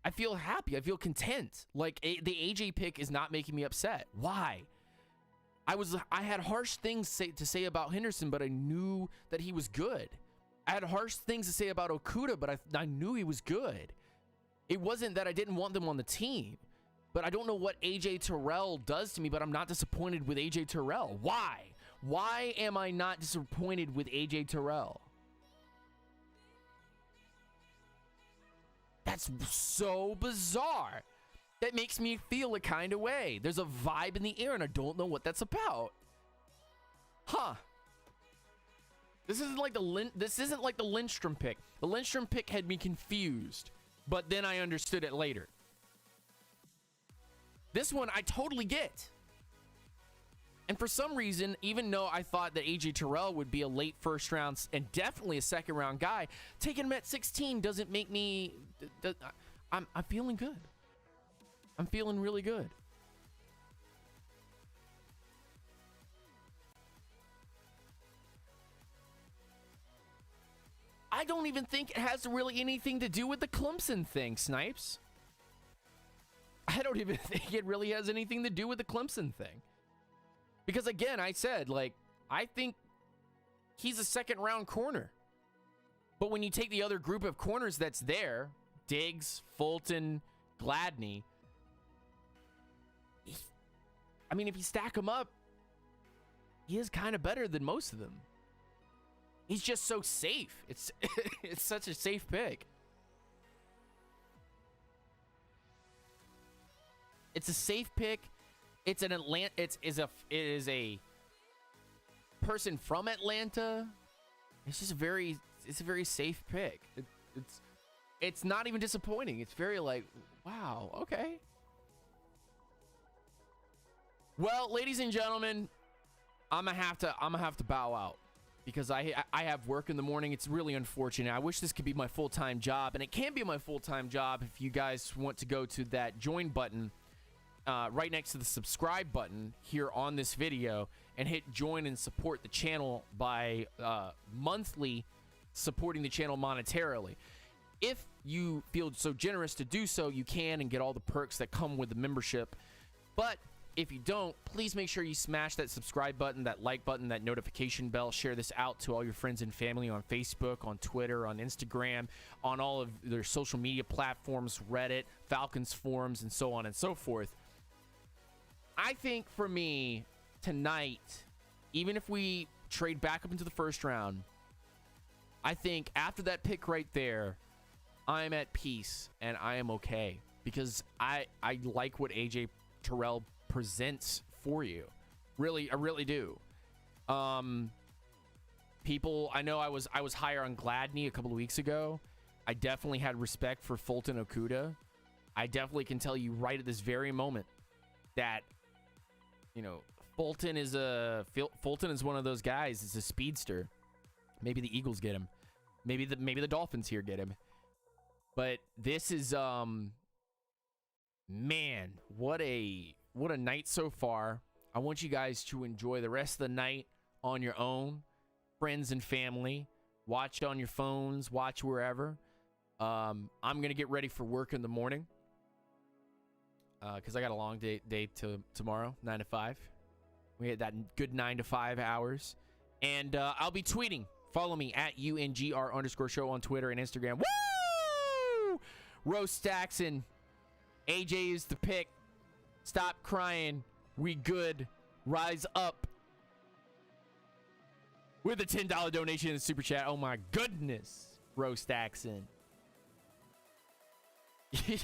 I feel happy. I feel content. Like the AJ pick is not making me upset. Why? I had harsh things to say about Henderson, but I knew that he was good. I had harsh things to say about Okudah, but I knew he was good. It wasn't that I didn't want them on the team, but I don't know what A.J. Terrell does to me, but I'm not disappointed with A.J. Terrell. Why? Why am I not disappointed with A.J. Terrell? That's so bizarre. That makes me feel a kind of way. There's a vibe in the air, and I don't know what that's about. Huh. This isn't like the Lindstrom pick. The Lindstrom pick had me confused, but then I understood it later. This one I totally get. And for some reason, even though I thought that A.J. Terrell would be a late first round and definitely a second round guy, taking him at 16 doesn't make me... I'm feeling good. I'm feeling really good. I don't even think it has really anything to do with the Clemson thing, Snipes. I don't even think it really has anything to do with the Clemson thing. Because again, I said, like, I think he's a second round corner. But when you take the other group of corners that's there, Diggs, Fulton, Gladney, I mean, if you stack them up, he is kind of better than most of them. He's just so safe. It's it's such a safe pick. It's a safe pick. It's an Atlanta. It is a person from Atlanta. It's just it's a very safe pick. It's not even disappointing. It's very like, wow, okay. Well, ladies and gentlemen, I'm gonna have to bow out because I have work in the morning. It's really unfortunate. I wish this could be my full-time job, and it can be my full-time job if you guys want to go to that join button right next to the subscribe button here on this video and hit join and support the channel by monthly supporting the channel monetarily. If you feel so generous to do so, you can and get all the perks that come with the membership. But if you don't, please make sure you smash that subscribe button, that like button, that notification bell. Share this out to all your friends and family on Facebook, on Twitter, on Instagram, on all of their social media platforms, Reddit, Falcons forums, and so on and so forth. I think for me, tonight, even if we trade back up into the first round, I think after that pick right there, I'm at peace and I am okay because I like what A.J. Terrell presents for you. Really, I really do. People, I know I was higher on Gladney a couple of weeks ago. I definitely had respect for Fulton Okudah. I definitely can tell you right at this very moment that, you know, Fulton is one of those guys. It's a speedster. Maybe the Eagles get him. Maybe the Dolphins here get him. But this is man, what a night so far. I want you guys to enjoy the rest of the night on your own, friends and family. Watch on your phones, watch wherever. I'm gonna get ready for work in the morning because I got a long day to tomorrow, 9 to 5. We had that good 9 to 5 hours, and I'll be tweeting. Follow me at UNGR_show on Twitter and Instagram. Woo! Roast Stackson. AJ is the pick. Stop crying. We good. Rise up. With a $10 donation in the super chat. Oh my goodness. Roast Stackson.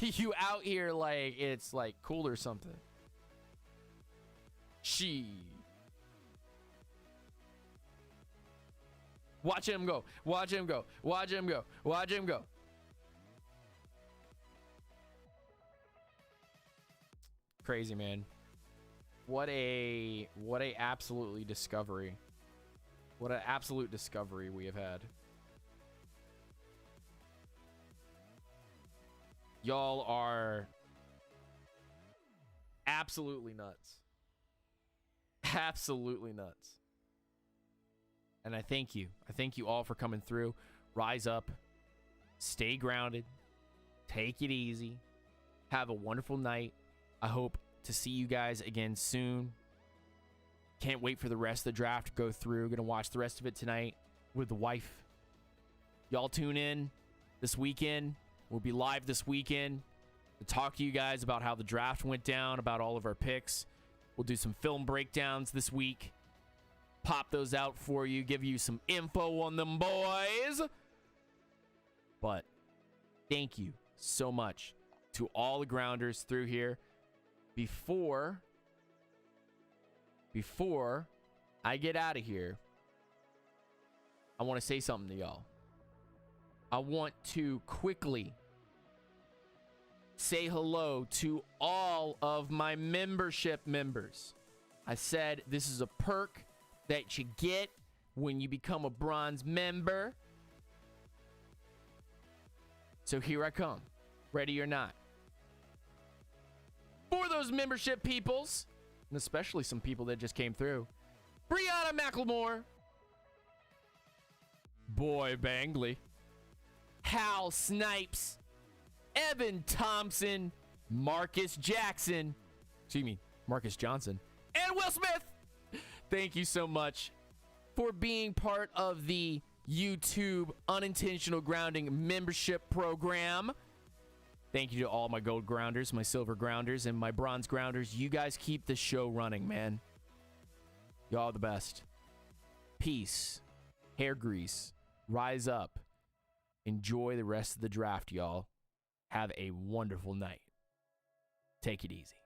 You out here like it's like cool or something. Watch him go. Watch him go. Watch him go. Watch him go. Crazy, man. What a absolutely discovery. What an absolute discovery we have had. Y'all are absolutely nuts. Absolutely nuts. And I thank you. I thank you all for coming through. Rise up. Stay grounded. Take it easy. Have a wonderful night. I hope to see you guys again soon. Can't wait for the rest of the draft to go through. Gonna watch the rest of it tonight with the wife. Y'all tune in this weekend. We'll be live this weekend to talk to you guys about how the draft went down, about all of our picks. We'll do some film breakdowns this week. Pop those out for you, give you some info on them boys. But thank you so much to all the grounders through here. Before I get out of here, I want to say something to y'all. I want to quickly say hello to all of my membership members. I said this is a perk that you get when you become a bronze member. So here I come, ready or not. For those membership peoples, and especially some people that just came through, Brianna McLemore, Boy Bangley, Hal Snipes, Evan Thompson, Marcus Jackson, Marcus Johnson, and Will Smith. Thank you so much for being part of the YouTube Unintentional Grounding membership program. Thank you to all my gold grounders, my silver grounders, and my bronze grounders. You guys keep the show running, man. Y'all are the best. Peace. Hair grease. Rise up. Enjoy the rest of the draft, y'all. Have a wonderful night. Take it easy.